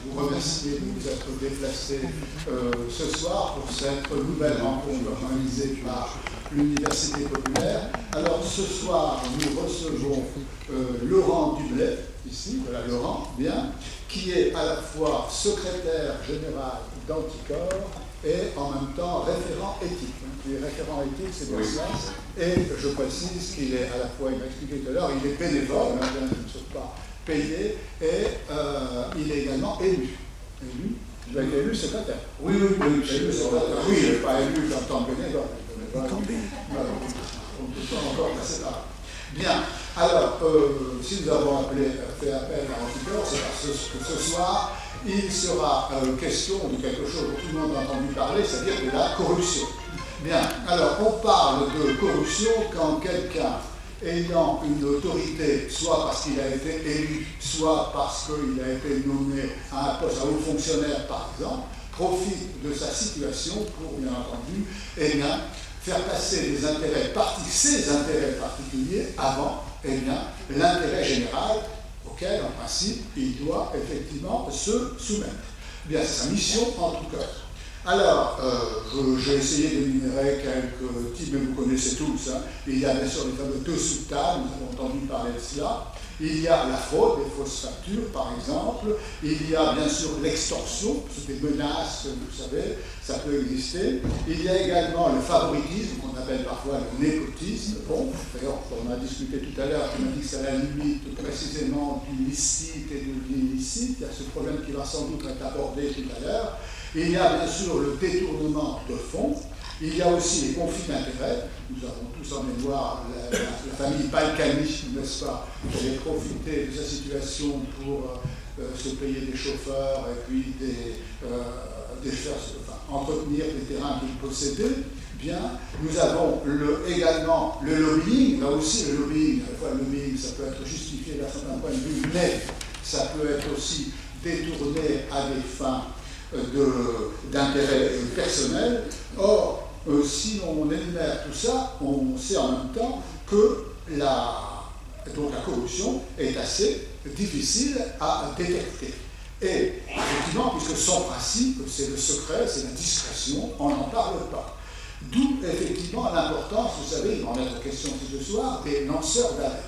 vous remercier de vous être déplacé ce soir pour cette nouvelle rencontre organisée par l'Université populaire. Alors ce soir, nous recevons Laurent Dublet, ici, voilà Laurent, bien, qui est à la fois secrétaire général d'Anticor et en même temps référent éthique. Il est référent éthique, c'est bien ça. Et je précise qu'il est à la fois, il m'a expliqué tout à l'heure, il est bénévole, il ne se pas payé, et il est également élu. Il a été élu secrétaire. Oui. Élu secrétaire. Oui, il n'est pas élu en tant que bénévole. On peut encore passer par là. Bien. Alors, si nous avons fait appel à Anticor, c'est parce que ce soir, il sera question de quelque chose dont tout le monde a entendu parler, c'est-à-dire de la corruption. Bien, alors on parle de corruption quand quelqu'un ayant une autorité, soit parce qu'il a été élu, soit parce qu'il a été nommé à un poste à haut fonctionnaire par exemple, profite de sa situation pour, bien entendu, faire passer ses intérêts particuliers avant l'intérêt général auquel, en principe, il doit effectivement se soumettre. Bien, c'est sa mission en tout cas. Alors, j'ai essayé d'énumérer quelques types, mais vous connaissez tous. Hein. Il y a bien sûr les fameux deux sous-tables, nous avons entendu parler de cela. Il y a la fraude, les fausses factures, par exemple. Il y a bien sûr l'extorsion, c'est des menaces, vous savez, ça peut exister. Il y a également le favoritisme, qu'on appelle parfois le népotisme. Bon, d'ailleurs, on a discuté tout à l'heure, on a dit que c'est à la limite précisément du licite et de l'illicite. Il y a ce problème qui va sans doute être abordé tout à l'heure. Il y a bien sûr le détournement de fonds. Il y a aussi les conflits d'intérêts. Nous avons tous en mémoire la famille Balkany, n'est-ce pas, qui avait profité de sa situation pour se payer des chauffeurs et puis entretenir des terrains qu'ils possédaient. Bien, nous avons également le lobbying. Là aussi, le lobbying, à la fois le lobbying, ça peut être justifié d'un certain point de vue, mais ça peut être aussi détourné à des fins d'intérêt personnel. Or, si on énumère tout ça, on sait en même temps que la corruption est assez difficile à détecter. Et effectivement, puisque son principe, c'est le secret, c'est la discrétion, on n'en parle pas. D'où effectivement l'importance, vous savez, il va en être question ce soir, des lanceurs d'alerte.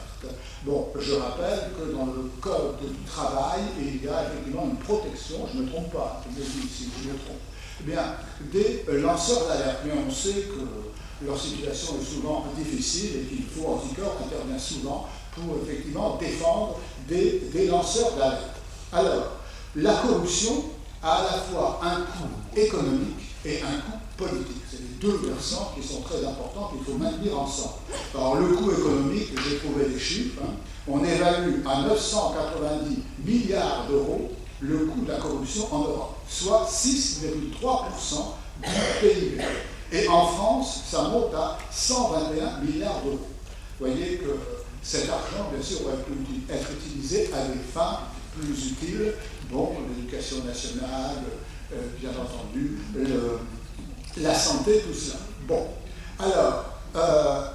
Bon, je rappelle que dans le code du travail, il y a effectivement une protection, je ne me trompe pas, je me dis si je me trompe, bien, des lanceurs d'alerte. Mais on sait que leur situation est souvent difficile et qu'il faut, Anticor intervient souvent pour effectivement défendre des lanceurs d'alerte. Alors, la corruption a à la fois un coût économique et un coût politique. C'est les deux versants qui sont très importants qu'il faut maintenir ensemble. Alors, le coût économique, j'ai trouvé des chiffres, on évalue à 990 milliards d'euros le coût de la corruption en Europe, soit 6,3% du PIB. Et en France, ça monte à 121 milliards d'euros. Vous voyez que cet argent, bien sûr, aurait pu être utilisé à des fins plus utiles, bon, l'éducation nationale, bien entendu, la santé, tout cela. Bon, alors,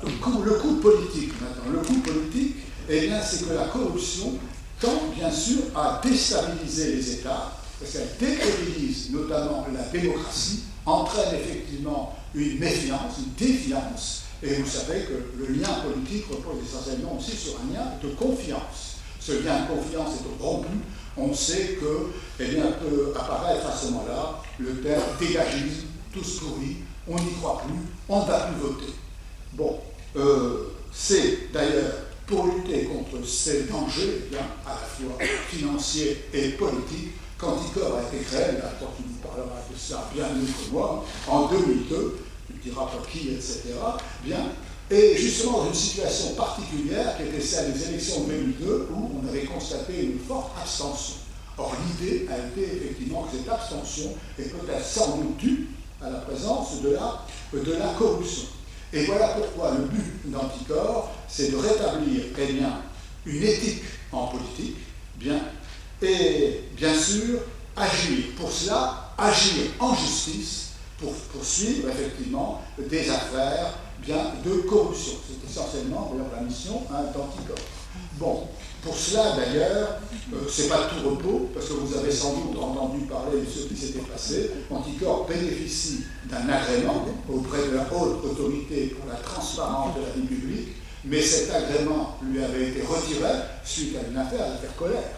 le coût politique maintenant. Le coût politique, eh bien, c'est que la corruption tend, bien sûr, à déstabiliser les États, parce qu'elle déstabilise notamment la démocratie, entraîne effectivement une méfiance, une défiance, et vous savez que le lien politique repose essentiellement aussi sur un lien de confiance. Ce lien de confiance est rompu, on sait que, eh bien, peut apparaître à ce moment-là le terme dégagisme, tous pourris, on n'y croit plus, on ne va plus voter. Bon, c'est d'ailleurs pour lutter contre ces dangers, eh bien, à la fois financiers et politiques, qu'Anticor a été créé, là, quand tu nous parleras de ça bien mieux que moi, en 2002, tu diras pas qui, etc. Bien, et justement dans une situation particulière qui était celle des élections de 2002 où on avait constaté une forte abstention. Or l'idée a été effectivement que cette abstention est peut-être sans doute due à la présence de la corruption. Et voilà pourquoi le but d'Anticor, c'est de rétablir eh bien, une éthique en politique, bien, et bien sûr agir pour cela, agir en justice pour poursuivre effectivement des affaires bien, de corruption. C'est essentiellement d'ailleurs la mission d'Anticor. Bon, pour cela d'ailleurs, c'est pas tout repos, parce que vous avez sans doute entendu parler de ce qui s'était passé. Anticor bénéficie d'un agrément auprès de la haute autorité pour la transparence de la vie publique, mais cet agrément lui avait été retiré suite à une affaire, l'affaire Colère.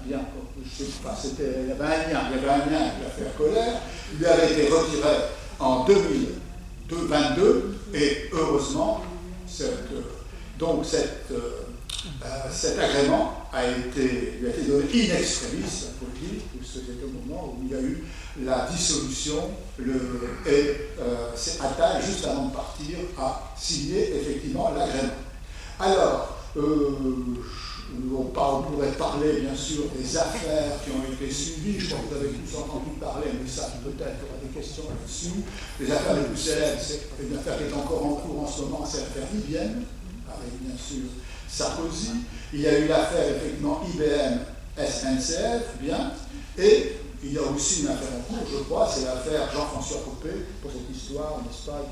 Bien, je sais pas, il y avait un lien avec l'affaire Colère, il lui avait été retiré en 2022, et heureusement, cet agrément lui a été donné in extremis, il faut le dire, puisque c'était au moment où il y a eu la dissolution, et Attal, juste avant de partir, a signé effectivement l'agrément. Alors, on pourrait parler bien sûr des affaires qui ont été suivies, je crois que vous avez tous entendu parler, mais ça peut-être il y aura des questions là-dessus. Les affaires les plus célèbres, c'est une affaire qui est encore en cours en ce moment, c'est l'affaire Libyenne, avec bien sûr Sarkozy. Il y a eu l'affaire effectivement IBM SNCF, bien, et il y a aussi une affaire en cours, je crois, c'est l'affaire Jean-François Copé, pour cette histoire, n'est-ce pas,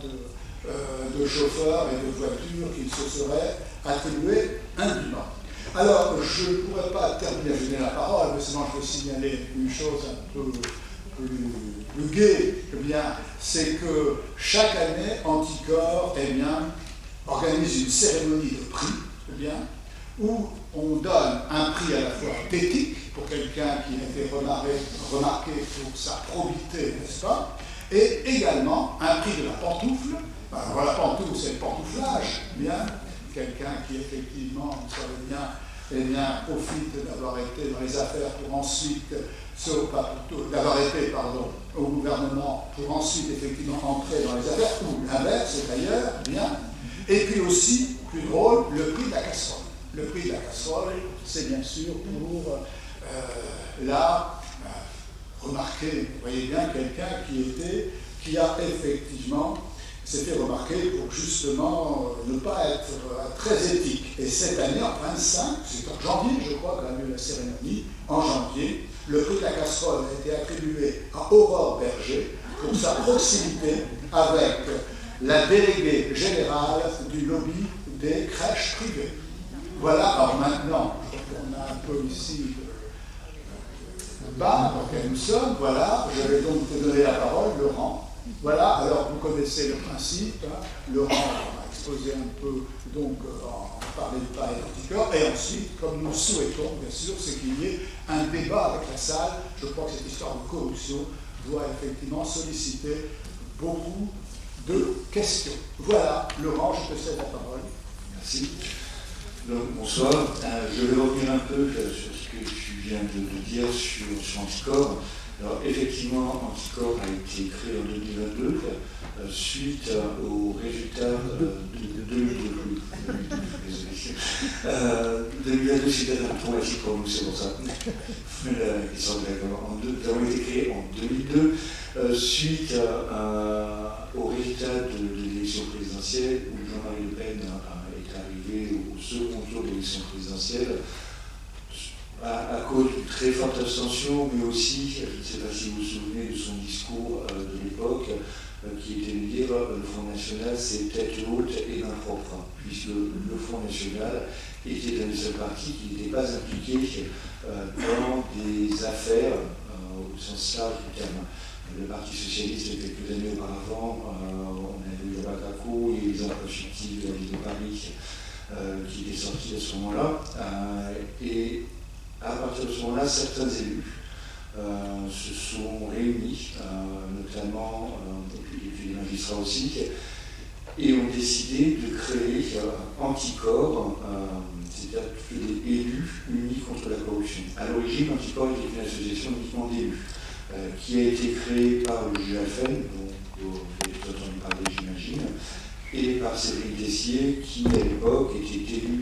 de chauffeurs et de voitures qu'il se serait attribué indûment. Alors, je ne pourrais pas terminer à donner la parole, mais sinon je veux signaler une chose un peu plus gaie, eh bien, c'est que chaque année, Anticor organise une cérémonie de prix, eh bien, où on donne un prix à la fois d'éthique pour quelqu'un qui a été remarqué pour sa probité, n'est-ce pas, et également un prix de la pantoufle. Alors, la pantoufle, c'est le pantouflage, bien, quelqu'un qui effectivement, vous savez bien, profite d'avoir été dans les affaires pour ensuite, d'avoir été, au gouvernement pour ensuite effectivement entrer dans les affaires, ou l'inverse d'ailleurs, bien. Et puis aussi, plus drôle, le prix de la casserole. Le prix de la casserole, c'est bien sûr pour remarquer, vous voyez bien, quelqu'un qui a effectivement s'était remarqué pour justement ne pas être très éthique. Et cette année, en 25, c'est en janvier, je crois, qu'on a eu la cérémonie, en janvier, le prix de la casserole a été attribué à Aurore Berger pour sa proximité avec la déléguée générale du lobby des crèches privées. Voilà, alors maintenant, on a un peu ici le bar dans lequel nous sommes, voilà, je vais donc te donner la parole, Laurent. Voilà, alors vous connaissez le principe, hein. Laurent a exposé un peu, donc en parler de pas et d'Anticor, et ensuite, comme nous souhaitons, bien sûr, c'est qu'il y ait un débat avec la salle. Je crois que cette histoire de corruption doit effectivement solliciter beaucoup de questions. Voilà, Laurent, je te cède la parole. Merci. Donc, bonsoir. Je vais revenir un peu sur ce que tu viens de dire sur Anticor. Alors, effectivement, Anticor a été créé en 2022 suite aux résultats de 2022. 2022, c'était un peu traumatique pour nous, c'est pour ça. Nous avons été créés en 2002 suite aux résultats de l'élection présidentielle où Jean-Marie Le Pen est arrivé au second tour de l'élection présidentielle. À cause d'une très forte abstention, mais aussi, je ne sais pas si vous vous souvenez de son discours de l'époque, qui était de dire le Front National c'est tête haute et impropre, puisque le Front National était un des seuls partis qui n'était pas impliqué dans des affaires au sens large du terme. Le Parti Socialiste, quelques années auparavant, on avait eu le Bacaco et les emplois fictifs de la ville de Paris qui étaient sortis à ce moment-là. Et à partir de ce moment-là, certains élus se sont réunis, notamment, et puis les magistrats aussi, et ont décidé de créer Anticor, c'est-à-dire des élus unis contre la corruption. À l'origine, Anticor était une association uniquement d'élus, qui a été créée par le GFN, dont vous avez entendu parler, j'imagine, et par Cédric Dessier, qui à l'époque était élu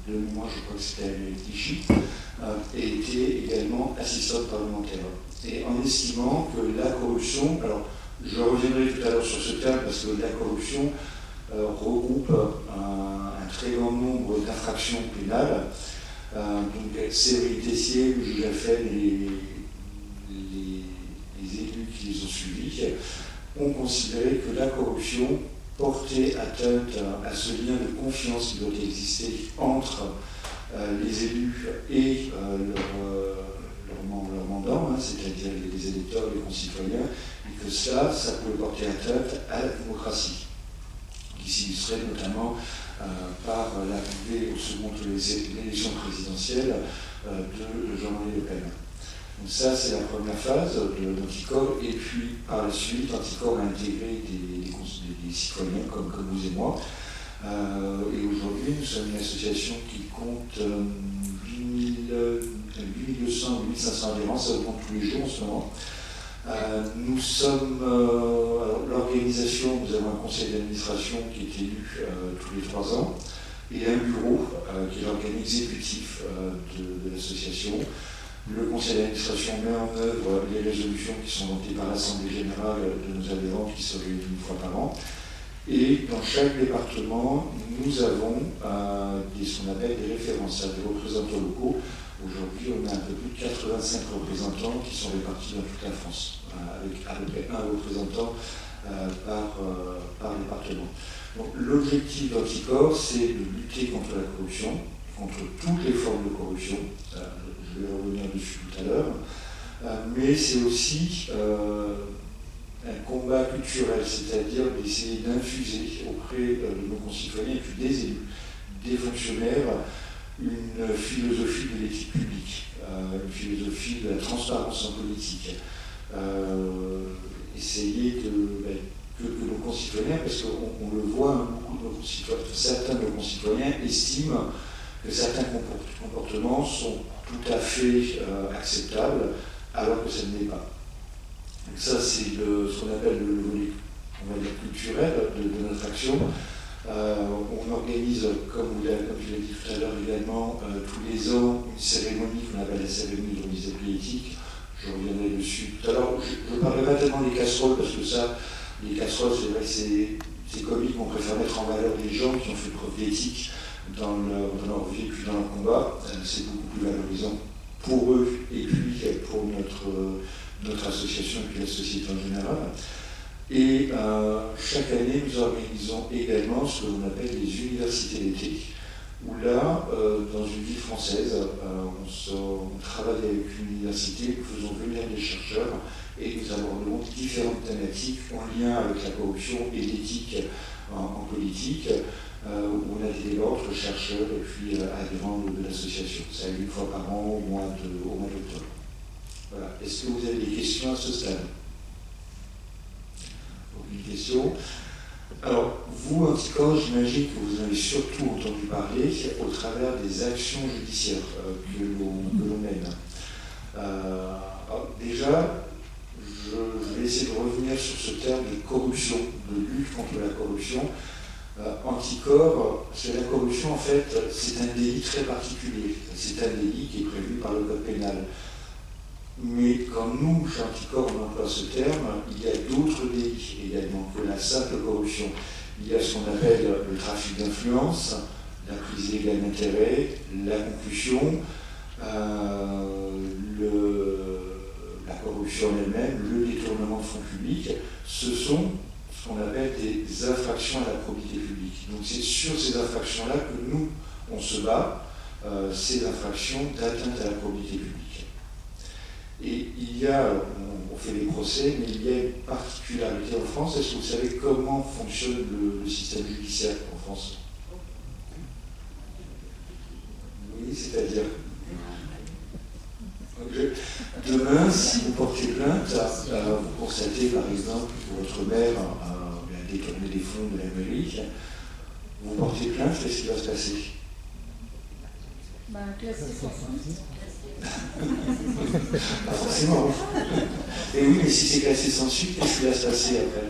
de mémoire, je crois que c'était à Clichy, et était également assistante parlementaire. Et en estimant que la corruption, alors je reviendrai tout à l'heure sur ce terme parce que la corruption regroupe un très grand nombre d'infractions pénales. Donc Cédric Dessier, le juge FN et les élus qui les ont suivis ont considéré que la corruption portait atteinte à ce lien de confiance qui doit exister entre les élus et leurs mandants, c'est-à-dire les électeurs, les concitoyens, et que ça pouvait porter atteinte à la démocratie, qui s'illustrait notamment par l'arrivée au second tour de l'élection présidentielle de Jean-Marie Le Pen. Donc ça, c'est la première phase de l'Anticor, et puis par la suite, l'Anticor a intégré des citoyens comme vous et moi. Et aujourd'hui, nous sommes une association qui compte 8200, 8500 adhérents, ça augmente tous les jours en ce moment. Nous sommes l'organisation, nous avons un conseil d'administration qui est élu tous les 3 ans, et un bureau qui est l'organe exécutif de l'association. Le conseil d'administration met en œuvre les résolutions qui sont votées par l'Assemblée générale de nos adhérents qui se réunissent une fois par an. Et dans chaque département, nous avons ce qu'on appelle des références, des représentants locaux. Aujourd'hui, on a un peu plus de 85 représentants qui sont répartis dans toute la France, avec à peu près un représentant par département. Donc, l'objectif d'Anticor, c'est de lutter contre la corruption, contre toutes les formes de corruption. Je vais revenir dessus tout à l'heure. Mais c'est aussi un combat culturel, c'est-à-dire d'essayer d'infuser auprès de nos concitoyens, et puis des élus, des fonctionnaires, une philosophie de l'éthique publique, une philosophie de la transparence en politique. Essayer que nos concitoyens, parce qu'on le voit, beaucoup de nos concitoyens, certains de nos concitoyens estiment que certains comportements sont tout à fait acceptables, alors que ça ne l'est pas. Donc ça, c'est ce qu'on appelle le volet, on va dire, culturel de notre action. On organise, comme je l'ai dit tout à l'heure également, tous les ans, une cérémonie qu'on appelle la cérémonie de remise des prix éthiques. Je reviendrai dessus tout à l'heure. Je ne parlerai pas tellement des casseroles, parce que ça, les casseroles, c'est vrai que c'est comique, on préfère mettre en valeur les gens qui ont fait preuve d'éthique dans leur vie et puis dans leur combat. C'est beaucoup plus valorisant pour eux et puis pour notre association et puis la société en général. Et chaque année, nous organisons également ce que l'on appelle les universités d'été, où là, dans une ville française, on travaille avec une université, nous faisons venir des chercheurs et nous abordons différentes thématiques en lien avec la corruption et l'éthique en politique, où on a des débats entre chercheurs et puis adhérents de l'association. Ça a lieu une fois par an au mois d'octobre. Voilà. Est-ce que vous avez des questions à ce stade ? Aucune question. Alors, vous, Anticor, j'imagine que vous en avez surtout entendu parler au travers des actions judiciaires que l'on mène. Déjà, je vais essayer de revenir sur ce terme de corruption, de lutte contre la corruption. Anticor, c'est la corruption, en fait, c'est un délit très particulier. C'est un délit qui est prévu par le code pénal. Mais quand nous, chez Anticor, on emploie ce terme, il y a d'autres délits également que la simple corruption. Il y a ce qu'on appelle le trafic d'influence, la prise illégale d'intérêt, la concussion, la corruption elle-même, le détournement de fonds publics. Ce sont ce qu'on appelle des infractions à la probité publique. Donc c'est sur ces infractions-là que nous, on se bat, ces infractions d'atteinte à la probité publique. Et il y a, on fait des procès, mais il y a une particularité en France. Est-ce que vous savez comment fonctionne le système judiciaire en France ? Oui, c'est-à-dire demain, si vous portez plainte, vous constatez par exemple que votre mère a détourné des fonds de la mairie, vous portez plainte, qu'est-ce qui va se passer ? Classé sans suite. Pas forcément. Et oui, mais si c'est classé sans suite, qu'est-ce qui va se passer après ?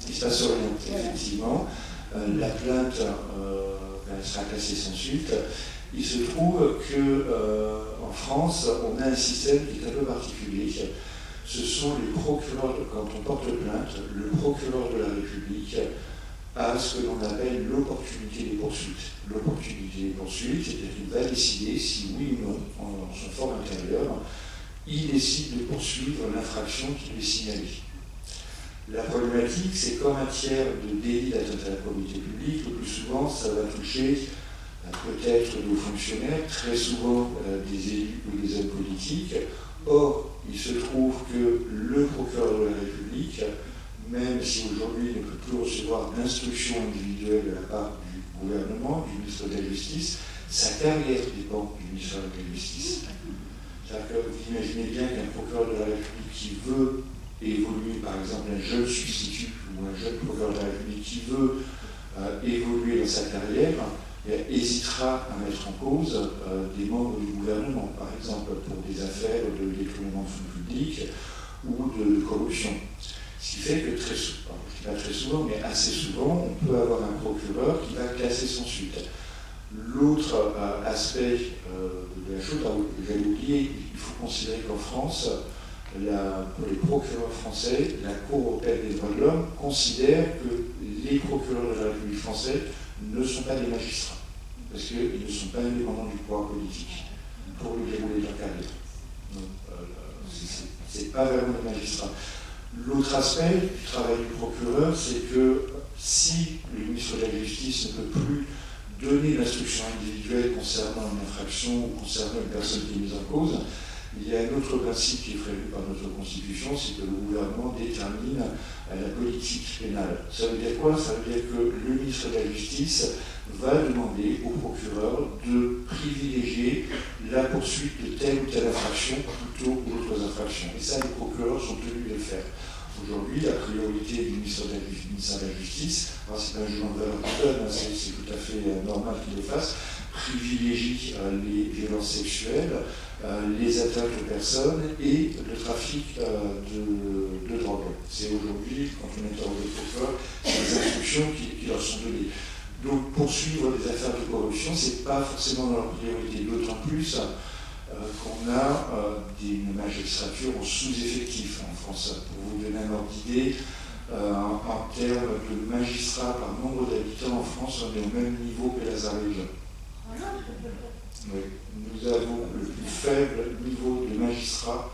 Il ne se passe rien, effectivement. La plainte sera classée sans suite. Il se trouve qu'en France, on a un système qui est un peu particulier. Ce sont les procureurs, quand on porte plainte, le procureur de la République a ce que l'on appelle l'opportunité des poursuites. L'opportunité des poursuites, c'est-à-dire qu'il va décider si oui ou non, en son fort intérieur, il décide de poursuivre l'infraction qui lui est signalée. La problématique, c'est qu'en matière de délit d'atteinte à la probité publique, le plus souvent, ça va toucher peut-être de fonctionnaires, très souvent des élus ou des hommes politiques. Or, il se trouve que le procureur de la République, même si aujourd'hui il ne peut plus recevoir d'instructions individuelles de la part du gouvernement, du ministre de la Justice, sa carrière dépend du ministère de la Justice. C'est-à-dire que vous imaginez bien qu'un procureur de la République qui veut évoluer, par exemple un jeune substitut ou un jeune procureur de la République qui veut évoluer dans sa carrière, hésitera à mettre en cause des membres du gouvernement, par exemple pour des affaires de détournement de fonds publics ou de corruption. Ce qui fait que très souvent, pas très souvent, mais assez souvent, on peut avoir un procureur qui va classer sans suite. L'autre aspect de la chose, j'avais oublié, il faut considérer qu'en France, pour les procureurs français, la Cour européenne des droits de l'homme considère que les procureurs de la République française ne sont pas des magistrats, parce qu'ils ne sont pas indépendants du pouvoir politique pour le dérouler leur carrière. Donc, c'est pas vraiment des magistrats. L'autre aspect du travail du procureur, c'est que si le ministre de la Justice ne peut plus donner l'instruction individuelle concernant une infraction ou concernant une personne qui est mise en cause, il y a un autre principe qui est prévu par notre Constitution, c'est que le gouvernement détermine la politique pénale. Ça veut dire quoi? Ça veut dire que le ministre de la Justice va demander au procureur de privilégier la poursuite de telle ou telle infraction plutôt que d'autres infractions. Et ça, les procureurs sont tenus de le faire. Aujourd'hui, la priorité du ministère de la Justice, c'est un jugement de valeur qui donne, c'est tout à fait normal qu'il le fasse, privilégie les violences sexuelles, les atteintes aux personnes et le trafic de drogue. C'est aujourd'hui, quand on interroge les procureurs, c'est les instructions qui leur sont données. Donc poursuivre des affaires de corruption, ce n'est pas forcément dans leur priorité, d'autant plus qu'on a une magistrature en sous-effectif en France. Pour vous donner un ordre d'idée, en termes de magistrats par nombre d'habitants en France, on est au même niveau que l'Azerbaïdjan. Oui. Nous avons le plus faible niveau de magistrats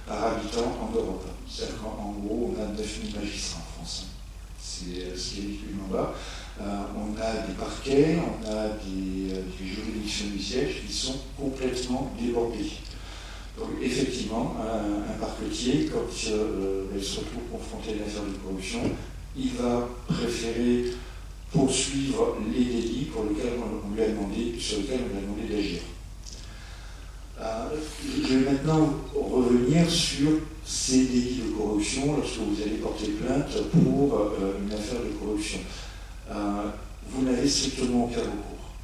par habitant en Europe. C'est-à-dire qu'en gros, on a 9000 magistrats en France. C'est ce qui est ridiculement bas. On a des parquets, on a des juridictions du siège qui sont complètement débordées. Donc effectivement, un parquetier, quand il se retrouve confronté à une affaire de corruption, il va préférer poursuivre les délits sur lesquels on lui a demandé d'agir. Je vais maintenant revenir sur ces délits de corruption lorsque vous allez porter plainte pour une affaire de corruption. Vous n'avez strictement aucun recours.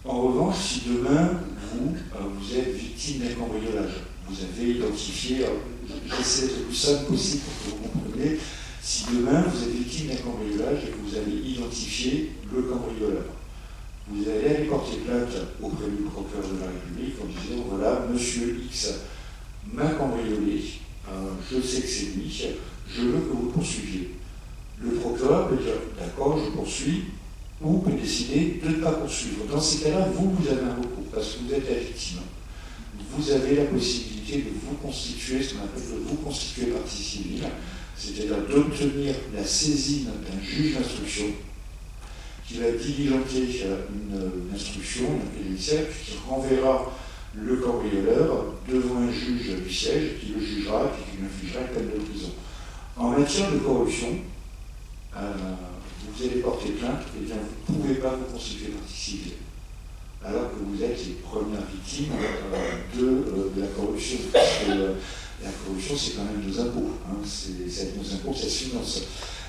En revanche, si demain, vous êtes victime d'un cambriolage, vous avez identifié, j'essaie d'être le plus simple possible pour que vous compreniez, si demain vous êtes victime d'un cambriolage et que vous avez identifié le cambrioleur, vous allez aller porter plainte auprès du procureur de la République en disant, voilà, monsieur X m'a cambriolé, je sais que c'est lui, je veux que vous poursuiviez. Le procureur peut dire, d'accord, je poursuis, ou peut décider de ne pas poursuivre. Dans ces cas-là, vous avez un recours, parce que vous êtes la victime. Vous avez la possibilité de vous constituer, ce qu'on appelle de vous constituer partie civile, c'est-à-dire d'obtenir la saisine d'un juge d'instruction qui va diligenter une instruction, une judiciaire, qui renverra le cambrioleur devant un juge du siège qui le jugera et qui lui infligera une peine de prison. En matière de corruption, vous allez porter plainte, et bien vous ne pouvez pas vous constituer partie civile, alors que vous êtes les premières victimes de la corruption. Parce que la corruption, c'est quand même nos impôts. C'est avec nos impôts que ça se finance,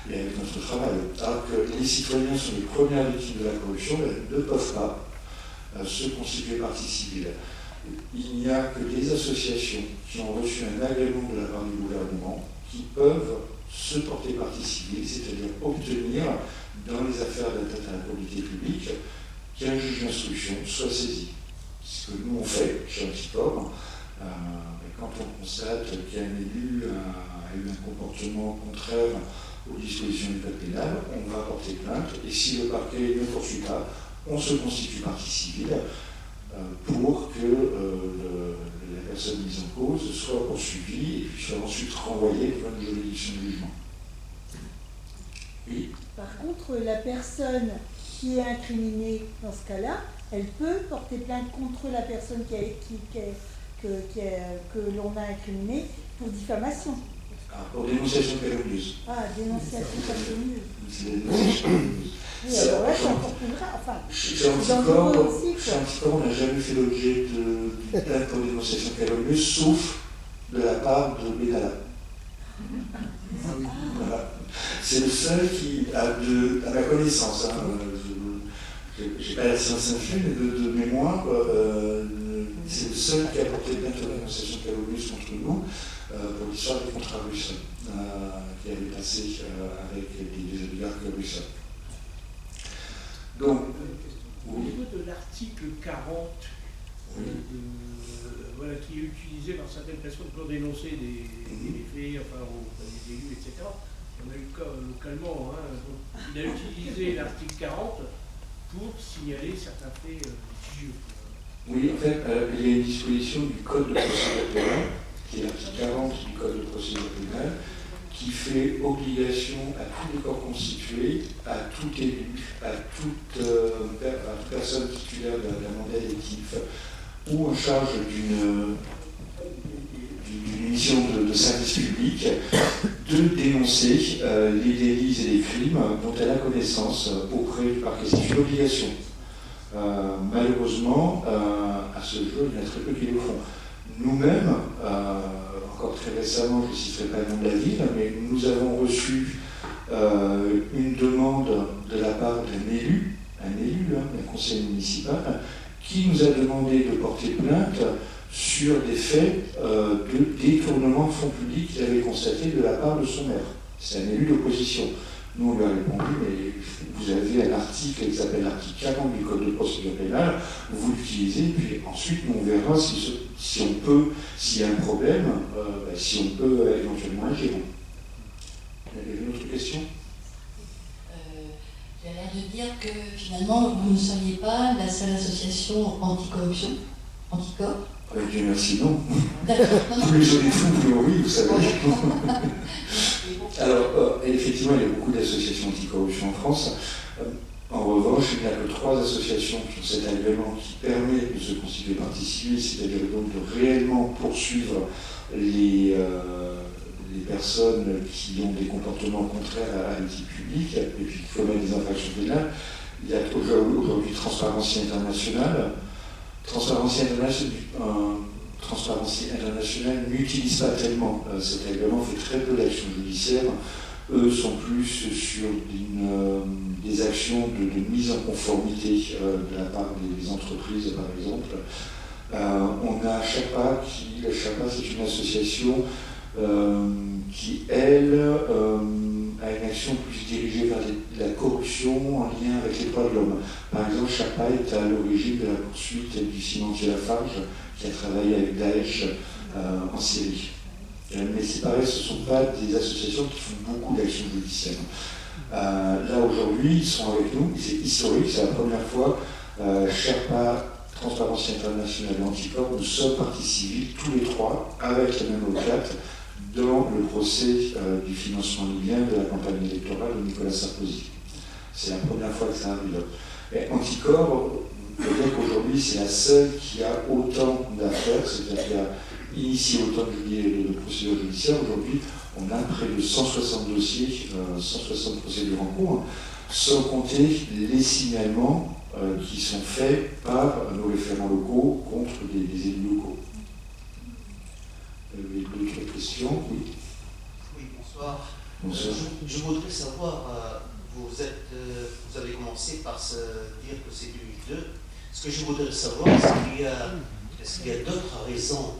et avec notre travail. Alors que les citoyens sont les premières victimes de la corruption, mais ne peuvent pas se constituer partie civile. Il n'y a que les associations qui ont reçu un agrément de la part du gouvernement qui peuvent se porter partie civile, c'est-à-dire obtenir, dans les affaires d'atteinte à la probité publique, qu'un juge d'instruction soit saisi. Ce que nous on fait chez Anticor, quand on constate qu'un élu a eu un comportement contraire aux dispositions du code pénal, on va porter plainte, et si le parquet ne poursuit pas, on se constitue partie civile pour que la personne mise en cause soit poursuivie et puis soit ensuite renvoyée devant une juridiction de jugement. Oui. Par contre, la personne qui est incriminée dans ce cas-là, elle peut porter plainte contre la personne que l'on a incriminée pour diffamation. Pour dénonciation calomnieuse. Ah, dénonciation calomnieuse. C'est la dénonciation calomnieuse. Oui, alors là, c'est encore plus grave. Enfin, chez Anticorps, on n'a jamais fait l'objet d'une plainte pour dénonciation calomnieuse, sauf de la part de Benalla. Voilà. C'est le seul qui a, à ma connaissance, hein, je n'ai pas la science infuse, mais de mémoire, c'est le seul qui a porté plainte pour dénonciation calomnieuse contre nous pour l'histoire des contrats russes qui avait passé avec des oligarques russes. Donc, au niveau de l'article 40, voilà, qui est utilisé par certaines personnes pour dénoncer des faits, enfin, des élus, etc. On a eu localement, hein, donc, il a utilisé l'article 40 pour signaler certains faits litigieux. Oui, en fait, il y a une disposition du Code de procédure pénale, qui est l'article 40 du Code de procédure pénale, qui fait obligation à tous les corps constitués, à tout élu, à toute personne titulaire d'un mandat électif ou en charge d'une mission de service public de dénoncer les délits et les crimes dont elle a connaissance auprès du parquet. C'est une obligation. Malheureusement, à ce jour, il y en a très peu qui le font. Nous-mêmes, encore très récemment, je ne citerai pas le nom de la ville, mais nous avons reçu une demande de la part d'un élu, d'un conseil municipal, qui nous a demandé de porter plainte sur des faits de détournement de fonds publics qu'il avait constaté de la part de son maire. C'est un élu d'opposition. Nous, on lui a répondu, mais vous avez un article qui s'appelle l'article 40 du Code de procédure pénale, vous l'utilisez, puis ensuite, nous, on verra si on peut, s'il y a un problème, si on peut éventuellement agir. Il y avait une autre question ? J'ai l'air de dire que finalement, vous ne seriez pas la seule association anti-corruption, Anticorps. Dieu merci, non. D'accord. Tous les jeux des fous, oui, vous savez. Alors, effectivement, il y a beaucoup d'associations anticorruption en France. En revanche, il n'y a que 3 associations qui ont cet agrément qui permet de se constituer partie civile, c'est-à-dire donc de réellement poursuivre les personnes qui ont des comportements contraires à l'éthique publique et puis qui commettent des infractions pénales. Il y a aujourd'hui Transparency International. Transparency International n'utilise pas tellement cet agrément, fait très peu d'actions judiciaires. Eux sont plus sur des actions de mise en conformité de la part des entreprises, par exemple. On a Chapa, c'est une association qui, elle, a une action plus dirigée vers la corruption en lien avec les droits de l'homme. Par exemple, Chapa est à l'origine de la poursuite du cimentier Lafarge, qui a travaillé avec Daesh en Syrie. Mais c'est pareil, ce ne sont pas des associations qui font beaucoup d'actions judiciaires. Là, aujourd'hui, ils sont avec nous, c'est historique, c'est la première fois. Sherpa, Transparency International et Anticorps, nous sommes partie civile, tous les 3, avec la même avocate, dans le procès du financement libyen de la campagne électorale de Nicolas Sarkozy. C'est la première fois que ça arrive. Mais Anticorps, on peut dire qu'aujourd'hui, c'est la seule qui a autant d'affaires, c'est-à-dire qui a initié autant de procédures judiciaires. Aujourd'hui, on a près de 160 dossiers, 160 procédures en cours, sans compter les signalements qui sont faits par nos référents locaux contre des élus locaux. D'autres questions ? Oui. Oui, bonsoir. Bonsoir. Je voudrais savoir, vous avez commencé par dire que c'est 2002. Ce que je voudrais savoir, est-ce qu'il y a d'autres raisons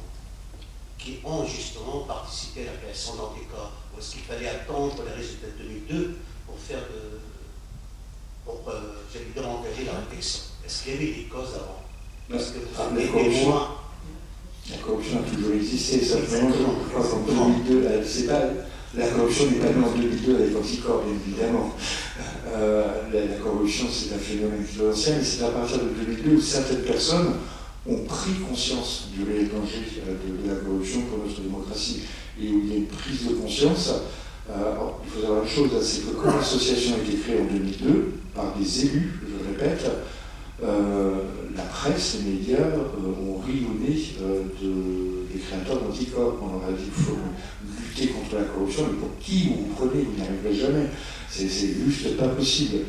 qui ont justement participé à la création d'Anticorps, ou est-ce qu'il fallait attendre les résultats de 2002 pour j'allais dire, engager la réflexion? Est-ce qu'il y avait des causes avant? Parce que vous avez des témoins. La corruption a toujours existé, simplement, je crois qu'en 2002, la corruption n'est pas née en 2002 avec Anticorps, bien évidemment. La corruption, c'est un phénomène exponentiel, et c'est à partir de 2002 où certaines personnes ont pris conscience du réel danger de la corruption pour notre démocratie, et où il y a une prise de conscience. Il faut savoir une chose, c'est que quand l'association a été créée en 2002, par des élus, je répète, la presse, les médias ont rayonné des créateurs d'anticorps. On leur a dit qu'il faut lutter contre la corruption, mais pour qui vous prenez, vous n'y arriverez jamais. C'est juste pas possible.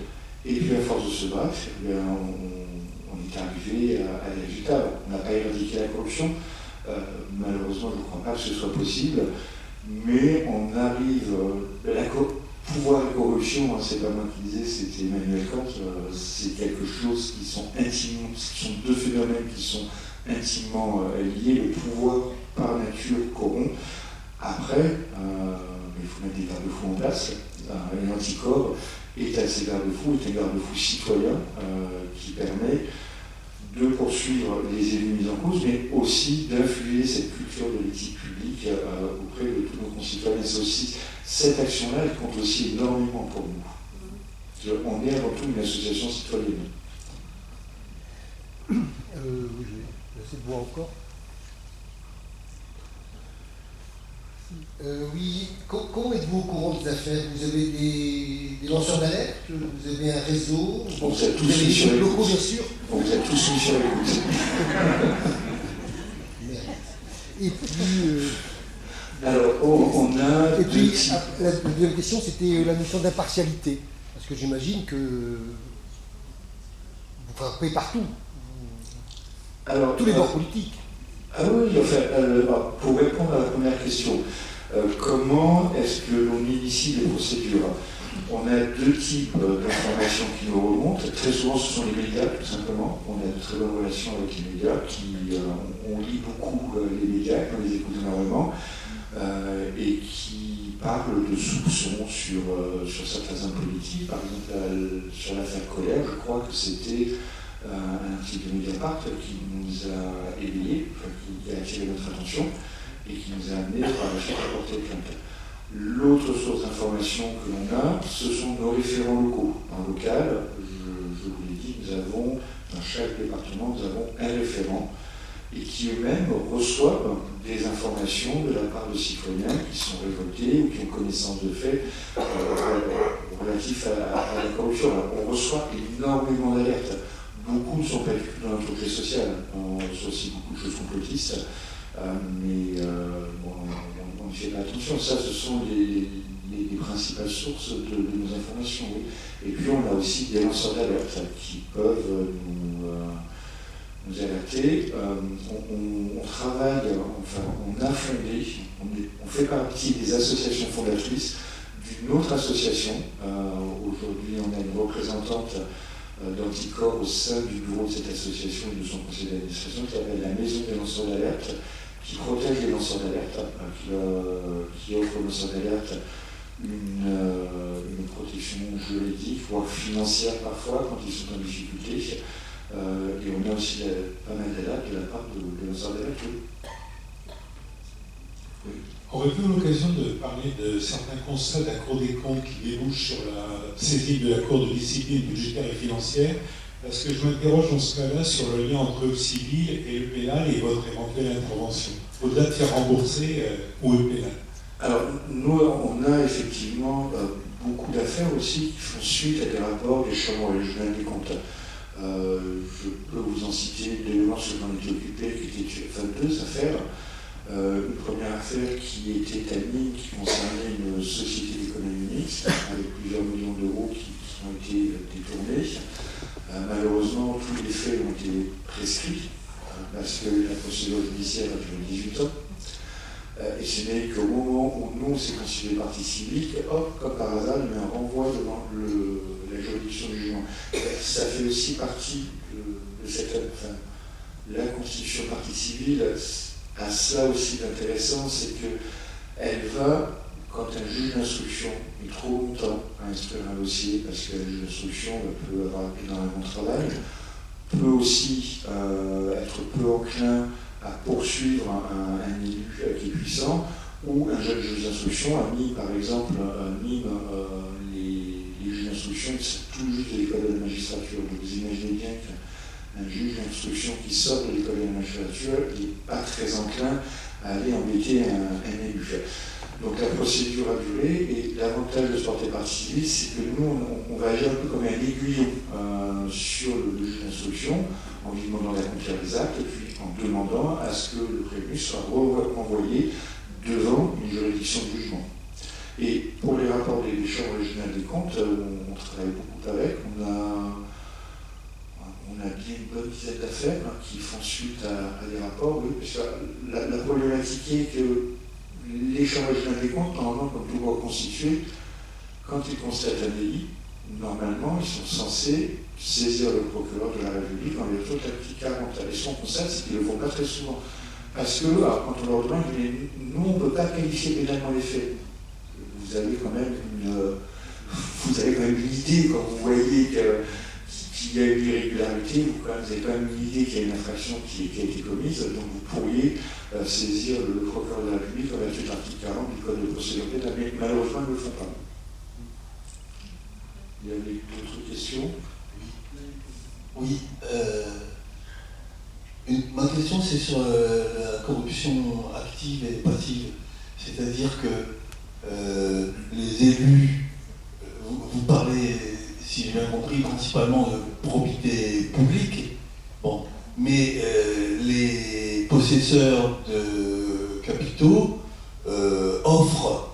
Et puis à force de se battre, on est arrivé à des résultats. On n'a pas éradiqué la corruption. Malheureusement, je ne crois pas que ce soit possible. Mais on arrive. Pouvoir et corruption, c'est pas moi qui disais, c'était Emmanuel Kant, c'est quelque chose qui sont intimement, ce sont deux phénomènes qui sont intimement liés. Le pouvoir par nature corrompt. Après, il faut mettre des garde-fous en place. Et l'anticorps est à ces garde-fous, est un garde-fou citoyen qui permet de poursuivre les élus mis en cause, mais aussi d'influer cette culture de l'éthique publique auprès de tous nos concitoyens. C'est aussi cette action-là, elle compte aussi énormément pour nous. On est avant tout une association citoyenne. Oui, j'essaie de voir encore. Oui, comment êtes-vous au courant des affaires? Vous avez des lanceurs d'alerte? Vous avez un réseau? Vous êtes tous avez mis sur des l'écoute. locaux, bien sûr. Vous êtes tous mis sur l'écoute. Et puis... Alors, on a... Et puis, la deuxième question, c'était la notion d'impartialité. Parce que j'imagine que vous frappez partout. Alors, Tous les bords politiques. Ah oui, enfin, pour répondre à la première question, comment est-ce que l'on initie les procédures? On a deux types d'informations qui nous remontent. Très souvent, ce sont les médias, tout simplement. On a de très bonnes relations avec les médias, on lit beaucoup les médias, on les écoute énormément, et qui parlent de soupçons sur certains hommes politiques. Par exemple, sur l'affaire Collère, je crois que c'était un article de Mediapart qui nous a éveillés, qui a attiré notre attention et qui nous a amené par la suite à porter plainte. L'autre source d'information que l'on a, ce sont nos référents locaux. En local, je vous l'ai dit, nous avons, dans chaque département, nous avons un référent et qui eux-mêmes reçoivent des informations de la part de citoyens qui sont révoltés ou qui ont connaissance de faits relatifs à la corruption. Alors, on reçoit énormément d'alertes. Beaucoup ne sont pas du tout dans l'entreprise sociale. On reçoit aussi beaucoup de choses complotistes, mais on ne fait pas attention. Ça, ce sont les principales sources de nos informations. Oui. Et puis, on a aussi des lanceurs d'alerte qui peuvent nous alerter. On travaille, enfin, on a fondé, on fait partie des associations fondatrices d'une autre association. Aujourd'hui, on a une représentante d'anticorps au sein du bureau de cette association et de son conseil d'administration qui s'appelle la Maison des lanceurs d'alerte, qui protège les lanceurs d'alerte, qui offre aux lanceurs d'alerte une protection juridique, voire financière parfois quand ils sont en difficulté. Et on a aussi pas mal d'alertes de la part de lanceurs d'alerte. Oui. Aurait-vous l'occasion de parler de certains constats de la Cour des comptes qui débouchent sur la saisie de la Cour de discipline budgétaire et financière? Parce que je m'interroge dans ce cas-là sur le lien entre le civil et le pénal et votre éventuelle intervention, au-delà de faire rembourser ou le pénal. Alors, nous, on a effectivement beaucoup d'affaires aussi qui font suite à des rapports des chambres régionales des comptes. Je peux vous en citer deux éléments sur lesquels on était occupé, qui étaient deux affaires. Une première affaire qui était à Nîmes, qui concernait une société d'économie mixte avec plusieurs millions d'euros qui ont été détournés. Malheureusement, tous les faits ont été prescrits parce que la procédure judiciaire a duré 18 ans. Et ce n'est qu'au moment où nous, on s'est constitué partie civile, hop, comme par hasard, il y a eu un renvoi devant la juridiction du jugement. Ça fait aussi partie de cette... Enfin, la constitution partie civile a cela aussi d'intéressant, c'est qu'elle va, quand un juge d'instruction met trop longtemps à instruire un dossier, parce que le juge d'instruction peut avoir énormément de travail, peut aussi être peu enclin à poursuivre un élu qui est puissant, ou un jeune juge d'instruction a mis, par exemple, les juges d'instruction qui sont tout juste de l'école de la magistrature. Donc vous imaginez bien qu'un juge d'instruction qui sort de l'école de la magistrature n'est pas très enclin à aller embêter un élu. Donc la procédure a duré, et l'avantage de se porter partie civile, c'est que nous, on va agir un peu comme un aiguillon sur le juge d'instruction, en lui demandant d'accomplir les actes, et puis en demandant à ce que le prévenu soit renvoyé devant une juridiction de jugement. Et pour les rapports des chambres régionales des comptes, on travaille beaucoup avec. On a bien une bonne dizaine d'affaires qui font suite à des rapports. Oui, parce que la problématique est que les chambres régionales des comptes, normalement, comme tout droit constitué, quand ils constatent un délit, normalement, ils sont censés saisir le procureur de la République en vertu de l'article 40. Et ce qu'on constate, c'est qu'ils ne le font pas très souvent. Parce que, alors, quand on leur demande, nous, on ne peut pas qualifier pénalement les faits. Vous avez quand même une idée, quand vous voyez qu'il y a une irrégularité, vous avez quand même une idée qu'il y a une infraction qui a été commise, donc vous pourriez saisir le procureur de la République en vertu de l'article 40 du Code de procédure pénale, mais malheureusement, ils ne le font pas. Il y avait d'autres questions? Oui. Ma question, c'est sur la corruption active et passive. C'est-à-dire que les élus, vous parlez, si j'ai bien compris, principalement de probité publique, bon, mais les possesseurs de capitaux offrent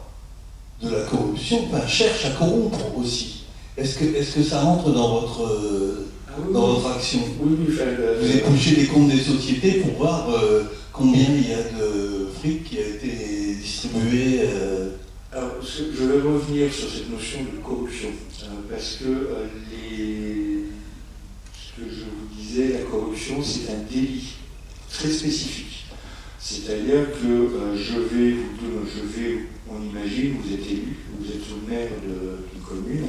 de la corruption, enfin cherchent à corrompre aussi. Est-ce que ça rentre dans votre action? Oui, vous épluchez les comptes des sociétés pour voir combien il y a de fric qui a été distribué. Alors, je vais revenir sur cette notion de corruption, parce que ce que je vous disais, la corruption, c'est un délit très spécifique. C'est-à-dire que on imagine, vous êtes élu, vous êtes le maire d'une commune,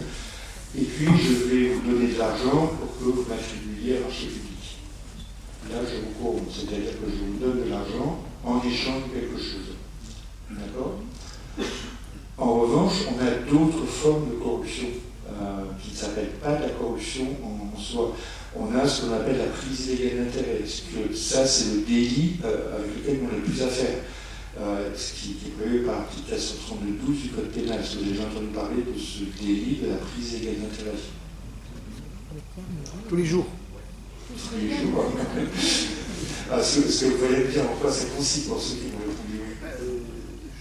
et puis je vais vous donner de l'argent pour que vous m'attribuiez un marché public. Là, je vous corromps, c'est-à-dire que je vous donne de l'argent en échange de quelque chose. D'accord ? En revanche, on a d'autres formes de corruption qui ne s'appellent pas de la corruption en soi. On a ce qu'on appelle la prise illégale d'intérêt. Ça, c'est le délit avec lequel on a le plus à faire. Ce qui est prévu par l'article 432 du Code pénal. Est-ce que vous avez déjà entendu parler de ce délit de la prise illégale d'intérêt? Tous les jours. Tous les jours. Est-ce que vous pouvez me dire en quoi ça consiste pour ceux qui m'ont répondu?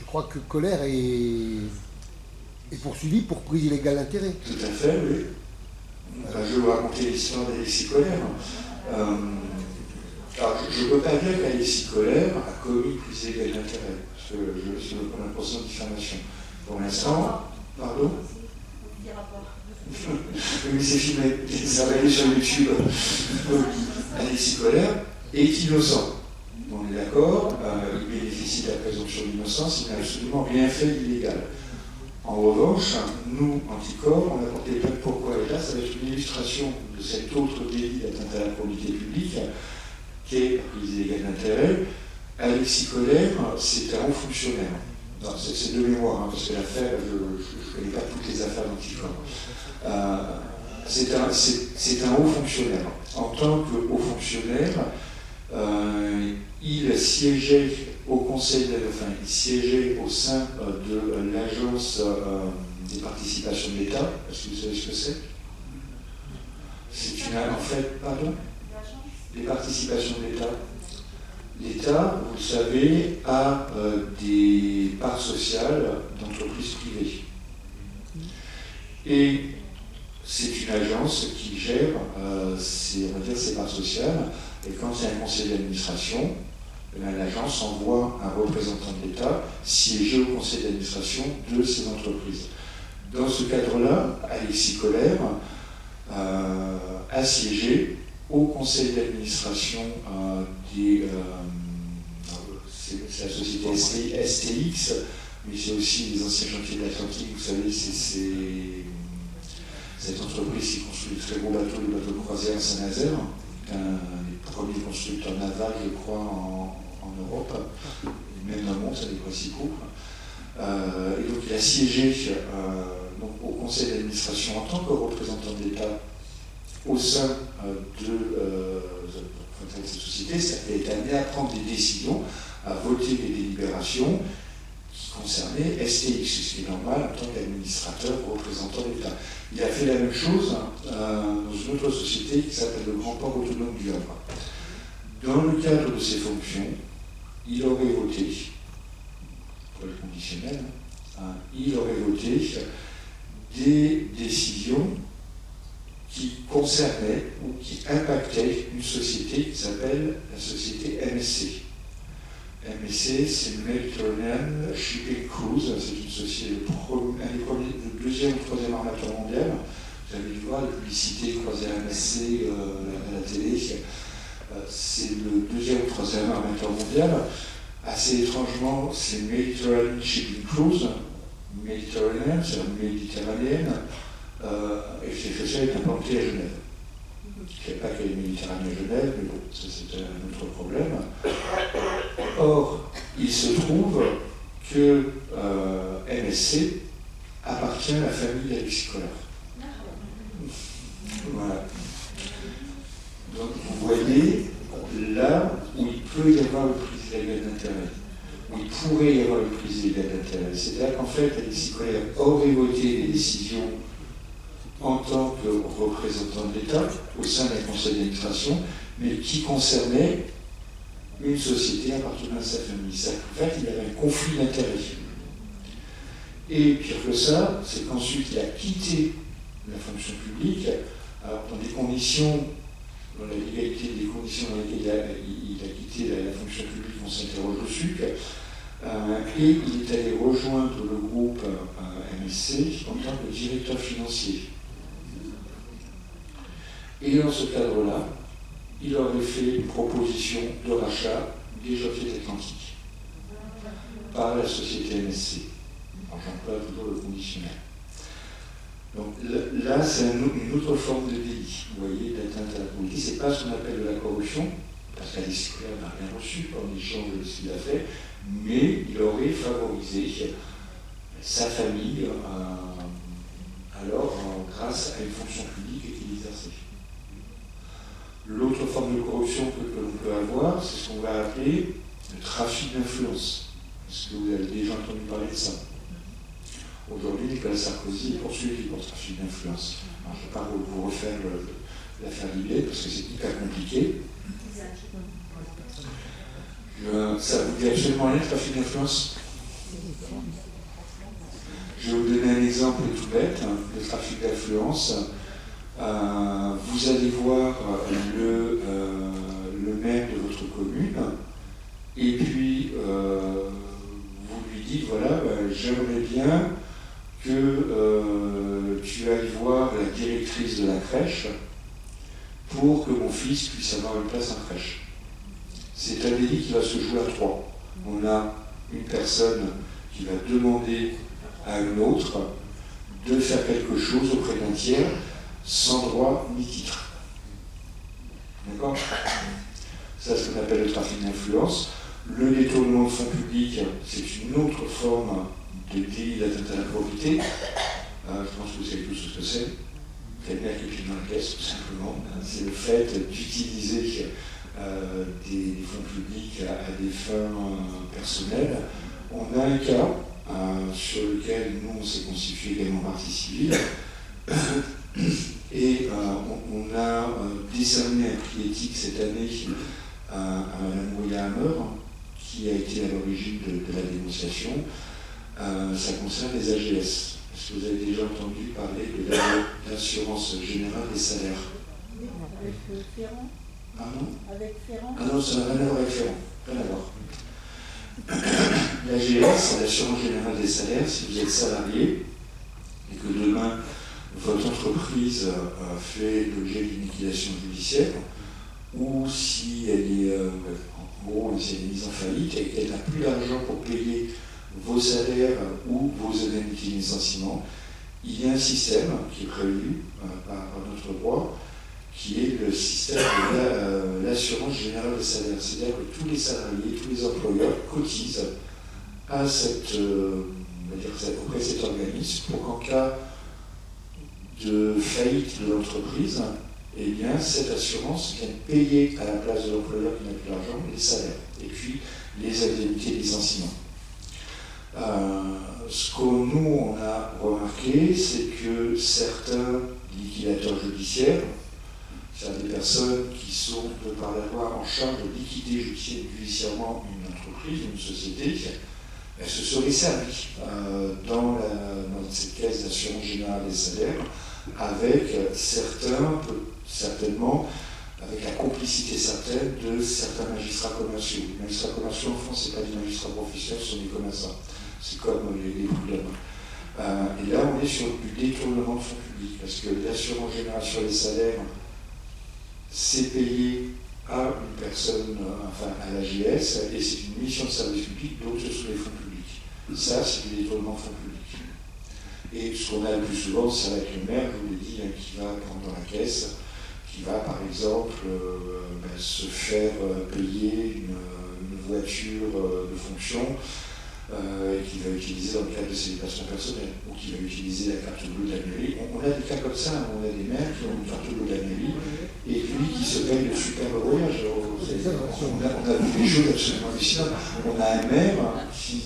Je crois que Colère est poursuivi pour prise illégale d'intérêt. Tout à fait, oui. Je vais vous raconter l'histoire d'Alexis Colère. Alors, je ne peux pas dire qu'Alexis Colère a commis une prise illégale d'intérêt, parce que je suis dans la procédure de diffamation. Pour l'instant, pardon? Oui, c'est filmé, ça va aller sur YouTube. Alexis Colère est innocent. On est d'accord, il bénéficie de la présomption d'innocence, il n'a absolument rien fait d'illégal. En revanche, nous, Anticorps, on a porté plainte pourquoi? Et là, ça va être une illustration de cet autre délit d'atteinte à la probité publique, qui est la prise illégale d'intérêt. Alexis Colère, c'est un haut fonctionnaire. C'est de mémoire, parce que l'affaire, je ne connais pas toutes les affaires d'Anticorps. C'est un haut fonctionnaire. En tant que haut fonctionnaire, il siégeait il siégeait au sein de l'agence des participations de l'État. Est-ce que vous savez ce que c'est? C'est en fait, pardon? Des participations de l'État. L'État, vous le savez, a des parts sociales d'entreprises privées. Et c'est une agence qui gère, on va dire, ces parts sociales. Et quand il y a un conseil d'administration, l'agence envoie un représentant de l'État siéger au conseil d'administration de ces entreprises. Dans ce cadre-là, Alexis Colère a siégé au conseil d'administration c'est la société STX, mais c'est aussi les anciens chantiers de l'Atlantique. Vous savez, c'est cette entreprise qui construit de très gros bateaux, les bateaux de croisière à Saint-Nazaire, un des premiers constructeurs navals, je crois, en Europe, et même dans le monde, c'est des principaux. Et donc il a siégé au conseil d'administration en tant que représentant de l'État au sein de cette société, ça a été amené à prendre des décisions a voté des délibérations qui concernaient STX, ce qui est normal en tant qu'administrateur représentant l'État. Il a fait la même chose dans une autre société qui s'appelle le Grand Port Autonome du Havre. Dans le cadre de ses fonctions, il aurait voté, pour le conditionnel, il aurait voté des décisions qui concernaient ou qui impactaient une société qui s'appelle la société MSC. MSC, c'est le Mediterranean Shipping Cruise, c'est une société, le deuxième ou troisième armateur mondial. Vous avez dû voir les publicités croisées à MSC à la télé. C'est le deuxième ou troisième armateur mondial. Assez étrangement, c'est Mediterranean Shipping Cruise. Méditerranéenne, c'est la méditerranéenne, et ces sociétés est implantée à Genève. Je ne sais pas quelle est Méditerranée à Genève, mais bon, ça c'est un autre problème. Or, il se trouve que MSC appartient à la famille d'Alexis Collard. Voilà. Donc vous voyez là où il peut y avoir le prise illégale d'intérêt, où il pourrait y avoir une prise illégale d'intérêt. C'est-à-dire qu'en fait, Alexis Collard aurait voté des décisions en tant que représentant de l'État au sein d'un conseil d'administration, mais qui concernaient une société appartenant à sa famille. C'est-à-dire qu'en fait, il y avait un conflit d'intérêts. Et pire que ça, c'est qu'ensuite, il a quitté la fonction publique, alors dans des conditions, dans la légalité des conditions dans lesquelles il a quitté la fonction publique, on s'interroge dessus, et il est allé rejoindre le groupe MSC en tant que directeur financier. Et dans ce cadre-là, il aurait fait une proposition de rachat des Joffiers Atlantiques par la société MSC. Alors j'emploie toujours le conditionnel. Donc là, c'est une autre forme de délit, vous voyez, d'atteinte à la politique. Ce n'est pas ce qu'on appelle de la corruption, parce qu'Alexis Collard n'a rien reçu en échange de ce qu'il a fait, mais il aurait favorisé sa famille grâce à une fonction publique qu'il exerçait. L'autre forme de corruption que l'on peut avoir, c'est ce qu'on va appeler le trafic d'influence. Est-ce que vous avez déjà entendu parler de ça? Aujourd'hui, Nicolas Sarkozy est poursuivi pour trafic d'influence. Je ne vais pas vous refaire l'affaire Libé parce que c'est hyper compliqué. Ça vous dit absolument rien, le trafic d'influence? Je vais vous donner un exemple tout bête, le trafic d'influence. Vous allez voir le maire de votre commune, et puis vous lui dites, voilà, j'aimerais bien que tu ailles voir la directrice de la crèche pour que mon fils puisse avoir une place en crèche. C'est un délit qui va se jouer à trois. On a une personne qui va demander à une autre de faire quelque chose auprès d'un tiers sans droit ni titre. D'accord? Ça, c'est ce qu'on appelle le trafic d'influence. Le détournement de fonds publics, c'est une autre forme de délit d'atteinte à la probité. Je pense que vous savez tous ce que c'est. C'est le maire qui pique dans la caisse, tout simplement. C'est le fait d'utiliser des fonds publics à des fins personnelles. On a un cas sur lequel nous, on s'est constitué également partie civile. Et on a décerné un prix éthique cette année à Mme Moya Hammer, qui a été à l'origine de la dénonciation. Ça concerne les AGS. Est-ce que vous avez déjà entendu parler de l'assurance générale des salaires? Avec Ferrand? Pardon? Avec Ferrand? Ah non, ça n'a rien à voir avec Ferrand. Rien à voir. L'AGS, c'est l'assurance générale des salaires. Si vous êtes salarié et que demain, votre entreprise fait l'objet d'une liquidation judiciaire, ou si elle est, en gros, si elle est mise en faillite et qu'elle n'a plus d'argent pour payer vos salaires ou vos indemnités de licenciement, il y a un système qui est prévu par notre droit, qui est le système de l'assurance générale des salaires. C'est-à-dire que tous les salariés, tous les employeurs cotisent à auprès de cet organisme pour qu'en cas de faillite de l'entreprise, eh bien, cette assurance vient payer à la place de l'employeur qui n'a plus d'argent les salaires. Et puis, les indemnités de licenciement. Ce que nous, on a remarqué, c'est que certains liquidateurs judiciaires, c'est-à-dire des personnes qui sont, de par la loi, en charge de liquider judiciairement une entreprise, une société, elles se seraient servies dans cette caisse d'assurance générale des salaires, avec certainement, avec la complicité certaine de certains magistrats commerciaux. Les magistrats commerciaux en France, ce n'est pas des magistrats professionnels, ce sont des commerçants. C'est comme les problèmes. Et là, on est sur du détournement de fonds publics, parce que l'assurance générale sur les salaires, c'est payé à une personne, enfin à l'AGS, et c'est une mission de service public, donc ce sont les fonds publics. Ça, c'est du détournement de fonds publics. Et ce qu'on a le plus souvent, c'est avec le maire, je vous l'ai dit, qui va prendre la caisse, qui va par exemple se faire payer une voiture de fonction qui va utiliser dans le cadre de ses déplacements personnels, ou qui va utiliser la carte bleue de la mairie. On a des cas comme ça, on a des maires qui ont une carte bleue de la mairie, et lui qui se paye de superbes voyages. On a vu des choses absolument hallucinantes. On a un maire qui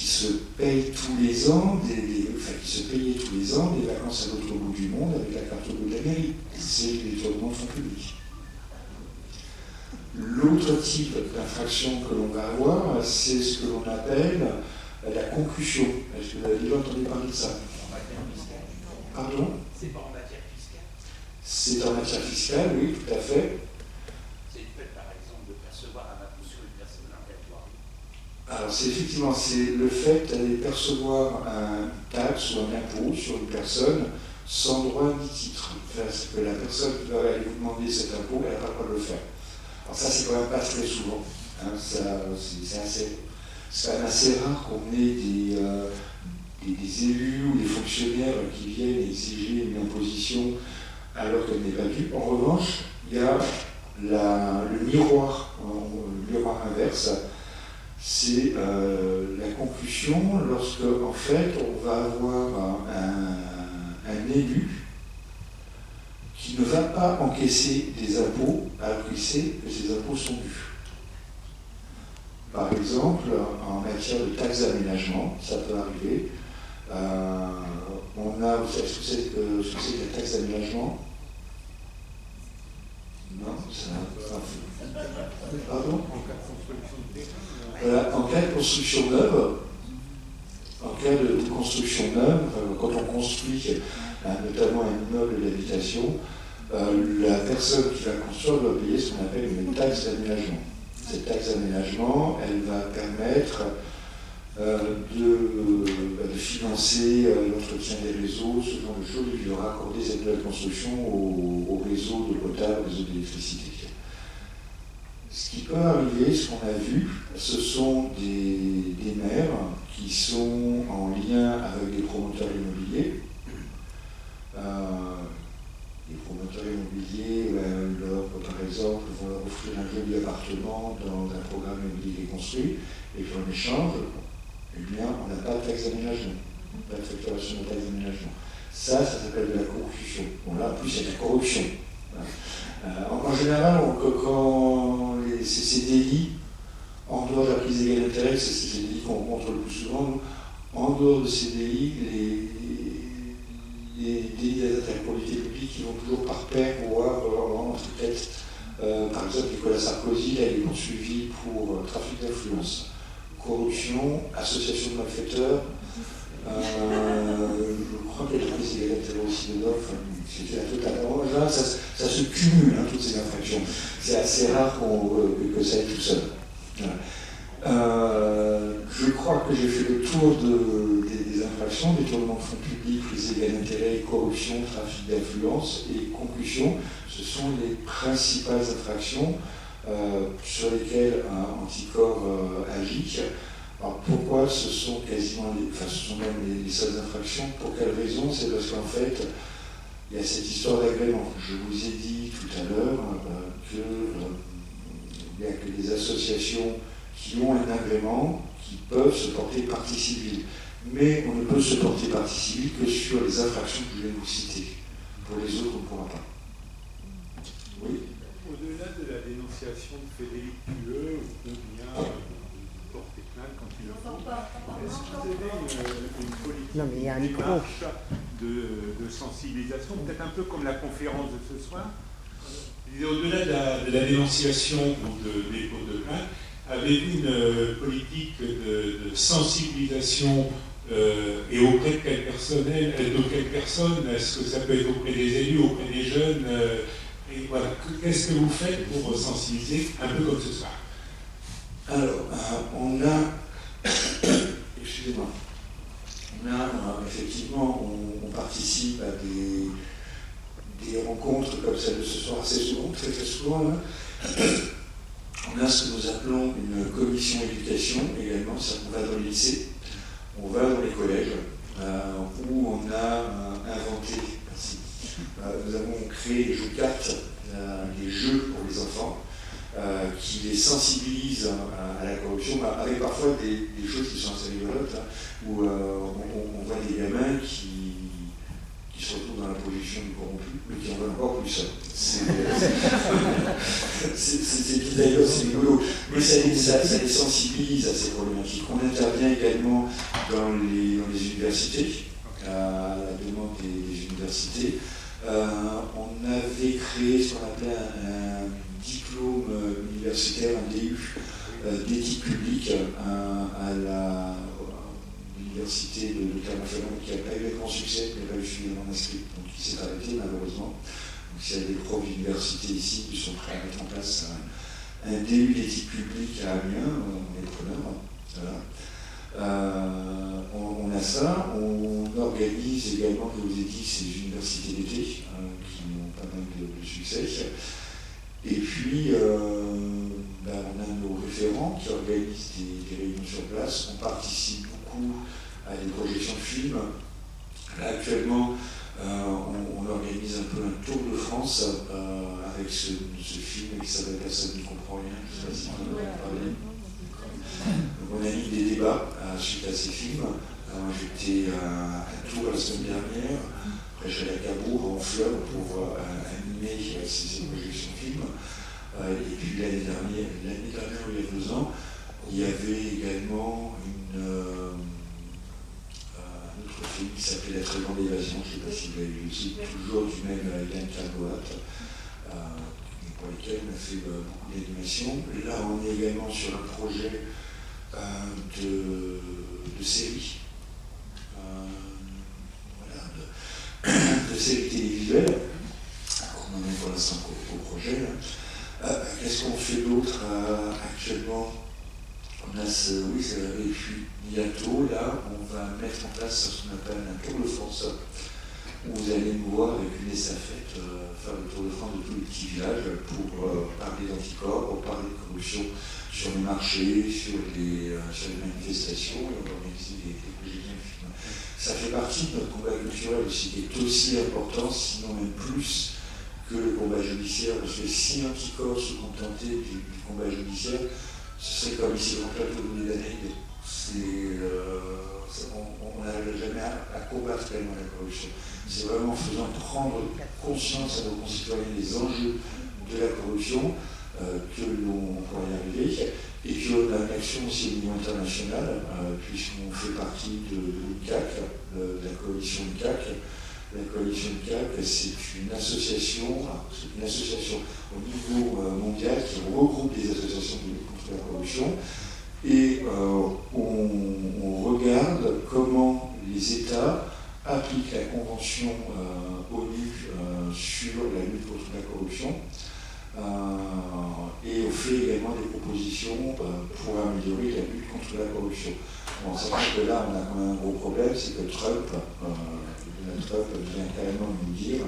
se paye tous les ans, qui se payait tous les ans des vacances à l'autre bout du monde avec la carte bleue de la mairie. C'est le détournement de fonds publics. L'autre type d'infraction que l'on va avoir, c'est ce que l'on appelle la concussion. Est-ce que vous avez déjà entendu parler de ça? Pardon? C'est pas en matière fiscale? C'est en matière fiscale, oui, tout à fait. C'est le fait, par exemple, de percevoir un impôt sur une personne incatoire. Alors, c'est le fait d'aller percevoir un taxe ou un impôt sur une personne sans droit ni titre. C'est que la personne qui va aller vous demander cet impôt, elle n'a pas le droit de le faire. Alors ça, c'est quand même pas très souvent. Hein. C'est quand même assez rare qu'on ait des élus ou des fonctionnaires qui viennent exiger une imposition alors qu'elle n'est pas due. En revanche, il y a le miroir inverse, c'est la concussion lorsque, en fait, on va avoir un élu qui ne va pas encaisser des impôts alors qu'il sait que ces impôts sont dus. Par exemple, en matière de taxes d'aménagement, ça peut arriver. Vous savez ce que c'est que la taxe d'aménagement? Non, pardon? Voilà, en cas de construction neuve, quand on construit notamment un immeuble d'habitation, la personne qui va construire doit payer ce qu'on appelle une taxe d'aménagement. Cette taxe d'aménagement, elle va permettre de financer l'entretien des réseaux, ce genre de choses, et de raccorder cette nouvelle construction au réseau de potable, au réseau d'électricité. Ce qui peut arriver, ce qu'on a vu, ce sont des maires qui sont en lien avec des promoteurs immobiliers. Les promoteurs immobiliers, par exemple, vont leur offrir un joli appartement dans un programme immobilier construit, et puis en échange, on n'a pas de taxe d'aménagement, pas de facturation de taxe d'aménagement. Ça s'appelle de la corruption. Bon, là, en plus, il y a de la corruption. En général, quand ces délits, en dehors de la prise d'égalité d'intérêt, c'est ces délits qu'on rencontre le plus souvent, en dehors de ces délits, les délits d'interpolité publique qui vont toujours par pair voir entre tête. Par exemple, Nicolas Sarkozy, il est poursuivi pour trafic d'influence, corruption, association de malfaiteurs. Je crois qu'il y a la prise d'égalité d'intérêt aussi dedans. C'était la totale. Là, ça se cumule, toutes ces infractions. C'est assez rare que ça aille tout seul. Voilà. Je crois que j'ai fait le tour des infractions, détournement de fonds publics, prise d'égalité d'intérêt, corruption, trafic d'influence et concussion. Ce sont les principales infractions sur lesquelles Anticor agit. Alors pourquoi ce sont ce sont même les seules infractions? Pour quelle raison? C'est parce qu'en fait, il y a cette histoire d'agrément. Je vous ai dit tout à l'heure qu'il n'y a que des associations qui ont un agrément qui peuvent se porter partie civile. Mais on ne peut se porter partie civile que sur les infractions que je vais vous citer. Pour les autres, on ne pourra pas. Oui. Au-delà de la dénonciation dénonciation de faits délictueux ou bien porter plainte quand il le faut. Est-ce que vous avez une politique, Non, mais il y a un une micro. démarche de sensibilisation, peut-être un peu comme la conférence de ce soir? Au-delà de la dénonciation ou de dépôt de plainte, avez-vous une politique de sensibilisation et auprès de quel personnel, quelle personne? Est-ce que ça peut être auprès des élus, auprès des jeunes? Et voilà, qu'est-ce que vous faites pour sensibiliser, un peu comme ce soir? Alors, on a, excusez-moi, effectivement, on participe à des rencontres comme celle de ce soir assez souvent, très très souvent. Là. On a ce que nous appelons une commission éducation également, c'est-à-dire qu'on va dans les lycées, on va dans les collèges, où on a inventé, merci, nous avons créé des jeux de cartes, des jeux pour les enfants, qui les sensibilisent à la corruption, avec parfois des choses qui sont assez rigolotes, hein, où on voit des gamins qui se retrouvent dans la position du corrompu, mais qui en veulent encore plus. C'est d'ailleurs c'est rigolo, mais ça les sensibilise à ces problématiques. On intervient également dans les universités, à la demande des universités. On avait créé ce qu'on appelait un diplôme universitaire, un DU d'éthique publique à l'université de Clermont-Ferrand, qui n'a pas eu grand succès, qui n'a pas eu suffisamment d'inscrits, donc qui s'est arrêté malheureusement. Donc s'il y a des profs d'université ici qui sont prêts à mettre en place un DU d'éthique publique à Amiens, on est preneurs. Voilà. On a ça, on organise également, je vous ai dit, ces universités d'été qui ont pas mal de succès. Et puis, on a nos référents qui organisent des réunions sur place. On participe beaucoup à des projections de films. Là, actuellement, on organise un peu un tour de France avec ce film qui s'appelle Personne ne comprend rien. Je ne sais pas si on en a parlé. Donc, on a mis des débats suite à ces films. J'étais à Tours la semaine dernière. Après, je suis allé à Cabourg, en Fleur, pour animer ces projections de films. Et puis l'année dernière, il y a 2 ans, il y avait également un autre film qui s'appelait La très grande évasion, je ne sais pas si vous l'avez vu aussi, toujours du même Yann Cargoat, pour lequel on a fait beaucoup d'animation. Là, on est également sur un projet de série. De séries télévisuelles, on en est pour l'instant au projet. Qu'est-ce qu'on fait d'autre actuellement? On a et puis bientôt, là, on va mettre en place ce qu'on appelle un tour de France, où vous allez nous voir avec une estafette faire le tour de France de tous les petits villages pour parler d'anticorps, pour parler de corruption sur les marchés, sur les manifestations, et on va organiser des projets de films. Ça fait partie de notre combat culturel aussi, qui est aussi important, sinon même plus que le combat judiciaire, parce que si Anticorps se contentait du combat judiciaire, ce serait comme ici dans le plateau de l'année. On n'arrive jamais à combattre tellement la corruption. C'est vraiment en faisant prendre conscience à nos concitoyens des enjeux de la corruption que l'on pourra y arriver. Et puis on a une action aussi au niveau international, puisqu'on fait partie de l'UCAC, de la coalition UCAC. La coalition UCAC, c'est une association au niveau mondial qui regroupe des associations de lutte contre la corruption. Et on regarde comment les États appliquent la convention ONU sur la lutte contre la corruption. Et on fait également des propositions pour améliorer la lutte contre la corruption. Bon, sachant que là, on a quand même un gros problème, c'est que Trump vient carrément nous dire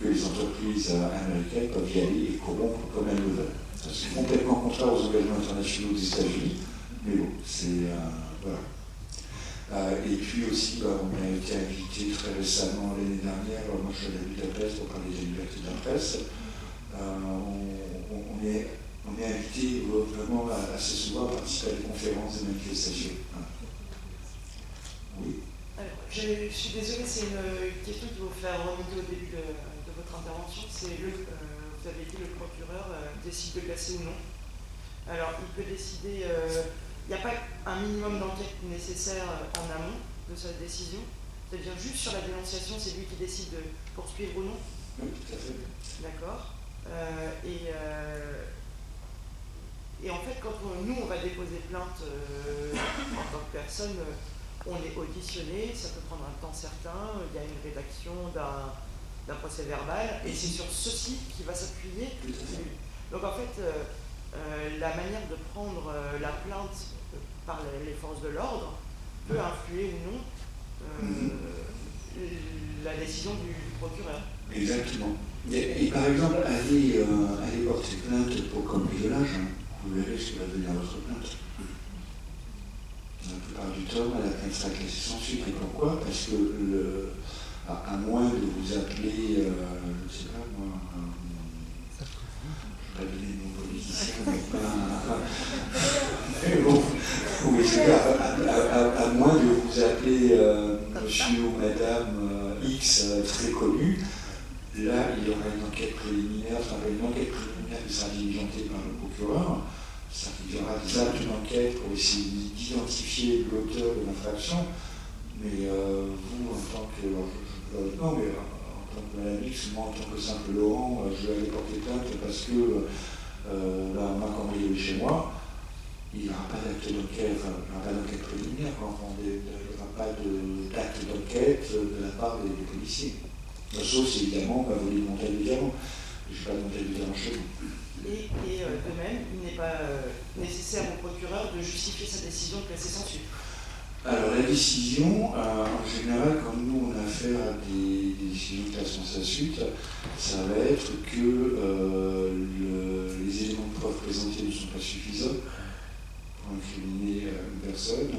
que les entreprises américaines peuvent y aller et corrompre comme elles le veulent. C'est complètement contraire aux engagements internationaux des États-Unis, mais bon, c'est... voilà. Et puis aussi, on a été invité très récemment l'année dernière, moi je suis allé à Budapest pour parler des libertés de la presse. On est invité vraiment assez souvent à participer à des conférences et manifestations. Oui. Alors, je suis désolée, c'est une question qui vous fait remonter au début de votre intervention. Vous avez dit le procureur procureur décide de classer ou non. Alors, il peut décider, il n'y a pas un minimum d'enquête nécessaire en amont de sa décision, c'est-à-dire juste sur la dénonciation, c'est lui qui décide de poursuivre ou non. Oui, tout à fait. D'accord. Et en fait, quand nous, on va déposer plainte en tant que personne, on est auditionné, ça peut prendre un temps certain, il y a une rédaction d'un procès verbal, et c'est sur ceci qui va s'appuyer. Donc en fait, la manière de prendre la plainte par les forces de l'ordre peut influer ou non la décision du procureur. Exactement. Et par exemple, aller porter plainte pour cambriolage, vous verrez ce qui va devenir votre plainte. La plupart du temps, la plainte sera classée sans suite. Et pourquoi? Parce que, à moins de vous appeler, je ne sais pas moi, je ne vais pas donner de nom politicien, mais à moins de vous appeler monsieur ou madame X très connu, là, il y aura une enquête préliminaire, qui sera diligentée par le procureur. Il y aura des actes d'enquête pour essayer d'identifier l'auteur de l'infraction, mais vous, en tant que... non, mais en tant que Madame X, moi, en tant que simple Laurent, je vais aller porter plainte parce que on m'a cambriolé chez moi. Il n'y aura pas d'acte d'enquête, il n'y aura pas d'enquête préliminaire, il n'y aura pas d'acte d'enquête de la part des policiers. Sauf si, évidemment, on va voler une montagne de diamants. Je ne vais pas monter de diamants chez vous. Et de même, il n'est pas nécessaire au procureur de justifier sa décision de classer sans suite. Alors la décision, en général, quand nous on a affaire à des décisions de classement sans suite, ça va être que les éléments de preuve présentés ne sont pas suffisants pour incriminer une personne,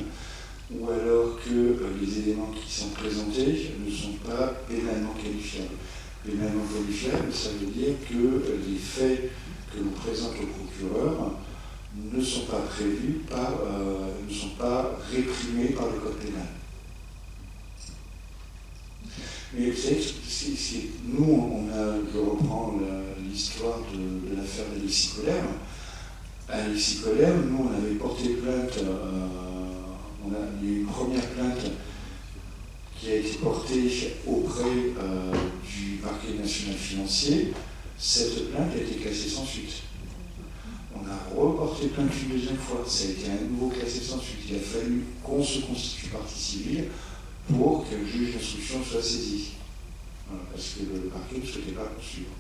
ou alors que les éléments qui sont présentés ne sont pas pénalement qualifiables. Pénalement qualifiables, ça veut dire que les faits que l'on présente au procureur ne sont pas prévus ne sont pas réprimés par le code pénal. Mais vous savez, nous, je reprends l'histoire de l'affaire d'Alexis Collère. À Alexis Collère, nous, on avait porté plainte, il y a eu une première plainte qui a été portée auprès du parquet national financier. Cette plainte a été classée sans suite. On a reporté plainte une deuxième fois, ça a été à nouveau classé sans suite. Il a fallu qu'on se constitue partie civile pour que le juge d'instruction soit saisi. Voilà, parce que le parquet ne souhaitait pas poursuivre.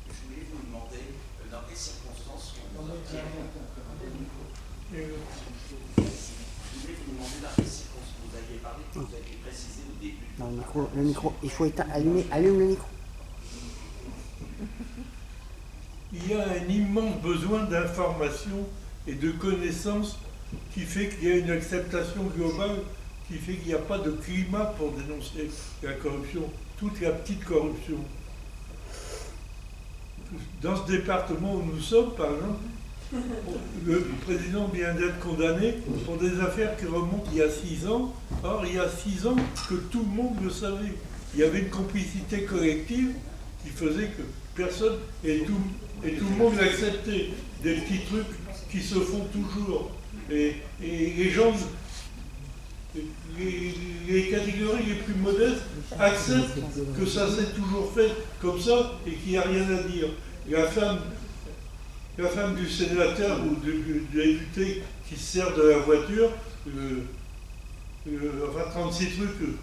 Je voulais vous demander dans quelles circonstances on vous obtient. Je voulais vous demander dans quelles circonstances vous aviez parlé, que vous aviez précisé au début. Non, le micro, il faut allume le micro. Il y a un immense besoin d'information et de connaissances qui fait qu'il y a une acceptation globale, qui fait qu'il n'y a pas de climat pour dénoncer la corruption, toute la petite corruption. Dans ce département où nous sommes, par exemple, le président vient d'être condamné pour des affaires qui remontent il y a 6 ans. Or, il y a 6 ans que tout le monde le savait. Il y avait une complicité collective qui faisait que personne et tout le monde l'acceptait. Des petits trucs qui se font toujours. Et les gens, les catégories les plus modestes acceptent que ça s'est toujours fait comme ça et qu'il n'y a rien à dire. La femme du sénateur ou du député qui se sert de la voiture, enfin 36 trucs.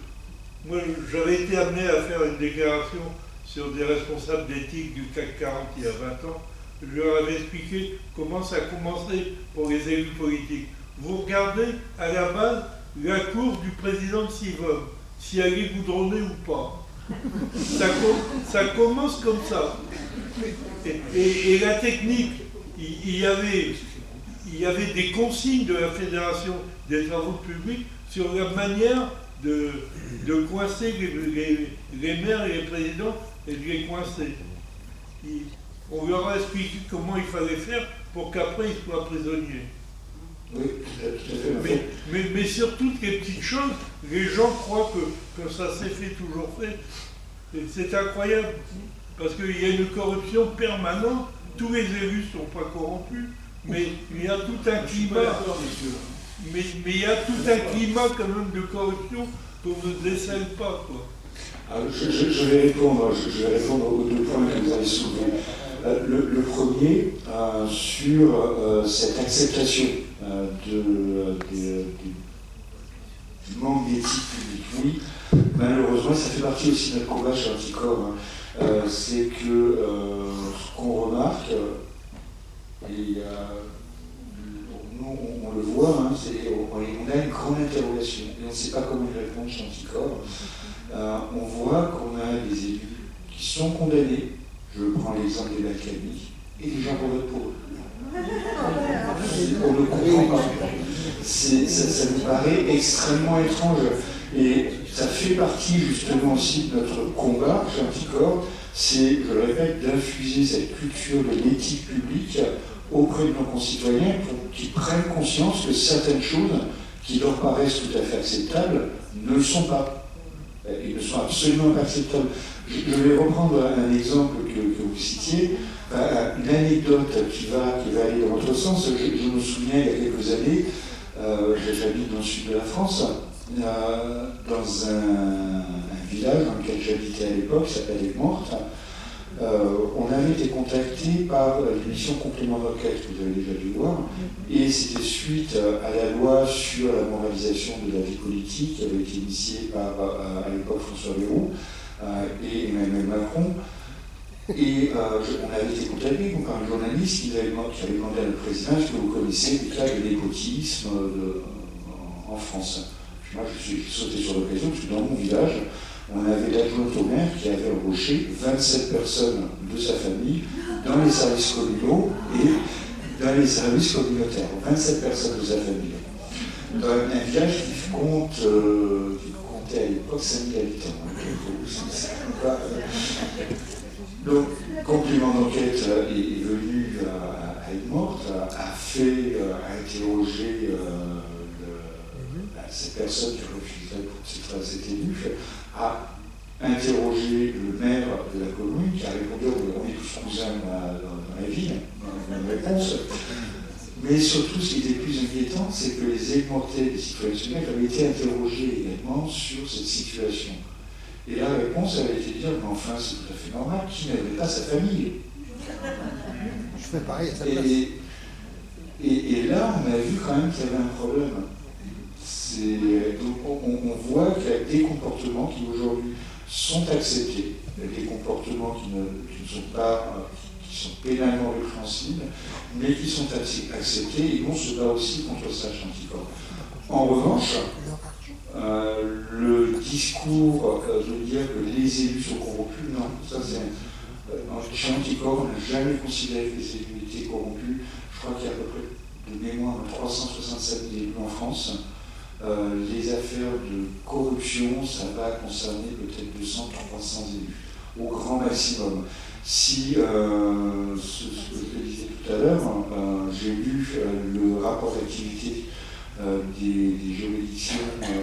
Moi, j'avais été amené à faire une déclaration sur des responsables d'éthique du CAC 40 il y a 20 ans. Je leur avais expliqué comment ça a commencé pour les élus politiques. Vous regardez à la base la cour du président de Sivom, si elle est goudronnée ou pas. Ça commence comme ça. Et la technique, il y avait des consignes de la Fédération des travaux publics sur la manière de coincer les maires et les présidents et de les coincer. On leur a expliqué comment il fallait faire pour qu'après ils soient prisonniers. Oui, tout à fait. Mais sur toutes les petites choses, les gens croient que ça s'est fait, toujours fait. C'est incroyable. parce qu'il y a une corruption permanente. Tous les élus ne sont pas corrompus, mais il y a tout un climat. Mais il y a tout un climat quand même de corruption qu'on ne décèle pas, quoi. Alors, je vais répondre aux deux points que vous avez soulevés. Le premier, sur cette acceptation du manque d'éthique publique. Oui, malheureusement, ça fait partie aussi de notre combat chez Anticorps. C'est que ce qu'on remarque, et nous on le voit, on a une grande interrogation et on ne sait pas comment y répondre chez Anticorps. On voit qu'on a des élus qui sont condamnés, je prends l'exemple des Balkany, et les gens votent pour eux. On ne comprend pas. Ça nous paraît extrêmement étrange. Et ça fait partie justement aussi de notre combat chez Anticorps, c'est, je le répète, d'infuser cette culture de l'éthique publique auprès de nos concitoyens pour qu'ils prennent conscience que certaines choses qui leur paraissent tout à fait acceptables ne le sont pas. Ils ne sont absolument pas acceptables. Je vais reprendre un exemple que vous citiez, une anecdote qui va aller dans votre sens. Je me souviens, il y a quelques années, j'habite dans le sud de la France, dans un village dans lequel j'habitais à l'époque, qui s'appelle Aigues-Mortes. On avait été contacté par l'émission Complément d'enquête, que vous avez déjà dû voir, et c'était suite à la loi sur la moralisation de la vie politique qui avait été initiée par, à l'époque, François Bayrou et Emmanuel Macron. Et on avait été contacté par un journaliste qui avait demandé à la présidente est-ce que vous connaissez des cas de népotisme en France. Moi, je suis sauté sur l'occasion parce que dans mon village, on avait l'adjoint au maire qui avait embauché 27 personnes de sa famille dans les services communaux et dans les services communautaires. 27 personnes de sa famille. Dans un village qui comptait à l'époque 5000 habitants. Donc, Complément d'enquête est venu à Aigues-Mortes, a interrogé cette personne qui refusait cet élu, a interrogé le maire de la commune qui a répondu on est tous cousins dans la ville, dans une réponse. Mais surtout, ce qui était plus inquiétant, c'est que les Aigues-Mortais des citoyens avaient été interrogés également sur cette situation. Et la réponse avait été de dire mais enfin, c'est tout à fait normal, qui n'avait pas sa famille. Je fais pareil à sa place. Et là, on a vu quand même qu'il y avait un problème. Donc on voit qu'il y a des comportements qui aujourd'hui sont acceptés, des comportements qui ne sont pas, qui sont pénalement répréhensibles, mais qui sont acceptés et on se bat aussi contre ça chez Anticorps. En revanche, le discours de dire que les élus sont corrompus, non, ça c'est chez Anticorps, on n'a jamais considéré que les élus étaient corrompus. Je crois qu'il y a à peu près de mémoire 367 000 élus en France. Les affaires de corruption, ça va concerner peut-être 200-300 élus, au grand maximum. Si, ce que je disais tout à l'heure, j'ai lu le rapport d'activité des juridictions, je ne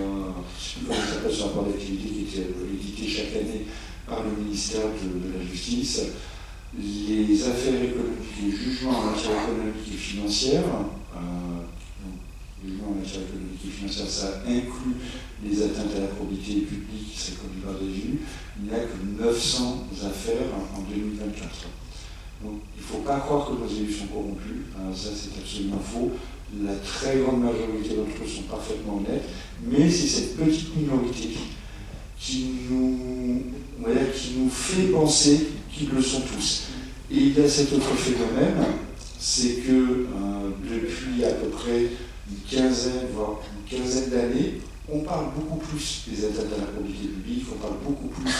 sais plus comment ça s'appelle ce rapport d'activité qui était édité chaque année par le ministère de la Justice, les affaires économiques, les jugements en matière économique et financière, les jugements en matière économique et financière, ça inclut les atteintes à la probité publique qui seraient commises par des élus, il n'y a que 900 affaires en 2024. Donc il ne faut pas croire que nos élus sont corrompus, ça c'est absolument faux. La très grande majorité d'entre eux sont parfaitement honnêtes, mais c'est cette petite minorité qui nous fait penser qu'ils le sont tous. Et il y a cet autre phénomène, c'est que depuis à peu près une quinzaine, voire une quinzaine d'années, on parle beaucoup plus des atteintes à la probité publique, on parle beaucoup plus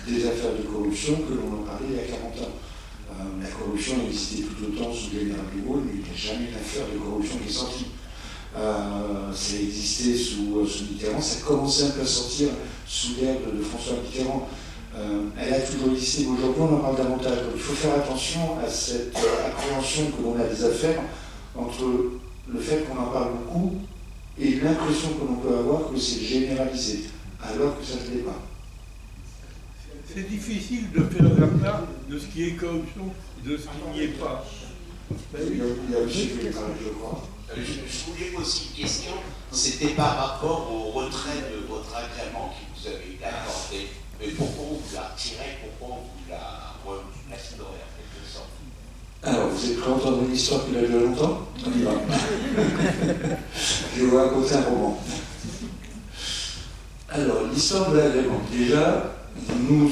des affaires de corruption que l'on en parlait il y a 40 ans. La corruption existait tout autant sous le général de Gaulle, mais il n'y a jamais une affaire de corruption qui est sortie. Ça existait sous Mitterrand, ça commençait un peu à sortir sous l'ère de François Mitterrand. Elle a toujours existé, mais aujourd'hui on en parle davantage. Donc il faut faire attention à cette appréhension que l'on a des affaires entre le fait qu'on en parle beaucoup et l'impression que l'on peut avoir que c'est généralisé, alors que ça ne l'est pas. c'est difficile de faire la part de ce qui est corruption et de ce qui n'y est pas. Ben oui. Il y a aussi je crois. Je voulais poser une question, c'était par rapport au retrait de votre agrément qui vous avait été accordé. Mais pourquoi on vous l'a retiré, pourquoi on vous l'a restauré en quelque sorte? Alors, vous êtes prêt à entendre une histoire qui a duré longtemps? On y va. Je vais vous raconter un roman. Alors, l'histoire de l'agrément. Déjà, nous,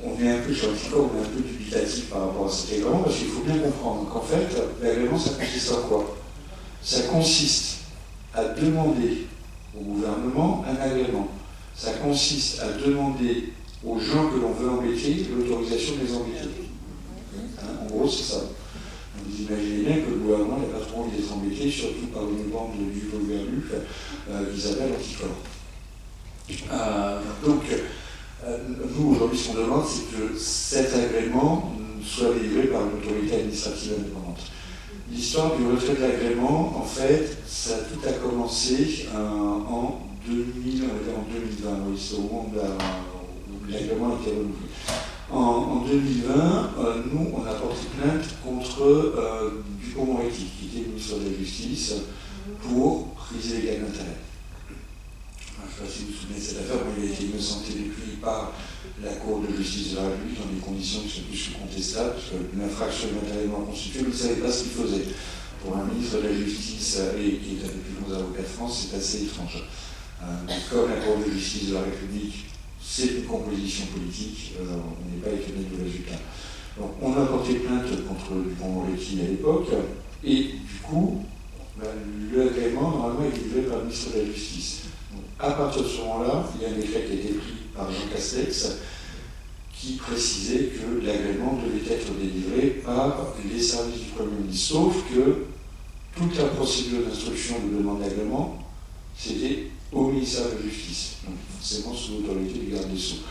on est un peu sur le on est un peu dubitatif par rapport à cet agrément, parce qu'il faut bien comprendre qu'en fait, l'agrément, ça consiste en quoi? Ça consiste à demander au gouvernement un agrément. Ça consiste à demander aux gens que l'on veut embêter l'autorisation de les embêter. Hein, en gros, c'est ça. Vous imaginez bien que le gouvernement n'a pas trop envie d'être embêté, surtout par une bande de juvénus qu'ils appellent anticorps. Donc, nous, aujourd'hui, ce qu'on demande, c'est que cet agrément soit délivré par une autorité administrative indépendante. L'histoire du retrait de l'agrément, en fait, tout a commencé en 2020, oui, c'est au moment où l'agrément a été renouvelé. En 2020, nous, on a porté plainte contre Dupond-Moretti, qui était ministre de la Justice, pour prise illégale d'intérêt. Je ne sais pas si vous vous souvenez de cette affaire, mais il a été innocenté depuis par la Cour de justice de la République dans des conditions qui sont plus que contestables, parce qu'une infraction matériellement constituée, vous ne savez pas ce qu'il faisait. Pour un ministre de la Justice et qui est un des plus bons avocats de France, c'est assez étrange. Mais comme la Cour de justice de la République, c'est une composition politique, on n'est pas étonné du résultat. Donc on a porté plainte contre Dupond-Moretti à l'époque, et du coup, l'agrément, normalement, est livré par le ministre de la Justice. Donc, à partir de ce moment-là, il y a un décret qui a été pris par Jean Castex qui précisait que l'agrément devait être délivré par les services du Premier ministre. Sauf que toute la procédure d'instruction de demande d'agrément, c'était au ministère de la Justice, donc forcément sous l'autorité du garde des Sceaux,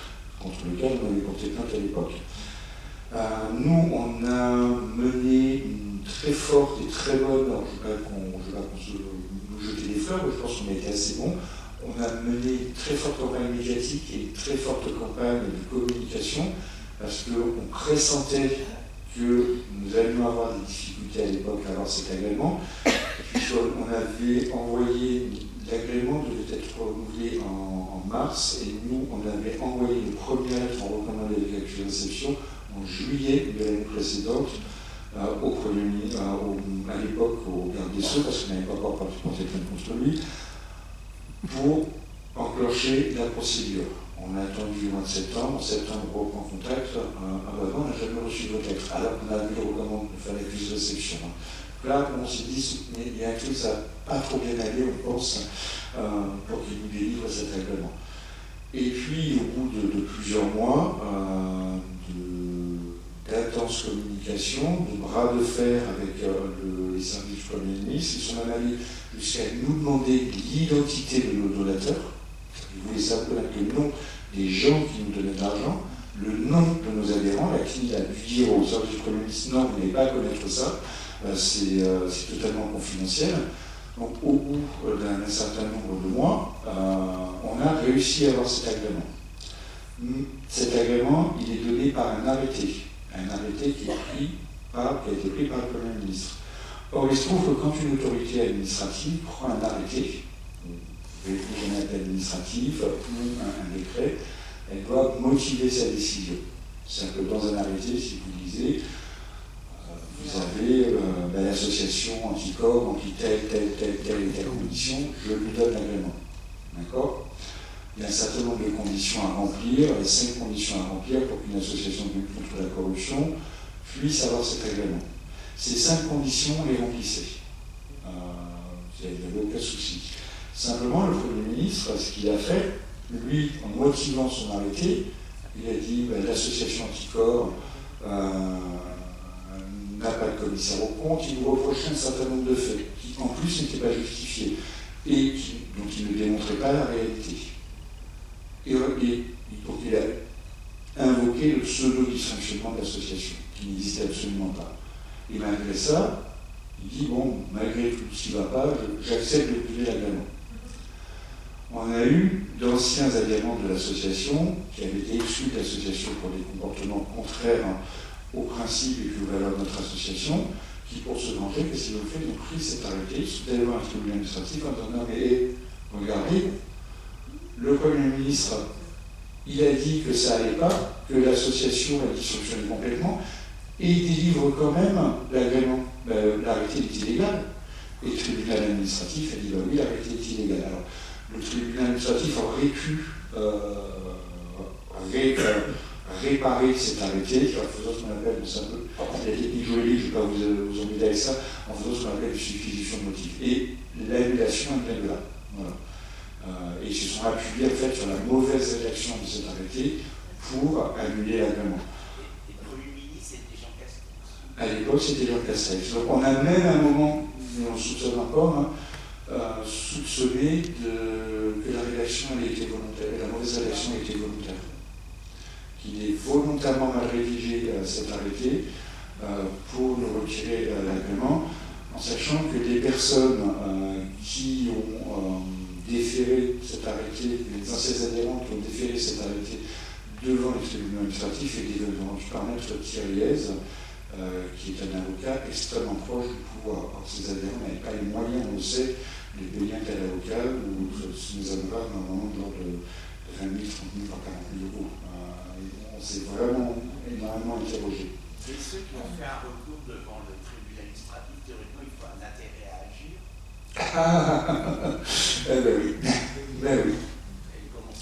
contre lequel on avait porté plainte à l'époque. Nous, on a mené une très forte et très bonne, alors je ne veux pas nous jeter des fleurs, mais je pense qu'on a été assez bon. On a mené une très forte campagne médiatique et une très forte campagne de communication, parce qu'on pressentait que nous allions avoir des difficultés à l'époque à avoir cet agrément. On avait envoyé, l'agrément devait être renouvelé en mars, et nous, on avait envoyé une première lettre en recommandé avec accusé de réception en juillet de l'année précédente au Premier ministre, à l'époque au garde des Sceaux, parce qu'on n'avait pas encore porté plainte contre lui, pour enclencher la procédure. On a attendu le mois de septembre. En septembre, on reprend contact. On n'a jamais reçu votre lettre. Alors qu'on a vu recommandé de faire l'accusé de réception. Là, on s'est dit, il y a un truc, ça n'a pas trop bien allé, on pense, pour qu'il nous délivre cet agrément. Et puis, au bout de plusieurs mois d'intense communication, de bras de fer avec les services du Premier ministre, ils sont même allés jusqu'à nous demander l'identité de nos donateurs. Ils voulaient savoir le nom des gens qui nous donnaient de l'argent, le nom de nos adhérents. La CNIL a dû dire au service du Premier ministre, non, vous n'allez pas connaître ça, c'est totalement confidentiel. Donc, au bout d'un certain nombre de mois, on a réussi à avoir cet agrément. Cet agrément, il est donné par un arrêté qui a été pris par le Premier ministre. Or, il se trouve que quand une autorité administrative prend un arrêté, un acte administratif ou un décret, elle doit motiver sa décision. C'est-à-dire que dans un arrêté, si vous lisez, vous avez l'association anticorps, remplit telle et telle condition, je lui donne l'agrément. D'accord? Il y a un certain nombre de conditions à remplir, il y a 5 conditions à remplir pour qu'une association de lutte contre la corruption puisse avoir cet agrément. Ces 5 conditions, on les remplissait. Il n'y avait aucun souci. Simplement, le Premier ministre, ce qu'il a fait, lui, en motivant son arrêté, il a dit l'association anticorps n'a pas de commissaire aux comptes, il nous reprochait un certain nombre de faits qui, en plus, n'étaient pas justifiés et dont il ne démontrait pas la réalité. Et donc il a invoqué le pseudo-dysfonctionnement de l'association, qui n'existait absolument pas. Et malgré ça, il dit, bon, malgré tout ce qui ne va pas, j'accepte de donner l'agrément. On a eu d'anciens adhérents de l'association qui avaient été exclus de l'association pour des comportements contraires aux principes et puis aux valeurs de notre association, qui, pour se venger, qu'est-ce qu'ils ont fait? Ils ont pris cet arrêté, ils sont allés voir un tribunal administratif en disant non mais regardez, le Premier ministre, il a dit que ça n'allait pas, que l'association a dysfonctionné complètement, et il délivre quand même l'agrément. L'arrêté est illégal. Et le tribunal administratif a dit bah oui, l'arrêté est illégal. Alors, le tribunal administratif aurait pu réparer cet arrêté en faisant ce qu'on appelle, c'est un peu la technique juridique, je ne vais pas vous embêter avec ça, en faisant ce qu'on appelle une substitution de motif. Et l'annulation vient de là. Voilà. Et ils se sont appuyés en fait sur la mauvaise rédaction de cet arrêté pour annuler l'agrément. Et le Premier ministre, c'était Jean Castex. À l'époque, c'était Jean Castex. Donc on a même à un moment, mais on soupçonne encore, soupçonné que la rédaction elle était volontaire, la mauvaise rédaction était volontaire. Qu'il ait volontairement mal rédigé cet arrêté pour nous retirer l'agrément, en sachant que les personnes qui ont déféré cet arrêté, les anciens adhérents qui ont déféré cet arrêté devant les tribunaux administratifs et devant maître Thierry Hez, qui est un avocat extrêmement proche du pouvoir. Alors, ces adhérents n'avaient pas les moyens, on le sait, de payer un tel avocat, ou nous avons normalement de l'ordre de 20 000, 30 000, voire 40 000 euros. On s'est vraiment énormément interrogé. Et ceux qui ont fait un recours devant le tribunal administratif, théoriquement, il faut un intérêt à agir. Ben oui. Ben oui.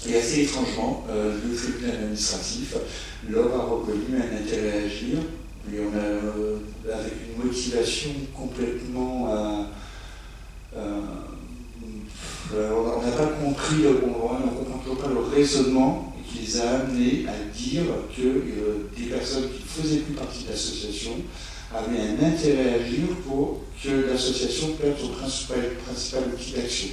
Et assez étrangement, le tribunal administratif leur a reconnu un intérêt à agir, mais on a, avec une motivation complètement. On n'a pas compris, on ne comprend toujours pas le raisonnement qui les a amenés à dire que des personnes qui ne faisaient plus partie de l'association avaient un intérêt à agir pour que l'association perde son principal outil d'action.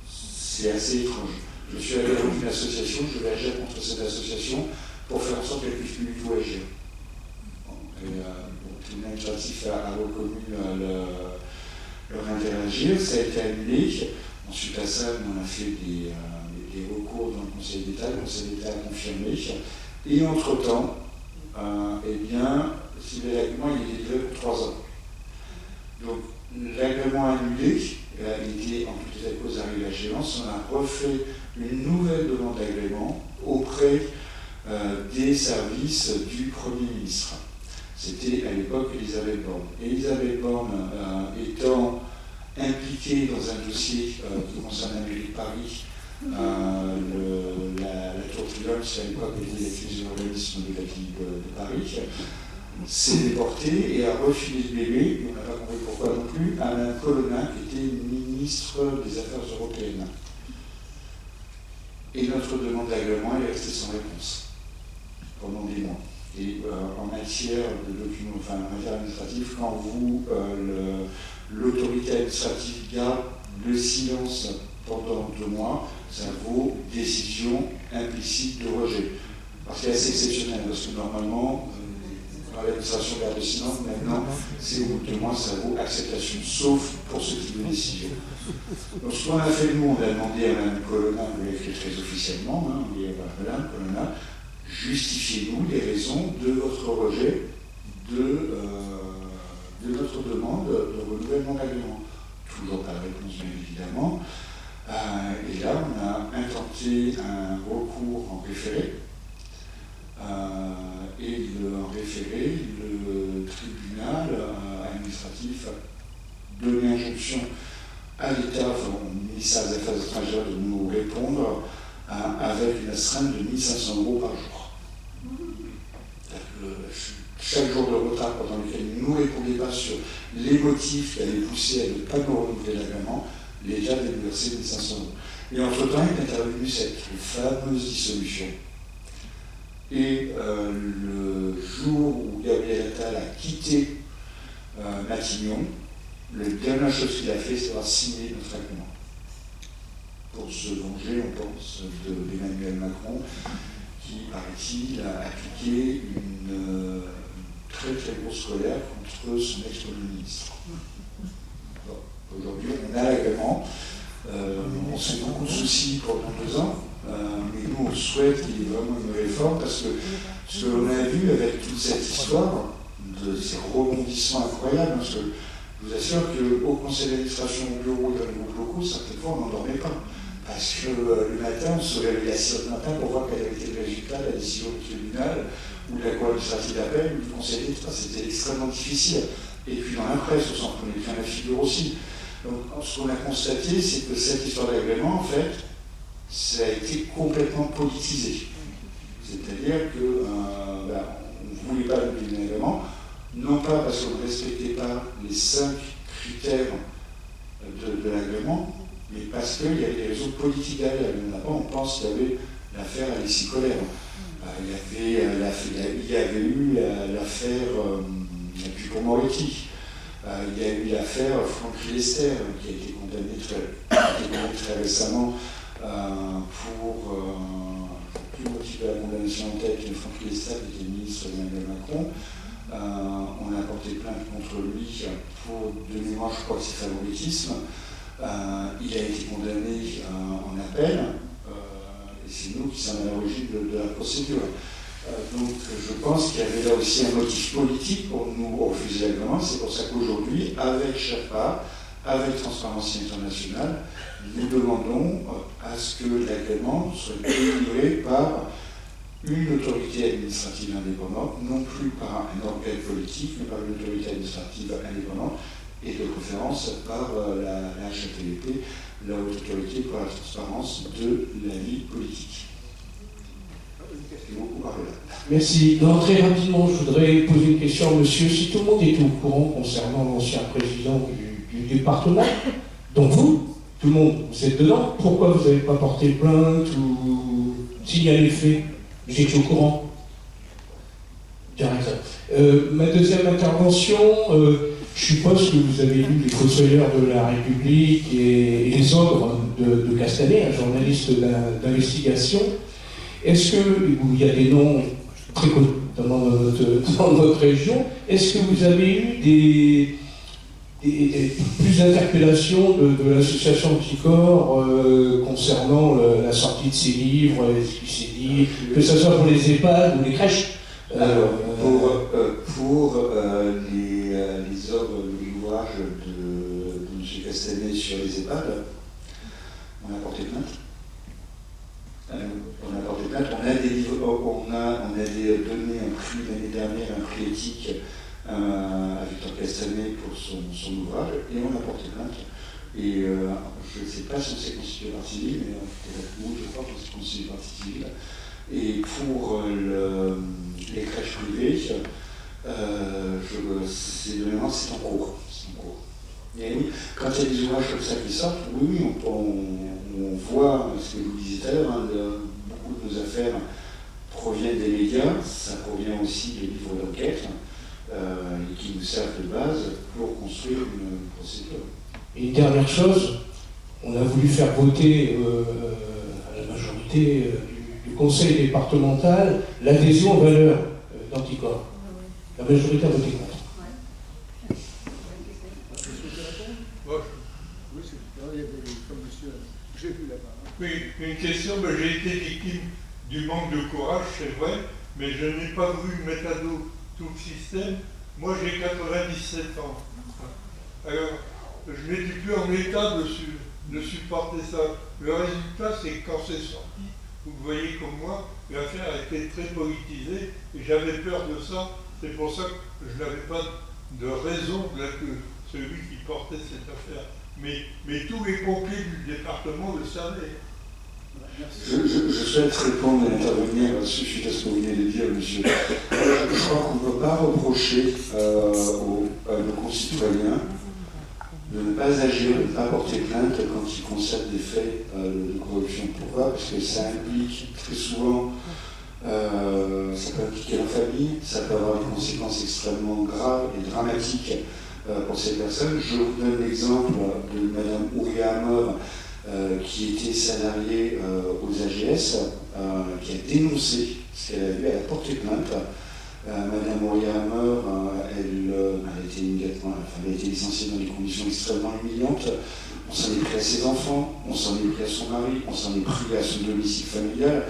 C'est assez étrange. Je suis allé dans une association, je vais agir contre cette association pour faire en sorte qu'elle puisse plus du tout agir. Le tribunal administratif a reconnu leur intérêt à agir, ça a été annulé. Ensuite à ça, on a fait des recours dans le Conseil d'État, le Conseil d'État a confirmé. Et entre-temps, eh bien, si l'agrément il est délivré pour 3 ans. Donc l'agrément annulé, il était en toute état de cause arrivé à échéance, on a refait une nouvelle demande d'agrément auprès des services du Premier ministre. C'était à l'époque Elisabeth Borne. Elisabeth Borne étant impliquée dans un dossier qui concerne la mairie de Paris, la Tour Trilogue, c'est à l'époque était directrice de l'urbanisme de la ville de Paris, s'est déportée et a refilé le bébé, on n'a pas compris pourquoi non plus, à Mme Colonna, qui était ministre des Affaires européennes. Et notre demande d'agrément est restée sans réponse pendant des mois. Et en matière de documents, enfin en matière administrative, quand l'autorité administrative garde le silence pendant 2 mois, ça vaut décision implicite de rejet. Parce que c'est assez exceptionnel, parce que normalement, dans l'administration garde le silence, maintenant, c'est au bout de 2 mois, ça vaut acceptation, sauf pour ce type de décision. Donc ce qu'on a fait, nous, on a demandé à Mme Colonna, on lui a écrit très officiellement, on lui a dit à Mme Colonna, justifiez-nous les raisons de votre rejet de notre demande de renouvellement d'agrément. Toujours pas de réponse, bien évidemment. Et là, on a intenté un recours en référé. Et en référé, le tribunal administratif a donné injonction à l'État, au ministère des Affaires étrangères, de nous répondre avec une astreinte de 1 500 € par jour. Chaque jour de retard pendant lequel ils ne nous répondaient pas sur les motifs qui avaient poussé à ne pas nous renouveler l'agrément, l'État avait versé 1 500 €. Et entre-temps, il est intervenu cette fameuse dissolution. Et le jour où Gabriel Attal a quitté Matignon, la dernière chose qu'il a fait, c'est avoir signé notre agrément. Pour se venger, on pense, d'Emmanuel Macron, qui, paraît-il, a appliqué une très très grosse colère contre son ex-premier ministre. Bon, aujourd'hui, on a l'agrément. On se fait beaucoup de soucis pour dans 2 ans, mais nous on souhaite qu'il y ait vraiment une réforme parce que ce que l'on a vu avec toute cette histoire, de ces rebondissements incroyables, parce que je vous assure qu'au conseil d'administration, au bureau et dans les groupes locaux, certaines fois on n'en dormait pas. Parce que le matin, on se réveillait à 6h du matin pour voir quel avait été le résultat de la décision du tribunal ou de la cour administrative d'appel ou du conseil d'État. C'était extrêmement difficile. Et puis dans la presse, on s'en prenait plein la figure aussi. Donc ce qu'on a constaté, c'est que cette histoire d'agrément, en fait, ça a été complètement politisé. C'est-à-dire qu'on ne voulait pas donner l'agrément, non pas parce qu'on ne respectait pas les 5 critères de l'agrément, mais parce qu'il y avait des raisons politiques derrière. On pense qu'il y avait l'affaire Alexis Colère. Il y avait eu l'affaire Dupond-Moretti. Il y a eu l'affaire Franck Riester, qui a été condamné très récemment pour plus motif de la condamnation en tête que Franck Riester, qui était ministre d'Emmanuel Macron. On a porté plainte contre lui pour, de mémoire, je crois que c'est favoritisme. Il a été condamné en appel, et c'est nous qui sommes à l'origine de la procédure. Donc je pense qu'il y avait là aussi un motif politique pour nous refuser l'agrément. C'est pour ça qu'aujourd'hui, avec Sherpa, avec Transparency International, nous demandons à ce que l'agrément soit délivré par une autorité administrative indépendante, non plus par un organe politique, mais par une autorité administrative indépendante, et de préférence par la HATVP, la Haute Autorité pour la Transparence de la vie politique. Merci. Non, très rapidement, je voudrais poser une question à monsieur. Si tout le monde est au courant concernant l'ancien président du département, donc vous, tout le monde, vous êtes dedans, pourquoi vous n'avez pas porté plainte ou s'il y a les faits, vous étiez au courant? Ma deuxième intervention, je suppose que vous avez lu Les Fossoyeurs de la République et Les Ogres de Castanet, un journaliste d'investigation. Est-ce que, où il y a des noms très connus dans notre région, est-ce que vous avez eu plus d'interpellations de l'association Anticor concernant la sortie de ces livres, ce qui s'est dit, que ce soit pour les EHPAD ou les crèches? Alors, pour les œuvres de l'ouvrage de M. Castanet sur les EHPAD, on a porté plainte. On a donné un prix l'année dernière, un prix éthique à Victor Castanet pour son ouvrage, et on a porté plainte. Et je ne sais pas si on s'est constitué partie civile, mais nous, je crois qu'on s'est constitué partie civile. Et pour les crèches privées, c'est en cours. Et oui, quand il y a des ouvrages comme ça qui sortent, oui, on voit ce que je vous disais tout à l'heure, beaucoup de nos affaires proviennent des médias, ça provient aussi des livres d'enquête, qui nous servent de base pour construire une procédure. Et une dernière chose, on a voulu faire voter à la majorité du conseil départemental l'adhésion aux valeurs d'Anticor. La majorité a voté contre. Oui, une question, j'ai été victime du manque de courage, c'est vrai, mais je n'ai pas voulu mettre à dos tout le système. Moi, j'ai 97 ans. Alors, je n'étais plus en état de supporter ça. Le résultat, c'est que quand c'est sorti, vous voyez comme moi, l'affaire a été très politisée et j'avais peur de ça. C'est pour ça que je n'avais pas de raison que celui qui portait cette affaire. Mais tous les pompiers du département le savaient. Je souhaite répondre et intervenir suite à ce que vous venez de dire, monsieur. Je crois qu'on ne peut pas reprocher à nos concitoyens de ne pas agir, de ne pas porter plainte quand ils constatent des faits de corruption. Pourquoi? Parce que ça implique très souvent, ça peut impliquer la famille, ça peut avoir des conséquences extrêmement graves et dramatiques pour ces personnes. Je vous donne l'exemple de Mme Ouria Amor, qui était salariée aux AGS, qui a dénoncé ce qu'elle a vu, elle a porté plainte Madame Maria Hammer, elle a été licenciée dans des conditions extrêmement humiliantes. On s'en est pris à ses enfants, on s'en est pris à son mari, on s'en est pris à son domicile familial.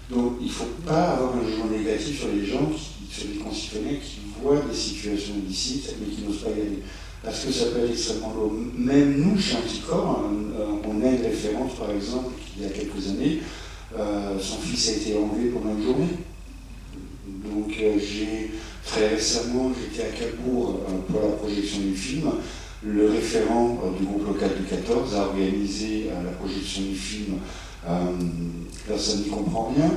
Donc il ne faut pas avoir un jugement négatif sur les gens, sur les concitoyens qui voient des situations illicites mais qui n'osent pas y aller. Parce que ça peut être extrêmement lourd. Même nous, chez Anticor, on a une référente, par exemple, qui, il y a quelques années, son fils a été enlevé pendant une journée. Donc très récemment, j'étais à Cabourg pour la projection du film. Le référent du groupe local du 14 a organisé la projection du film Personne n'y comprend rien.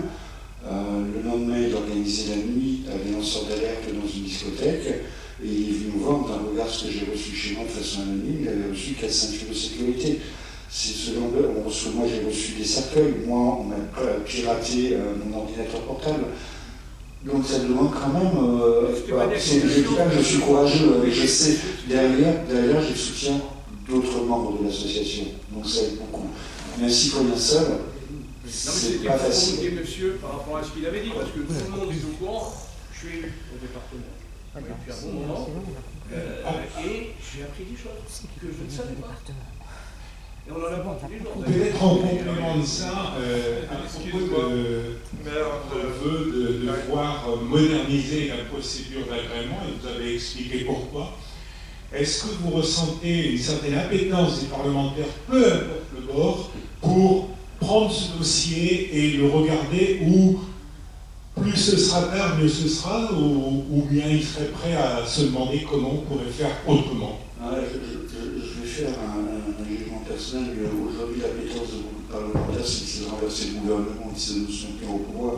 Le lendemain, il a organisé la nuit des lanceurs d'alerte dans une discothèque. Et il est venu me voir, d'un regard ce que j'ai reçu chez moi de façon anonyme, il avait reçu 4 ceintures de sécurité. C'est ce genre de... Moi, j'ai reçu des cercueils, moi, on m'a piraté mon ordinateur portable. Donc ça demande quand même... je ne dis pas que je suis courageux, mais je sais, derrière je soutiens d'autres membres de l'association. Donc ça aide beaucoup. Mais s'il faut bien seul, c'est pas facile. C'était monsieur par rapport à ce qu'il avait dit, parce que tout le monde est au courant, je suis élu au département. Depuis un bon moment, et j'ai appris des choses que je ne savais pas. Et on en apprend tous les jours. Peut-être en complément de ça, à propos de vœu de voir moderniser la procédure d'agrément, et vous avez expliqué pourquoi, est-ce que vous ressentez une certaine appétence des parlementaires, peu importe le bord, pour prendre ce dossier et le regarder où plus ce sera tard, mieux ce sera, ou bien il serait prêt à se demander comment on pourrait faire autrement? Je vais faire un jugement personnel. Aujourd'hui, l'appétence de beaucoup de parlementaires, c'est de renverser le gouvernement, c'est de nous soutenir au pouvoir.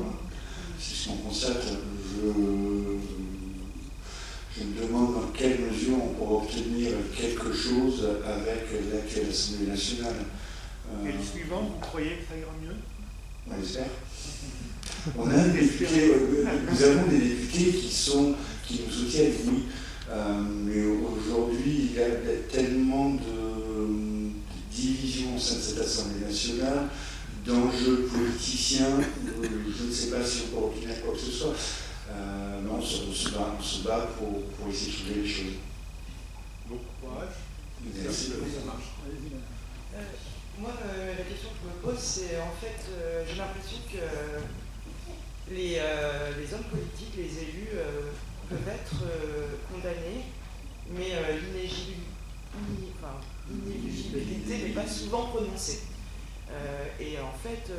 C'est ce qu'on constate. Je me demande dans quelle mesure on pourra obtenir quelque chose avec l'actuelle Assemblée nationale. Et le suivant, vous croyez que ça ira mieux? On l'espère. On a des députés, nous avons des députés qui nous soutiennent, oui. Mais aujourd'hui, il y a tellement de divisions au sein de cette Assemblée nationale, d'enjeux politiciens, je ne sais pas si on peut obtenir quoi que ce soit. Non, on se bat pour essayer de changer les choses. Bon courage. Merci. Ça marche. Moi, la question que je me pose, c'est en fait, j'ai l'impression que les hommes politiques, les élus, peuvent être condamnés, mais l'inéligibilité n'est pas souvent prononcée. Et en fait,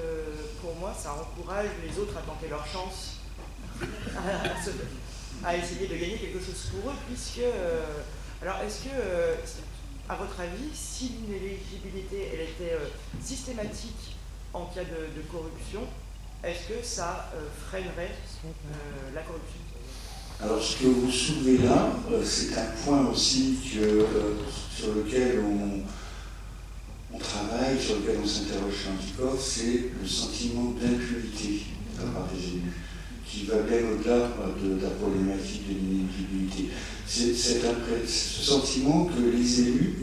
pour moi, ça encourage les autres à tenter leur chance, à essayer de gagner quelque chose pour eux, puisque... alors, est-ce que, à votre avis, si l'inéligibilité elle était systématique en cas de corruption, est-ce que ça freinerait la corruption? Alors, ce que vous soulevez là, c'est un point aussi sur lequel on travaille, sur lequel on s'interroge chez Anticor, c'est le sentiment d'impunité de la part des élus, qui va bien au-delà de la problématique de l'inéligibilité. C'est ce sentiment que les élus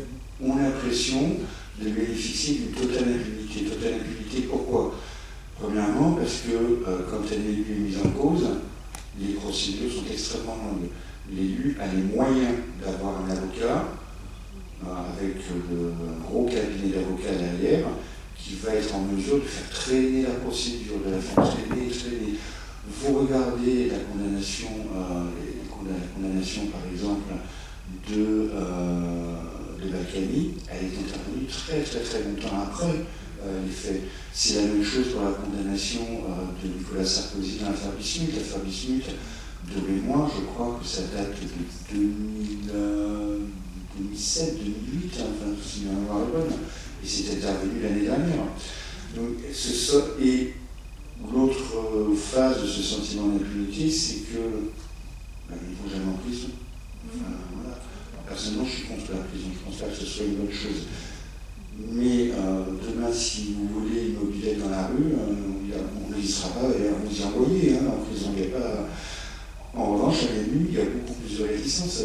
ont l'impression de bénéficier d'une totale impunité. Totale impunité, pourquoi? Premièrement, parce que quand un élu est mis en cause, les procédures sont extrêmement longues. L'élu a les moyens d'avoir un avocat, avec un gros cabinet d'avocats derrière, qui va être en mesure de faire traîner la procédure, de la faire traîner. Vous regardez la condamnation, par exemple, de Balkany, elle est intervenue très très très longtemps après les faits. C'est la même chose pour la condamnation de Nicolas Sarkozy dans l'affaire Bismuth. L'affaire Bismuth, de mémoire, je crois que ça date de 2007, 2008, enfin, si ma mémoire est bonne, et c'est intervenu l'année dernière. Donc, et l'autre phase de ce sentiment d'impunité, c'est que ils ne vont jamais en prison. Enfin, voilà. Personnellement, je suis contre la prison, je ne pense pas que ce soit une bonne chose. Mais demain, si vous voulez immobiliser dans la rue, on n'hésitera pas à vous y envoyer. En prison, il n'y a pas... En revanche, à l'élu, il y a beaucoup plus de réticence.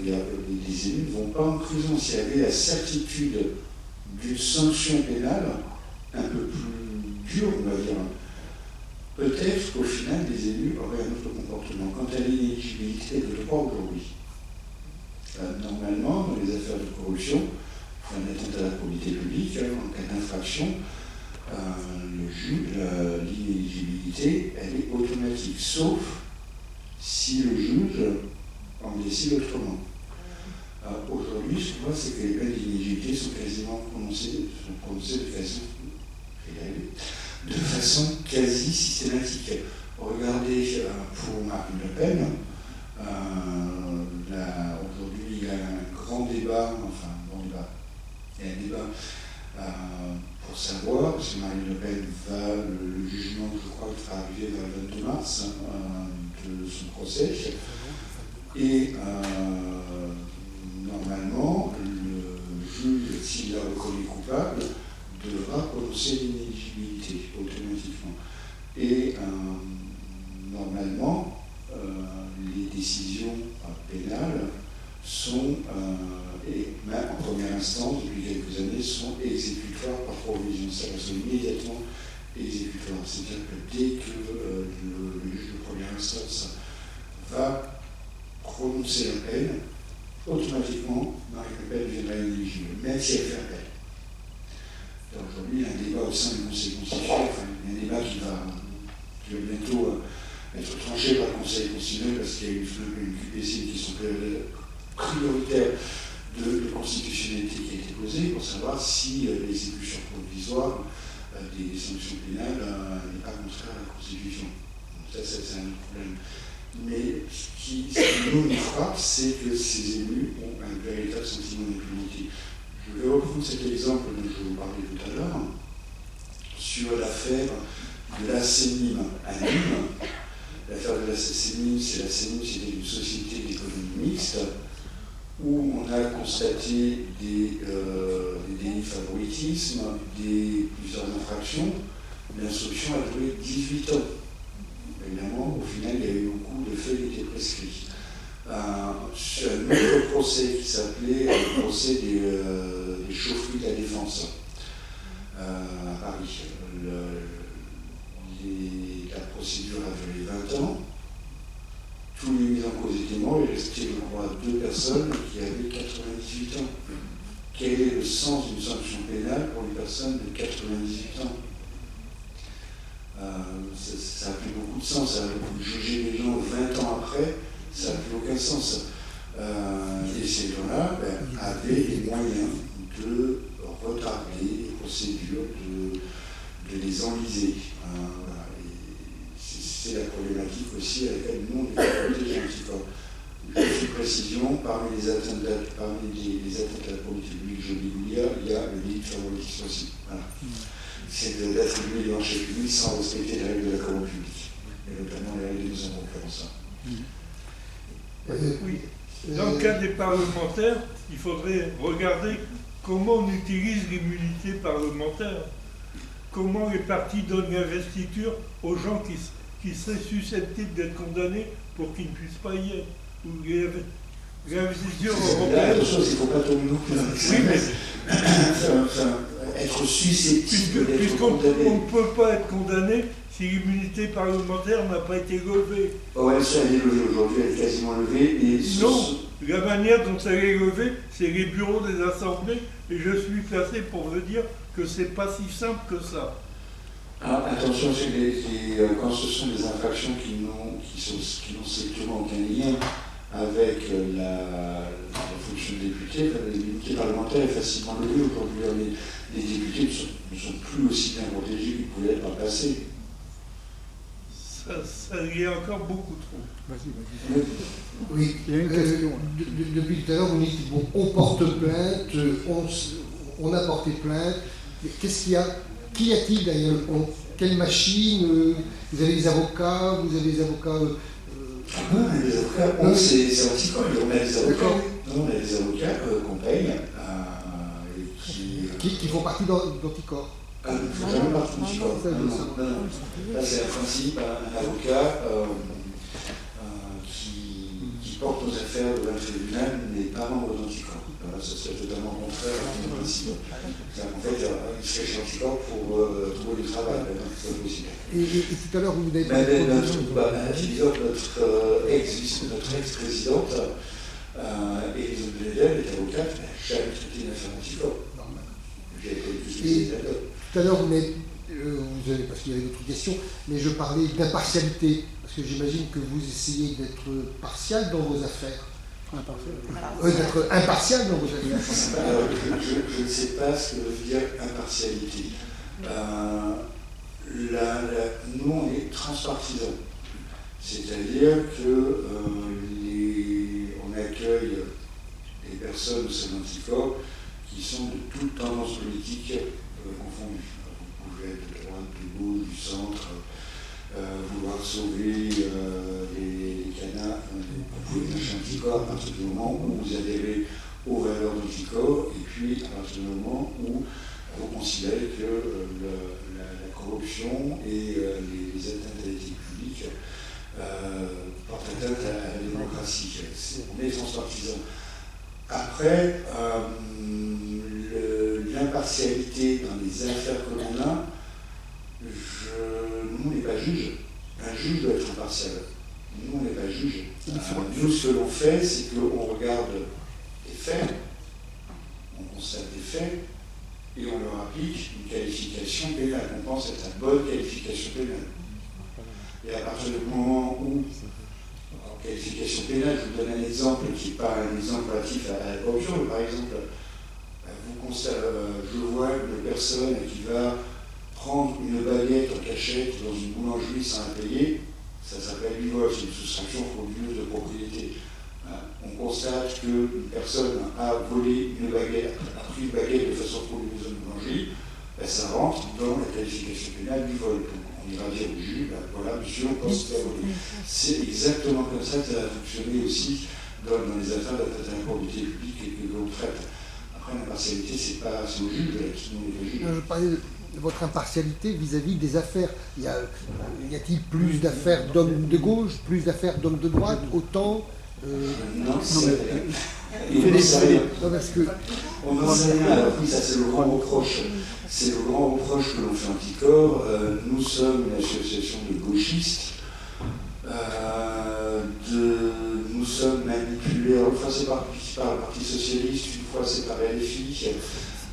Les élus ne vont pas en prison. S'il y avait la certitude d'une sanction pénale un peu plus dure, on va dire, peut-être qu'au final, les élus auraient un autre comportement. Quant à l'inéligibilité de droit aujourd'hui, normalement, dans les affaires de corruption, pour un atteinte à la probité publique, en cas d'infraction, l'inéligibilité, elle est automatique, sauf si le juge en décide autrement. Aujourd'hui, ce qu'on voit, c'est que les peines d'inéligibilité sont quasiment prononcées de façon quasi systématique. Regardez, pour Marine Le Pen, aujourd'hui il y a un grand débat, il y a un débat pour savoir, parce que Marine Le Pen le jugement, je crois, va arriver vers le 22 mars de son procès, et normalement, le juge, s'il la reconnaît coupable, devra prononcer l'inéligibilité automatiquement. Et normalement, les décisions pénales sont, même en première instance, depuis quelques années, sont exécutoires par provision. Ça sont immédiatement exécutoires. C'est-à-dire que dès que le juge de première instance va prononcer la peine, automatiquement, Marine Le Pen deviendra inéligible, même si elle fait appel. Aujourd'hui, il y a un débat au sein du Conseil constitutionnel, il y a un débat qui va bientôt être tranché par le Conseil constitutionnel parce qu'il y a une QPC qui sont prioritaires de constitutionnalité qui a été posée pour savoir si l'exécution provisoire des sanctions pénales n'est pas contraire à la Constitution. Donc ça, c'est un autre problème. Mais ce qui nous frappe, c'est que ces élus ont un véritable sentiment d'impunité. Je vais reprendre cet exemple dont je vous parlais tout à l'heure, sur l'affaire de la CENIM à Nîmes. L'affaire de la CENIM, c'était une société d'économie mixte, où on a constaté des délits de favoritisme, plusieurs infractions. L'instruction a duré 18 ans. Évidemment, au final, il y a eu beaucoup de faits qui étaient prescrits. Un autre procès qui s'appelait le procès des chaufferies de la Défense à Paris. La procédure a duré 20 ans. Tous les mis en cause étaient morts, il restait, je crois, 2 personnes qui avaient 98 ans. Quel est le sens d'une sanction pénale pour les personnes de 98 ans? Ça n'a plus beaucoup de sens. Juger les gens 20 ans après, ça n'a plus aucun sens. Et ces gens-là avaient les moyens de retarder les procédures, de les enliser. C'est la problématique aussi à laquelle nous, on est confrontés anticorps. Juste une précision, parmi les atteintes à la probité publique, il y a le délit de favoritisme aussi. Voilà. C'est d'attribuer les marchés publics sans respecter les règles de la commande publique, et notamment les règles de mise en concurrence. Oui. Dans le cas des parlementaires, il faudrait regarder comment on utilise l'immunité parlementaire, comment les partis donnent l'investiture aux gens qui seraient susceptibles d'être condamnés pour qu'ils ne puissent pas y être. Ou l'investiture européenne. La chose, il ne faut pas tomber non plus. Oui, mais être susceptible d'être condamné. Puisqu'on ne peut pas être condamné si l'immunité parlementaire n'a pas été levée. Oh, elle est levée aujourd'hui, elle est quasiment levée. Et non, la manière dont elle est levée, c'est les bureaux des assemblées, et je suis placé pour vous dire que c'est pas si simple que ça. Ah, attention, quand ce sont des infractions qui n'ont strictement aucun lien avec la fonction de député, l'immunité parlementaire est facilement levée. Aujourd'hui, les députés ne sont plus aussi bien protégés qu'ils pouvaient être dans le passé. Ça y est encore beaucoup trop. Vas-y. Oui, il y a une question. Depuis tout à l'heure, vous dites bon, on porte plainte, on a porté plainte. Qu'est-ce qu'il y a? Qu'y a-t-il derrière le pont? Quelle machine? Vous avez des avocats? Vous avez des avocats non, les avocats, c'est anticorps. On a des avocats. Non, on a des avocats qu'on paye qui font partie d'Anticorps. Il ne faut jamais partie d'Anticorps. Non. Là, c'est un principe, un avocat qui porte nos affaires devant le tribunal n'est pas membre d'Anticorps. Ça serait totalement contraire à mon principe. En fait, il serait chez Anticorps pour trouver du travail, c'est possible. Et tout à l'heure, vous n'avez pas... Notre ex-présidente, Elisabeth Bledel, est avocate, n'a jamais traité une affaire Anticorps. Tout à l'heure, vous avez, parce qu'il y avait d'autres questions, mais je parlais d'impartialité, parce que j'imagine que vous essayez d'être partial dans vos affaires. D'être impartial dans vos affaires. Alors, je ne sais pas ce que veut dire impartialité. Nous, on est transpartisans. C'est-à-dire que on accueille des personnes au sein d'Anticorps qui sont de toutes tendances politiques confondues. Vous pouvez être de droite, de gauche, du centre, vouloir sauver les canards. Vous pouvez venir chez Anticorps à partir du moment où vous adhérez aux valeurs d'Anticorps et puis à partir du moment où vous considérez que la corruption et les atteintes à l'éthique publique portent atteinte à la démocratie. On est transpartisans. Après, l'impartialité dans les affaires que l'on a, nous, on n'est pas juge. Un juge doit être impartial. Nous, on n'est pas juge. Nous, ce que l'on fait, c'est qu'on regarde les faits, on constate des faits, et on leur applique une qualification pénale. On pense être la bonne qualification pénale. Et à partir du moment où, en qualification pénale, je vous donne un exemple qui n'est pas un exemple relatif à la corruption, mais par exemple, je vois une personne qui va prendre une baguette en cachette dans une boulangerie sans la payer, ça s'appelle du vol, c'est une soustraction frauduleuse de propriété. On constate qu'une personne a volé une baguette, a pris une baguette de façon frauduleuse dans une boulangerie, ça rentre dans la qualification pénale du vol. Donc on ira dire au juge, voilà, monsieur, on pense qu'il a volé. C'est exactement comme ça que ça a fonctionné aussi dans les affaires d'atteinte à la probité publique et que l'on traite. Après, l'impartialité, c'est au juge, qui nous est le juge. Je parlais de votre impartialité vis-à-vis des affaires. Y a-t-il plus d'affaires d'hommes de gauche, plus d'affaires d'hommes de droite, autant Non, c'est on n'en sait rien. Alors oui, ça c'est le grand reproche. C'est le grand reproche que l'on fait Anticorps. Nous sommes une association de gauchistes. Nous sommes manipulés. Une fois c'est par le Parti Socialiste, une fois c'est par LFI.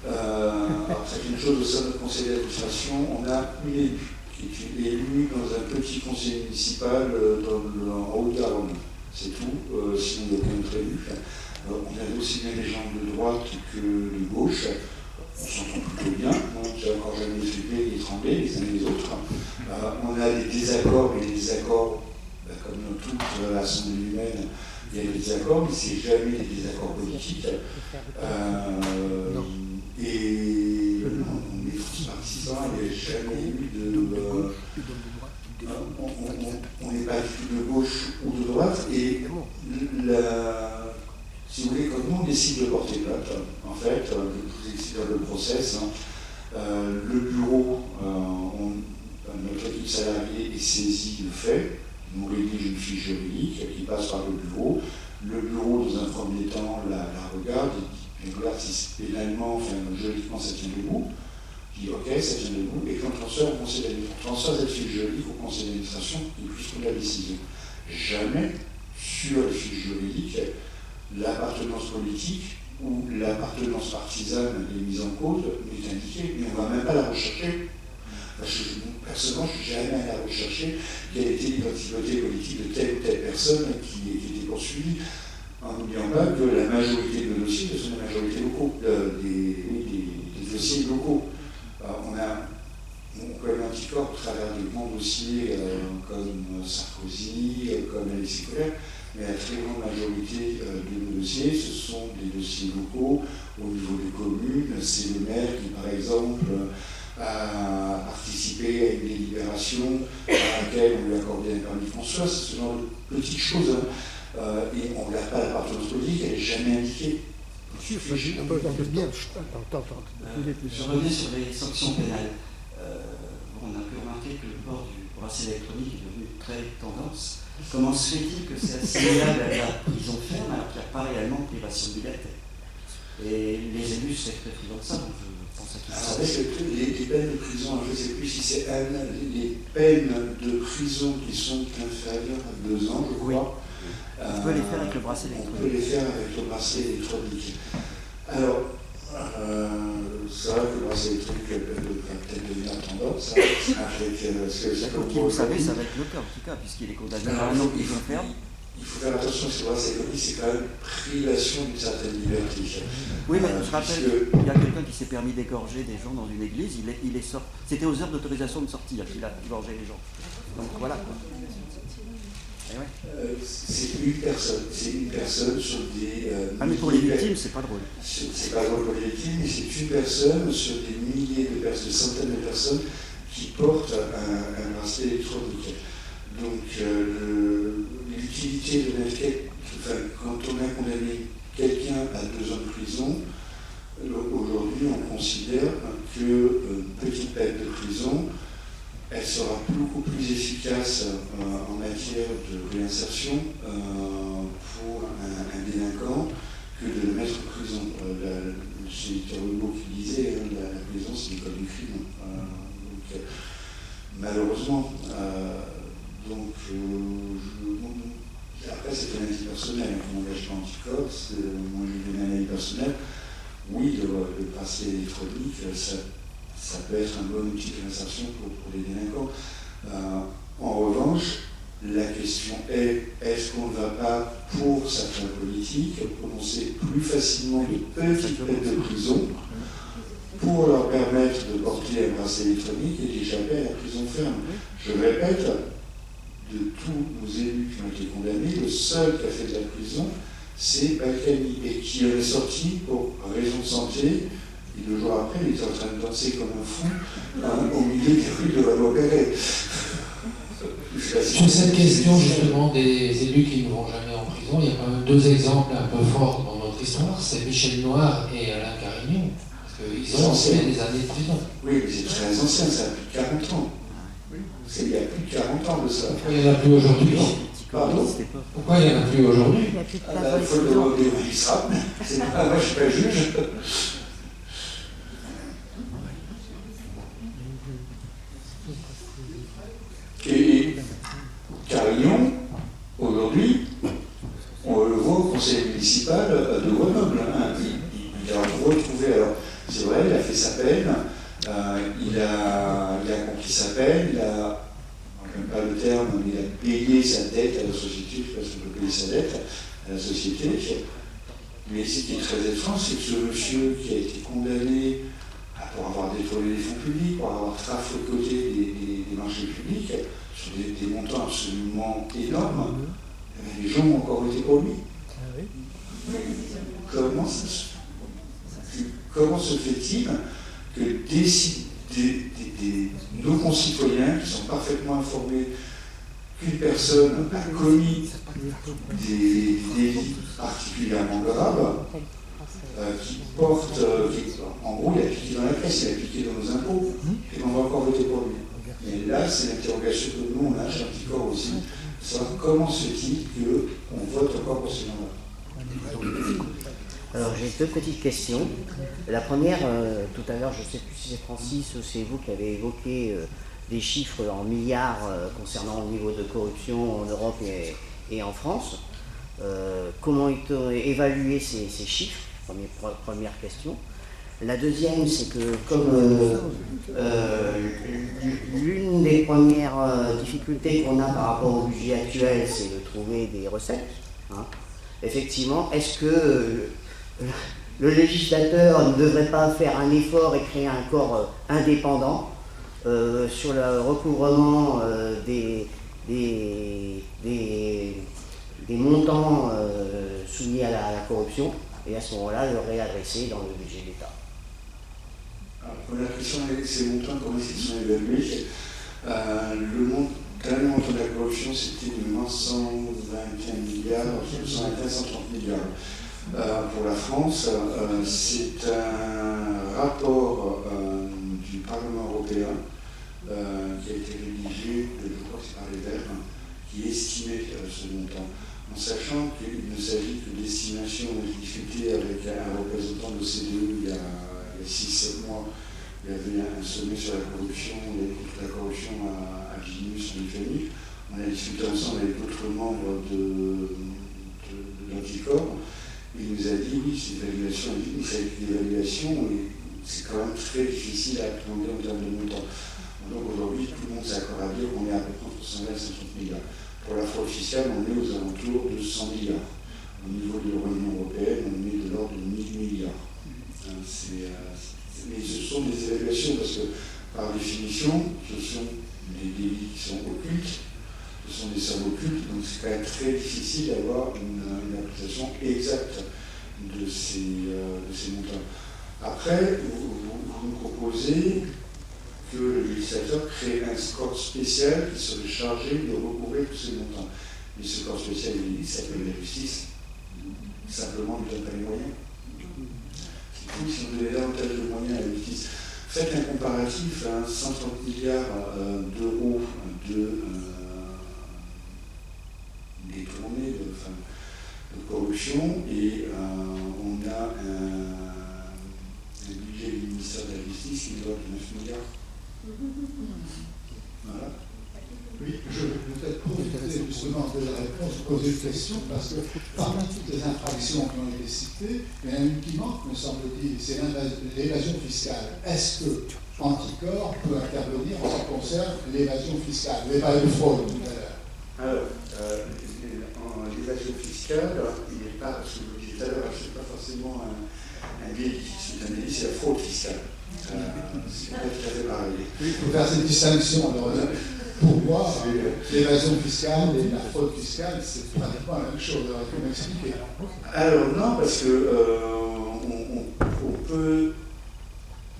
Alors c'est une chose au sein de notre conseil d'administration. On a une élue qui est élue dans un petit conseil municipal en Haute-Garonne. C'est tout, sinon il n'y a aucun autre élu. On a aussi bien les gens de droite que de gauche. On s'entend plutôt bien. J'ai encore jamais flippé et tremblé les uns les autres. On a des désaccords, mais les désaccords, comme dans toute l'Assemblée humaine, il y a des désaccords, mais ce n'est jamais des désaccords politiques. Et on est partisans, il n'y a jamais eu de. On n'est pas du tout de gauche ou de droite, et si vous voulez, quand nous on décide de porter plainte, en fait, je vous explique le process, le bureau, notre équipe salariée est saisie de fait, nous rédige une fiche juridique qui passe par le bureau dans un premier temps la regarde, et regarde si pénalement, enfin juridiquement ça tient debout. Ok, ça tient debout, et quand on transfère cette fiche juridique au conseil d'administration, il puisse prendre la décision. Jamais, sur les fiches juridiques, l'appartenance politique ou l'appartenance partisane est mise en cause, est indiquée, mais on ne va même pas la rechercher. Parce que personnellement, je n'ai jamais à la rechercher quelle était l'identité politique de telle ou telle personne qui était poursuivie, en n'oubliant pas que la majorité de nos dossiers sont des majorités locaux, des dossiers locaux. On connaît Anticorps au travers de grands dossiers comme Sarkozy, comme Alexis Kohler, mais la très grande majorité de nos dossiers, ce sont des dossiers locaux au niveau des communes. C'est le maire qui, par exemple, a participé à une délibération à laquelle on lui a accordé un permis de construire. C'est ce genre de petites choses. Et on ne regarde pas l'appartenance politique, elle n'est jamais indiquée. Je reviens sur les sanctions pénales. On a pu remarquer que le port du bracelet électronique est devenu très tendance. Comment se fait-il que c'est assimilable à la prison ferme alors qu'il n'y a pas réellement de privation de liberté? Et les élus s'expriment de ça, donc je pense à qui ça. Parce que les peines de prison, je ne sais plus si c'est les peines de prison qui sont inférieures à 2 ans, je crois. On peut les faire avec le bracelet électronique. On peut les faire avec le bracelet électronique. Alors, c'est vrai que le bracelet électronique va peut-être devenir tendance. Comme vous savez, ça va être le cas en tout cas, puisqu'il est condamné à un an de prison ferme. Il faut faire attention, parce que le bracelet électronique, c'est quand même privation d'une certaine liberté. Oui, mais je rappelle qu'il y a quelqu'un qui s'est permis d'égorger des gens dans une église, il est sorti. C'était aux heures d'autorisation de sortir qu'il a égorgé les gens. Donc voilà quoi. C'est une personne sur des... mais pour les victimes, c'est pas drôle. C'est pas drôle pour les victimes, mais c'est une personne sur des milliers de personnes, des centaines de personnes qui portent un bracelet électronique. Donc l'utilité de l'enquête, quand on a condamné quelqu'un à 2 ans de prison, aujourd'hui on considère qu'une petite peine de prison, elle sera beaucoup plus efficace en matière de réinsertion pour un délinquant que de le mettre en prison. C'est Victor Hugo qui disait, la prison c'est l'école du crime. Malheureusement, après c'est un avis personnel, mon engagement anticorps, c'est mon analyse personnelle. Oui, le bracelet électronique, ça peut être un bon outil de réinsertion pour les délinquants. En revanche, la question est-ce qu'on ne va pas, pour certains politiques, prononcer plus facilement de petites peines de prison pour leur permettre de porter un bracelet électronique et d'échapper à la prison ferme. Je le répète, de tous nos élus qui ont été condamnés, le seul qui a fait de la prison, c'est Balkany, et qui en est sorti pour raison de santé. Et 2 jours après, il était en train de danser comme un fou au milieu des rues de Valois-Perret. Sur cette question justement des élus qui ne vont jamais en prison, il y a quand même 2 exemples un peu forts dans notre histoire, c'est Michel Noir et Alain Carignon, parce qu'ils ont fait des années de prison. Oui, mais c'est très ancien, ça a plus de 40 ans. Il y a plus de 40 ans de ça. Pourquoi il n'y en a plus aujourd'hui? Pardon? Pourquoi il n'y en a plus aujourd'hui? Il faut le demander au magistrat. Moi, je ne suis pas juge. Et Carignon, aujourd'hui, on le voit au conseil municipal de Grenoble. Il a retrouvé, alors c'est vrai, il a fait sa peine, il a accompli sa peine, il a, je n'aime pas le terme, mais il a payé sa dette à la société, je ne sais pas si on peut payer sa dette à la société. Mais ce qui est très étrange, c'est que ce monsieur qui a été condamné pour avoir détourné les fonds publics, pour avoir traficoté des marchés publics, sur des montants absolument énormes, les gens ont encore voté pour lui. Comment se fait-il que nos concitoyens, qui sont parfaitement informés qu'une personne a commis des délits particulièrement graves, qui portent, en gros, il a piqué dans la presse, il a piqué dans nos impôts, et on va encore voter pour lui. Et là, c'est l'interrogation que nous, on a chez Anticorps aussi, savoir comment se fait-il qu'on vote encore pour ce nom-là. Alors, j'ai 2 petites questions. La première, tout à l'heure, je ne sais plus si c'est Francis ou c'est vous qui avez évoqué des chiffres en milliards concernant le niveau de corruption en Europe et en France. Comment évaluer ces chiffres? Première question. La deuxième, c'est que comme l'une des premières difficultés qu'on a par rapport au budget actuel, c'est de trouver des recettes. Effectivement, est-ce que le législateur ne devrait pas faire un effort et créer un corps indépendant sur le recouvrement des montants soumis à la corruption, et à ce moment-là le réadresser dans le budget de l'État? Alors, la question est ces montants, comment ils sont évalués. Le dernier montant de la corruption, c'était de 121 milliards, 130 milliards. Pour la France, c'est un rapport du Parlement européen qui a été rédigé, je crois que c'est par les Verts, qui estimait ce montant. en sachant qu'il ne s'agit que d'estimation. J'ai discuté avec un représentant de l'OCDE il y a 6-7 mois. Il y avait un sommet sur la corruption, contre la corruption à Vilnius en Lituanie. On a discuté ensemble avec d'autres membres de l'Anticor. Il nous a dit oui, c'est l'évaluation, il s'agit d'évaluation et c'est quand même très difficile à appréhender en termes de montant. Donc aujourd'hui, tout le monde s'accorde à dire qu'on est à peu près entre 120 et 130 milliards. Pour la fraude fiscale, on est aux alentours de 100 milliards. Au niveau de l'Union européenne, on est de l'ordre de 1000 milliards. Mais ce sont des évaluations parce que, par définition, ce sont des délits qui sont occultes, ce sont des sommes occultes, donc c'est quand même très difficile d'avoir une appréciation exacte de ces montants. Après, vous nous proposez que le législateur crée un corps spécial qui serait chargé de recouvrer tous ces montants. Mais ce corps spécial, il s'appelle la justice. Simplement, on ne donne pas les moyens. C'est fou si on donnait davantage de moyens à la justice. Faites un comparatif à 130 milliards d'euros de détournés, de corruption, et on a un budget du ministère de la Justice qui doit de 9 milliards. Voilà. Oui, je vais peut-être profiter justement de la réponse, poser une question, parce que parmi toutes les infractions qui ont été citées, il y en a une qui manque, me semble-t-il, c'est l'évasion fiscale. Est-ce que Anticor peut intervenir en ce qui concerne l'évasion fiscale? Vous avez parlé de fraude tout à l'heure. Alors, l'évasion fiscale, il n'est pas, ce que je disais tout à l'heure, ce n'est pas forcément un délit, c'est un délit, c'est la fraude fiscale. C'est pas tout à fait pareil. Oui, il faut faire cette distinction. Alors, pour moi, l'évasion fiscale et la fraude fiscale, c'est pratiquement la même chose. Alors, il faut m'expliquer. Alors, non, parce que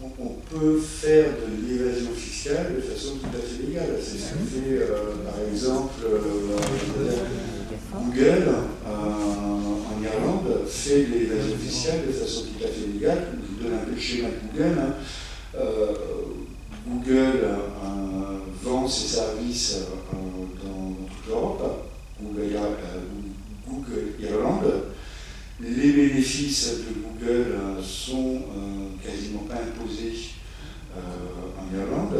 on peut faire de l'évasion fiscale de façon tout à fait légale. C'est ce que fait, par exemple, Google en Irlande fait de l'évasion fiscale de façon tout à fait légale. Je vous donne un peu le schéma de Google. Google vend ses services dans toute l'Europe, Google Irlande. Les bénéfices de Google sont quasiment pas imposés en Irlande.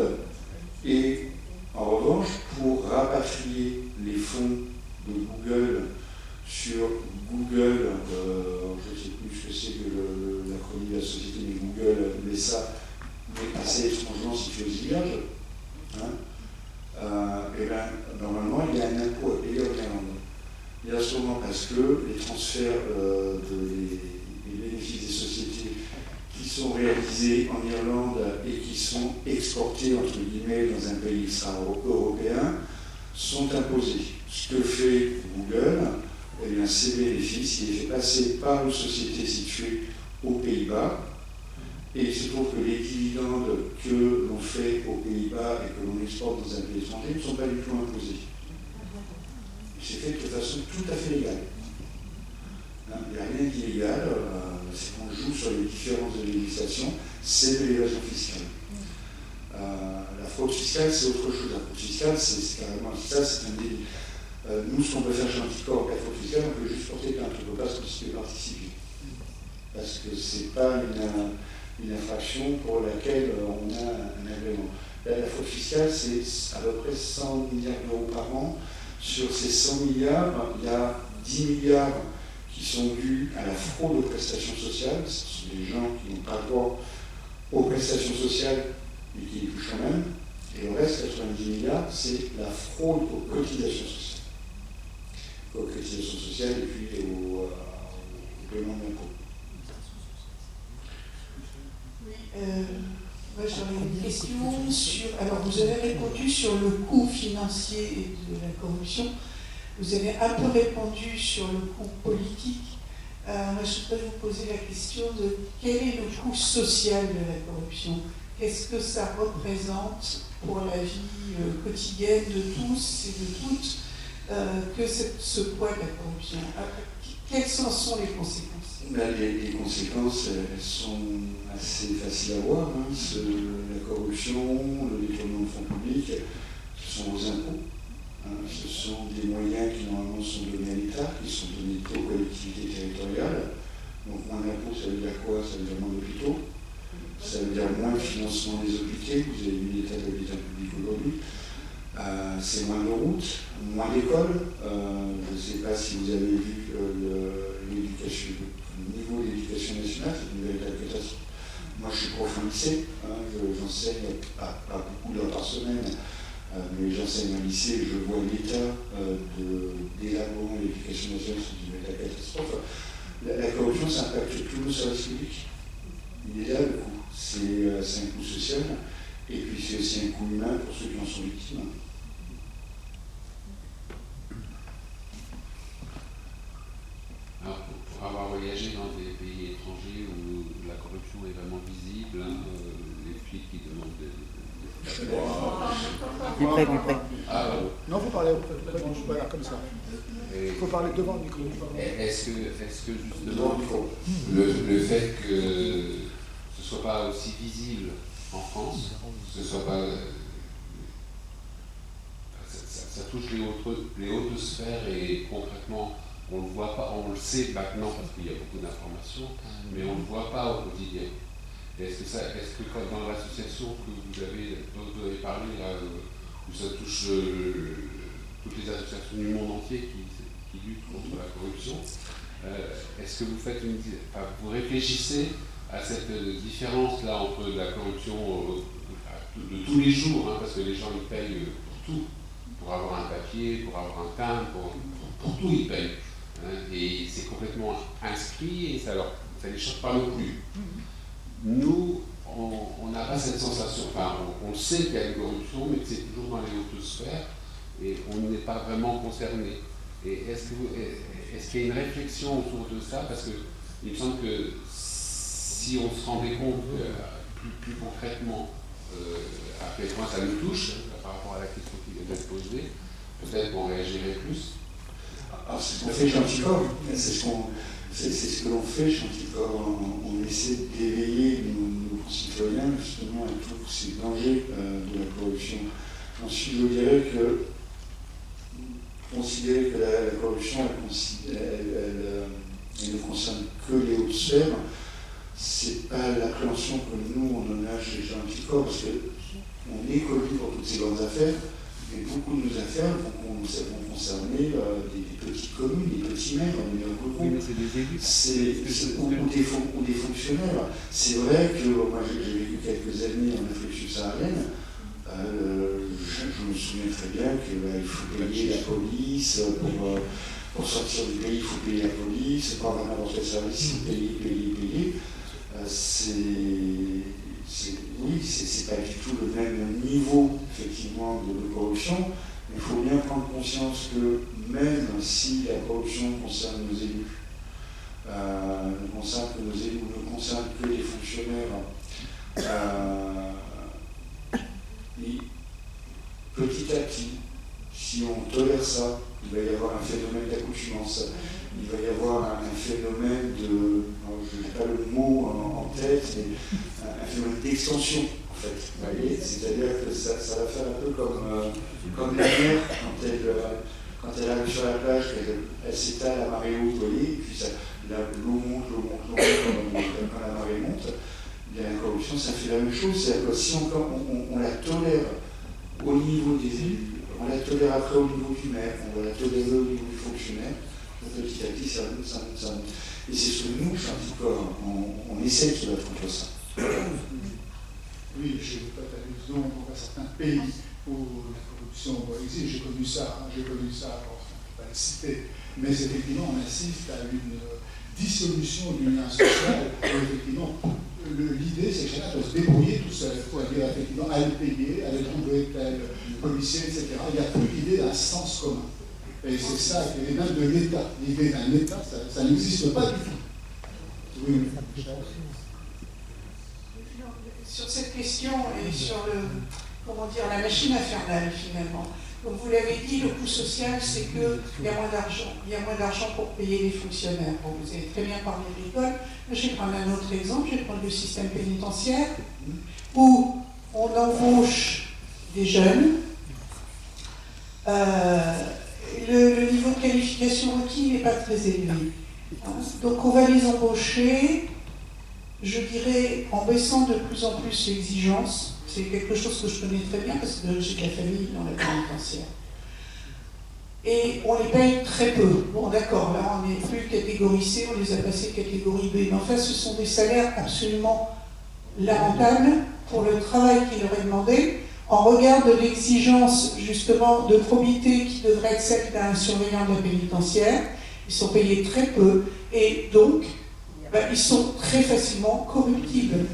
Et en revanche, pour rapatrier les fonds de Google sur Google, je ne sais plus ce que c'est que l'acronyme de la société, mais Google met ça, mais assez étrangement situé aux Vierges, et bien, normalement, il y a un impôt à payer en Irlande. Il y a sûrement parce que les transferts des bénéfices des sociétés qui sont réalisés en Irlande et qui sont exportés, entre guillemets, dans un pays extra-européen, sont imposés. Ce que fait Google, eh bien, ces bénéfices, il est fait passer par une société située aux Pays-Bas, et il se trouve que les dividendes que l'on fait aux Pays-Bas et que l'on exporte dans un pays étranger ne sont pas du tout imposés. C'est fait de façon tout à fait légale. Il n'y a rien d'illégal, c'est qu'on joue sur les différences de législation, c'est de l'évasion fiscale. La fraude fiscale, c'est autre chose. La fraude fiscale, c'est carrément ça, c'est un délit. Nous, ce qu'on peut faire chez Anticor, la fraude fiscale, on peut juste porter plainte, on ne peut pas se constituer partie civile. Parce que ce n'est pas une infraction pour laquelle on a un agrément. La fraude fiscale, c'est à peu près 100 milliards d'euros par an. Sur ces 100 milliards, il y a 10 milliards qui sont dus à la fraude aux prestations sociales. Ce sont des gens qui n'ont pas droit aux prestations sociales et qui les touchent quand même. Et le reste, 90 milliards, c'est la fraude aux cotisations sociales. Aux cotisations sociales et puis au paiement d'impôts. Moi, j'aurais une question sur. Alors, vous avez répondu sur le coût financier de la corruption. Vous avez un peu répondu sur le coût politique. Moi, je voudrais vous poser la question de quel est le coût social de la corruption? Qu'est-ce que ça représente pour la vie quotidienne de tous et de toutes que ce poids de la corruption? Quelles en sont les conséquences? Les conséquences, elles sont assez faciles à voir. La corruption, le détournement de fonds publics, ce sont vos impôts. Ce sont des moyens qui normalement sont donnés à l'État, qui sont donnés aux collectivités territoriales. Donc moins d'impôts, ça veut dire quoi? Ça veut dire moins d'hôpitaux, ça veut dire moins de financement des hôpitaux. Vous avez vu l'état de l'hôpital public aujourd'hui. C'est moins de routes, moins d'écoles. Je ne sais pas si vous avez vu l'éducation, le niveau de l'éducation nationale, c'est une véritable catastrophe. Moi, je suis prof en lycée, j'enseigne pas beaucoup d'heures par semaine, mais j'enseigne en lycée et je vois l'état d'élaboration de l'éducation nationale, c'est une véritable catastrophe. La corruption, ça impacte tous nos services publics. Il est là le coût. C'est un coût social, et puis c'est aussi un coût humain pour ceux qui en sont victimes. Alors, pour avoir voyagé dans des pays étrangers où la corruption est vraiment visible, les flics qui demandent des... Plus près, plus près. Non, il faut parler auprès du micro, voilà, comme ça. Il faut parler devant le micro. Est-ce que justement, le fait que ce ne soit pas aussi visible en France, que ce soit pas... ça touche les hautes sphères et concrètement, on ne le voit pas, on le sait maintenant parce qu'il y a beaucoup d'informations, mais on ne le voit pas au quotidien. Est-ce que dans l'association que vous avez parlé, là, où ça touche toutes les associations du monde entier qui luttent contre la corruption, est-ce que vous faites vous réfléchissez à cette différence-là entre la corruption de tous les jours, parce que les gens ils payent pour tout, pour avoir un papier, pour avoir un timbre, pour tout ils payent. Et c'est complètement inscrit et ça les choque pas non plus. Nous, on n'a pas cette sensation, on sait qu'il y a une corruption, mais que c'est toujours dans les hautes sphères et on n'est pas vraiment concerné. Et est-ce qu'il y a une réflexion autour de ça? Parce qu'il me semble que si on se rendait compte plus concrètement à quel point ça nous touche, par rapport à la question qui vient d'être posée, peut-être qu'on réagirait plus. Alors, c'est ce qu'on fait chez Anticorps, c'est ce que l'on fait chez Anticorps. On essaie d'éveiller nos concitoyens justement à tous ces dangers de la corruption. Ensuite, je dirais que considérer que la corruption, elle ne concerne que les hautes sphères, c'est pas l'appréhension que nous on en a chez Anticorps, parce qu'on est connu pour toutes ces grandes affaires. Mais beaucoup de nos affaires vont concerner des petites communes, des petits maires, oui, mais c'est des élus. Ou des fonctionnaires. C'est vrai que moi j'ai vécu quelques années en Afrique subsaharienne. Je me souviens très bien qu'il faut payer la police, pour sortir du pays, il faut payer la police, pour avoir n'importe quel service, il faut payer. Oui, c'est pas du tout le même niveau, effectivement, de corruption, mais il faut bien prendre conscience que même si la corruption concerne nos élus, ne concerne que les fonctionnaires, petit à petit, si on tolère ça, il va y avoir un phénomène d'accoutumance, il va y avoir un phénomène de, je n'ai pas le mot en tête, mais un phénomène d'extension, en fait. Vous voyez, c'est-à-dire que ça va faire un peu comme la mer, quand elle arrive sur la plage, elle s'étale à marée haute, vous voyez, et puis l'eau monte, quand la marée monte. Bien, la corruption, ça fait la même chose, c'est-à-dire que si on la tolère au niveau des élus, on la tolère après au niveau du maire, on va la tolérer au niveau du fonctionnaire, petit à petit, ça monte. Et c'est ce que nous, chez Anticorps, on essaie de se battre contre ça. Oui, je n'ai pas d'allusion pour certains pays où la corruption existe. J'ai connu ça, alors je ne vais pas le citer. Mais effectivement, on assiste à une dissolution du lien social. Effectivement, l'idée, c'est que chacun doit se débrouiller tout seul. C'est-à-dire, effectivement, aller payer, aller trouver tel policier, etc. Il n'y a plus l'idée d'un sens commun. Et c'est ça, et même de l'État. L'idée d'un État, ça n'existe pas du tout. Oui. Sur cette question et sur la machine infernale finalement. Comme vous l'avez dit, le coût social, c'est qu'il y a moins d'argent. Il y a moins d'argent pour payer les fonctionnaires. Bon, vous avez très bien parlé de l'école. Je vais prendre un autre exemple. Je vais prendre le système pénitentiaire où on embauche des jeunes Le niveau de qualification requis n'est pas très élevé. Donc on va les embaucher, je dirais, en baissant de plus en plus l'exigence. C'est quelque chose que je connais très bien parce que j'ai de la famille dans la pénitentiaire. Et on les paye très peu. Bon, d'accord, là on n'est plus catégorie C, on les a passés catégorie B. Mais en fait, ce sont des salaires absolument lamentables pour le travail qui leur est demandé, en regard de l'exigence justement de probité qui devrait être celle d'un surveillant de la pénitentiaire. Ils sont payés très peu et donc ils sont très facilement corruptibles.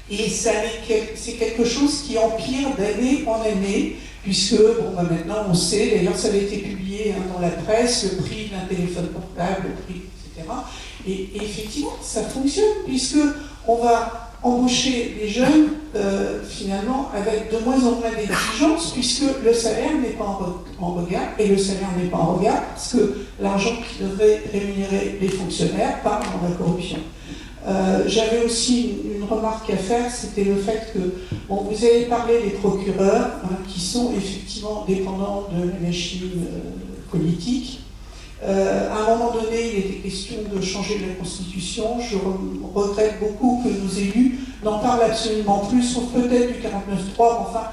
Et c'est quelque chose qui empire d'année en année, puisque maintenant on sait, d'ailleurs ça avait été publié dans la presse, le prix d'un téléphone portable, le prix, etc. Et effectivement, ça fonctionne, puisque on va embaucher les jeunes finalement avec de moins en moins d'exigence, puisque le salaire n'est pas en regard, et le salaire n'est pas en regard parce que l'argent qui devrait rémunérer les fonctionnaires part dans la corruption. J'avais aussi une remarque à faire, c'était le fait que, vous avez parlé des procureurs qui sont effectivement dépendants de la machine politique. À un moment donné, il était question de changer la Constitution. Je regrette beaucoup que nos élus n'en parlent absolument plus, sauf peut-être du 49.3, enfin,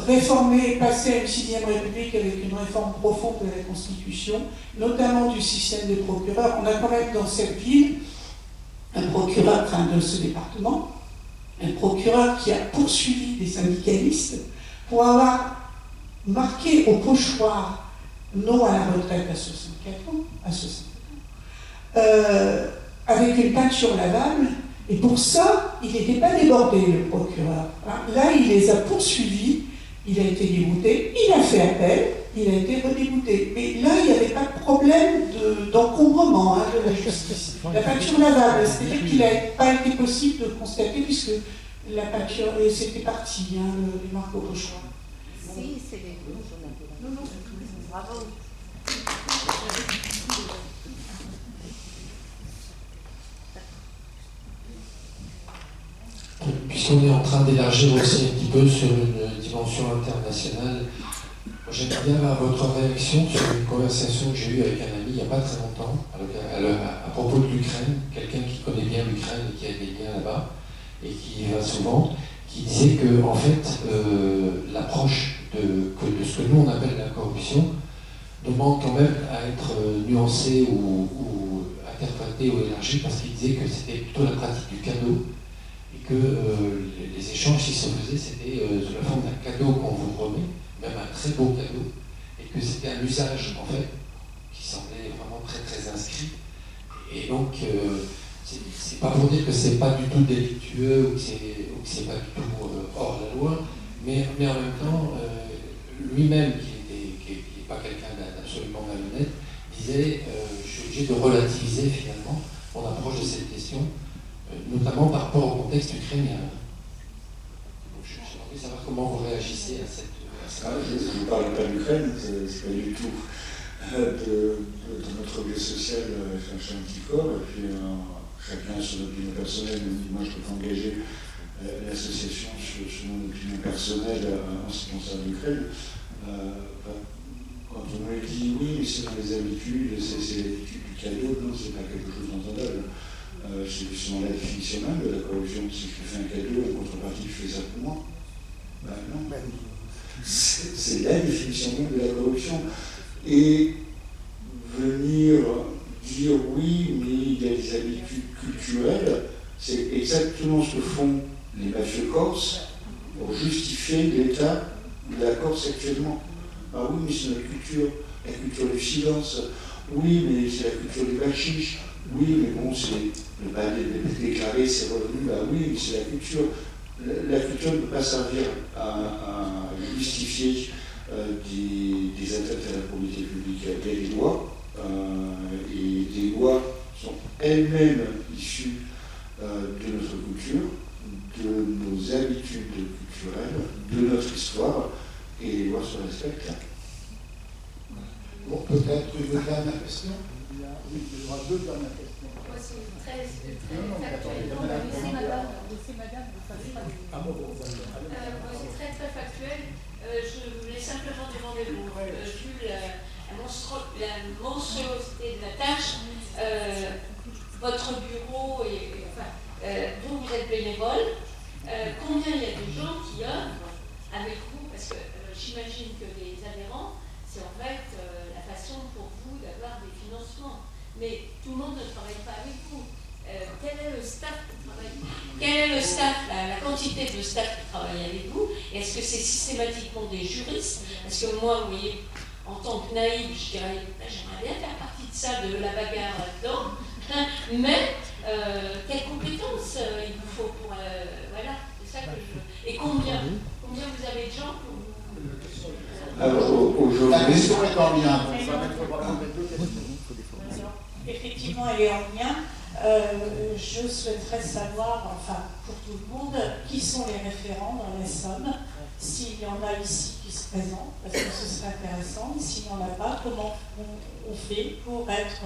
réformer, passer à une 6e République avec une réforme profonde de la Constitution, notamment du système des procureurs. On a quand même dans cette ville un procureur, de ce département, un procureur qui a poursuivi des syndicalistes pour avoir marqué au pochoir non à la retraite à 64 ans, avec une peinture lavable, et pour ça, il n'était pas débordé, le procureur. Là, il les a poursuivis, il a été débouté, il a fait appel, il a été redébouté. Mais là, il n'y avait pas de problème d'encombrement de la justice. La peinture lavable, c'est-à-dire qu'il n'a pas été possible de constater, puisque la peinture, c'était parti, les marques au pochoir. Si, c'est les non, non, bravo. Puisqu'on est en train d'élargir aussi un petit peu sur une dimension internationale, j'aimerais bien avoir votre réaction sur une conversation que j'ai eue avec un ami il n'y a pas très longtemps, à propos de l'Ukraine, quelqu'un qui connaît bien l'Ukraine et qui a des liens là-bas, et qui y va souvent, qui disait que, en fait, l'approche de ce que nous on appelle la corruption demande quand même à être nuancée ou interprétée ou élargie, parce qu'il disait que c'était plutôt la pratique du cadeau, et que les échanges qui se faisaient, c'était sous la forme d'un cadeau qu'on vous remet, même un très beau cadeau, et que c'était un usage, en fait, qui semblait vraiment très très inscrit. Et donc, c'est pas pour dire que c'est pas du tout délictueux ou que c'est pas du tout hors la loi, mais en même temps, lui-même, qui n'est pas quelqu'un d'absolument malhonnête, disait je suis obligé de relativiser finalement mon approche de cette question, notamment par rapport au contexte ukrainien. Donc, je voudrais savoir comment vous réagissez à cette. Je ne parle pas de l'Ukraine, c'est pas du tout de notre vie sociale chez Anticorps, et puis chacun sur l'opinion personnelle. Moi, je peux engager l'association sur mon opinion personnelle en ce qui concerne l'Ukraine. Quand on me dit oui, mais c'est dans les habitudes, c'est l'habitude du cadeau, non, c'est pas quelque chose d'entendable. C'est justement la définition même de la corruption. Si je fais un cadeau, en contrepartie, je fais ça pour moi. Non. C'est la définition même de la corruption. Et venir dire oui, mais il y a des habitudes culturelles, c'est exactement ce que font les mafieux corses pour justifier l'état de la Corse actuellement. Ah oui, mais c'est la culture du silence. Oui, mais c'est la culture du bachiche. Oui, mais bon, c'est ne pas déclarer ses revenus. Bah oui, mais c'est la culture. La culture ne peut pas servir à justifier des atteintes à la probité publique. Il y a des lois, et des lois sont elles-mêmes issues de notre culture, de nos habitudes culturelles, de notre histoire, et les lois se respectent. Bon, peut-être une dernière question. Il y aura deux dernières questions. Moi, c'est très factuel. Laissez madame. C'est très factuel. Je voulais simplement demander, vu la monstruosité de la tâche, votre bureau, vous êtes bénévole, combien il y a de gens qui œuvrent avec vous? Parce que j'imagine que les adhérents, c'est en fait la façon pour vous d'avoir des financements. Mais tout le monde ne travaille pas avec vous. Quel est le staff qui travaille? Quel est le staff, la quantité de staff qui travaille avec vous? Est-ce que c'est systématiquement des juristes? Parce que moi, vous voyez, en tant que naïve, je dirais, j'aimerais bien faire partie de ça, de la bagarre là-dedans. Mais quelles compétences il vous faut pour... voilà, c'est ça que je veux. Et combien vous avez de gens pour vous? Alors, aujourd'hui... La question est en lien. Effectivement, elle est en lien. Je souhaiterais savoir, enfin, pour tout le monde, qui sont les référents dans l'Essonne, s'il y en a ici qui se présentent, parce que ce serait intéressant. S'il n'y en a pas, comment on fait pour être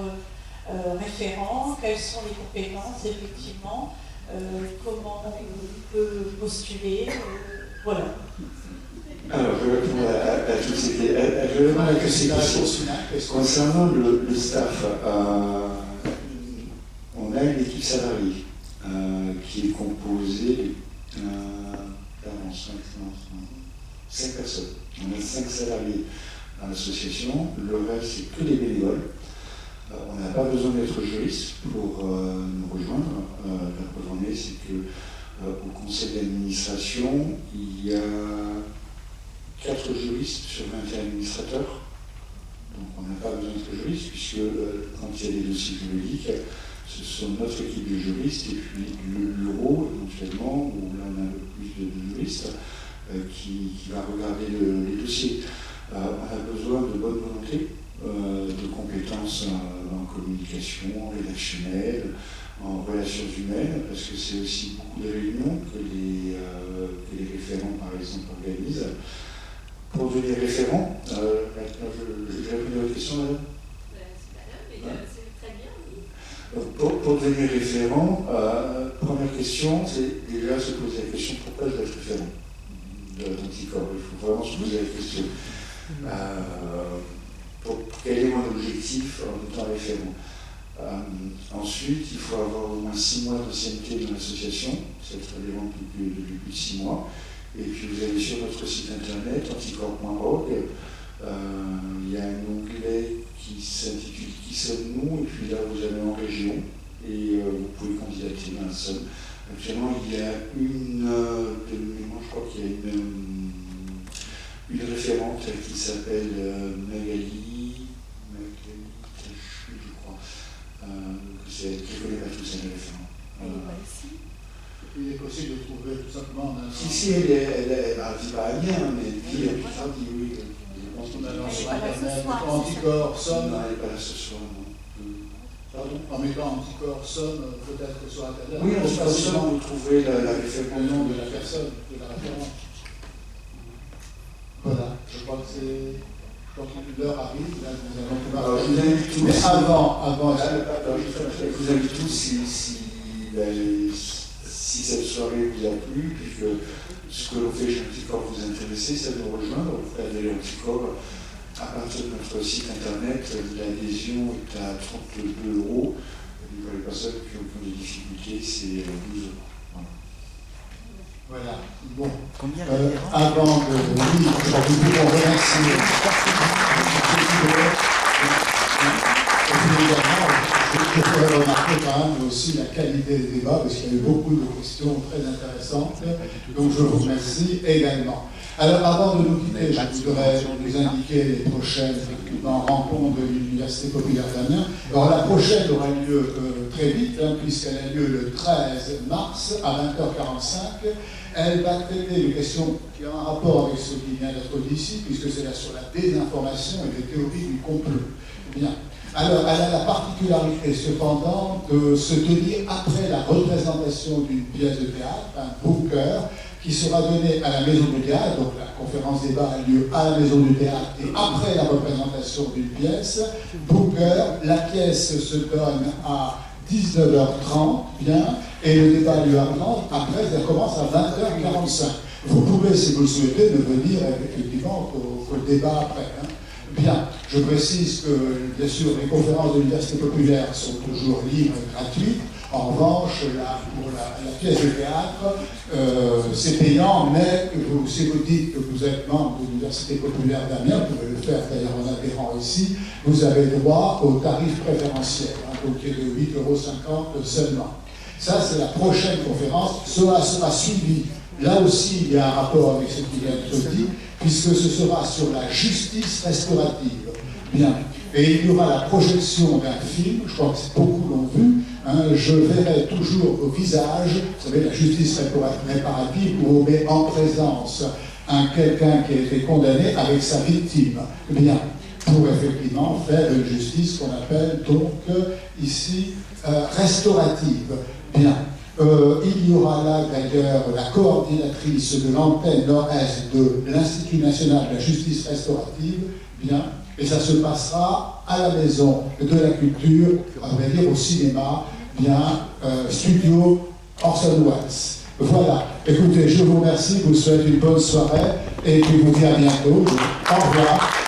référent? Quelles sont les compétences, effectivement? Comment on peut postuler? Voilà. Alors, je réponds à toutes ces questions. Concernant le staff, on a une équipe salariée qui est composée de 5 personnes. On a 5 salariés dans l'association, le reste c'est que des bénévoles. On n'a pas besoin d'être juriste pour nous rejoindre. La preuve en est, c'est qu'au conseil d'administration, il y a 4 juristes sur 21 administrateurs. Donc on n'a pas besoin d'être juriste, puisque quand il y a des dossiers juridiques, ce sont notre équipe de juristes et puis l'euro éventuellement, où là on a un peu plus de juristes, qui va regarder les dossiers. On a besoin de bonne volonté, de compétences en communication, rédactionnelle, en relations humaines, parce que c'est aussi beaucoup de réunions que les référents, par exemple, organisent. Pour devenir référent, j'ai répondu à votre question, madame? C'est très bien, oui. Pour devenir référent, première question, c'est déjà se poser la question pourquoi je dois être référent d'Anticorps. Il faut vraiment se poser la question. Quel est mon objectif en étant référent? Ensuite, il faut avoir au moins 6 mois d'ancienneté dans l'association, c'est être adhérent depuis plus de 6 mois. Et puis vous allez sur notre site internet, anticorps.org, il y a un onglet qui s'intitule Qui sommes-nous? Et puis là vous allez en région et vous pouvez candidater dans la Somme. Actuellement il y a je crois qu'il y a une référente qui s'appelle Magali Tachu, je crois. Qui connaît pas tous ces référents. Il est possible de trouver tout simplement un... Si, elle vit pas à Amiens, mais elle vit à Picardie, oui. Je pense qu'on a lancé Anticorps, Somme. Non, elle n'est pas là ce soir, non. Pardon, en mettant Anticorps, Somme, peut-être sur Internet. Oui, en Somme, vous trouverez la référence. Le nom de la personne, de la référence. Voilà, je crois que c'est... Quand l'heure arrive, là, nous allons pouvoir... Je vous invite tous... Mais avant... Je vous invite tous, si cette soirée vous a plu, puis que ce que l'on fait chez Anticorps vous intéresse, ça nous rejoindre, vous pouvez aller à Anticorps. À partir de notre site internet, l'adhésion est à 32 €. Et pour les personnes qui ont des difficultés, c'est 12 €. Voilà. Bon. Avant de... Oui, nous pouvons remercier... Je pourrais remarquer quand même aussi la qualité des débats, parce qu'il y a eu beaucoup de questions très intéressantes, donc je vous remercie également. Alors avant de nous quitter, je voudrais vous indiquer les prochaines rencontres de l'Université populaire d'Amiens. Alors la prochaine aura lieu très vite, puisqu'elle a lieu le 13 mars à 20h45. Elle va traiter une question qui a un rapport avec ce qui vient d'être dit ici, puisque c'est là sur la désinformation et les théories du complot. Bien. Alors, elle a la particularité cependant de se tenir après la représentation d'une pièce de théâtre, un booker, qui sera donné à la Maison du Théâtre. Donc la conférence débat a lieu à la Maison du Théâtre et après la représentation d'une pièce. Booker, la pièce se donne à 19h30, bien, et le débat a lieu à 30, après ça commence à 20h45. Vous pouvez, si vous le souhaitez, devenir effectivement au débat après. Hein. Bien, je précise que, bien sûr, les conférences de l'université populaire sont toujours libres et gratuites. En revanche, pour la pièce de théâtre, c'est payant, mais si vous dites que vous êtes membre de l'université populaire d'Amiens, vous pouvez le faire d'ailleurs en adhérant ici, vous avez droit au tarif préférentiel, hein, donc qui est de 8,50 € seulement. Ça, c'est la prochaine conférence. Cela sera suivi. Là aussi, il y a un rapport avec ce qui vient d'être dit, puisque ce sera sur la justice restaurative. Bien. Et il y aura la projection d'un film, je crois que beaucoup l'ont vu, hein, je verrai toujours au visage, vous savez, la justice réparative, où on met en présence quelqu'un qui a été condamné avec sa victime. Bien. Pour effectivement faire une justice qu'on appelle donc ici restaurative. Bien. Il y aura là d'ailleurs la coordinatrice de l'antenne nord-est de l'Institut national de la justice restaurative, bien, et ça se passera à la maison de la culture, à vrai dire au cinéma, bien, studio Orson Welles. Voilà, écoutez, je vous remercie, je vous souhaite une bonne soirée, et puis je vous dis à bientôt. Au revoir.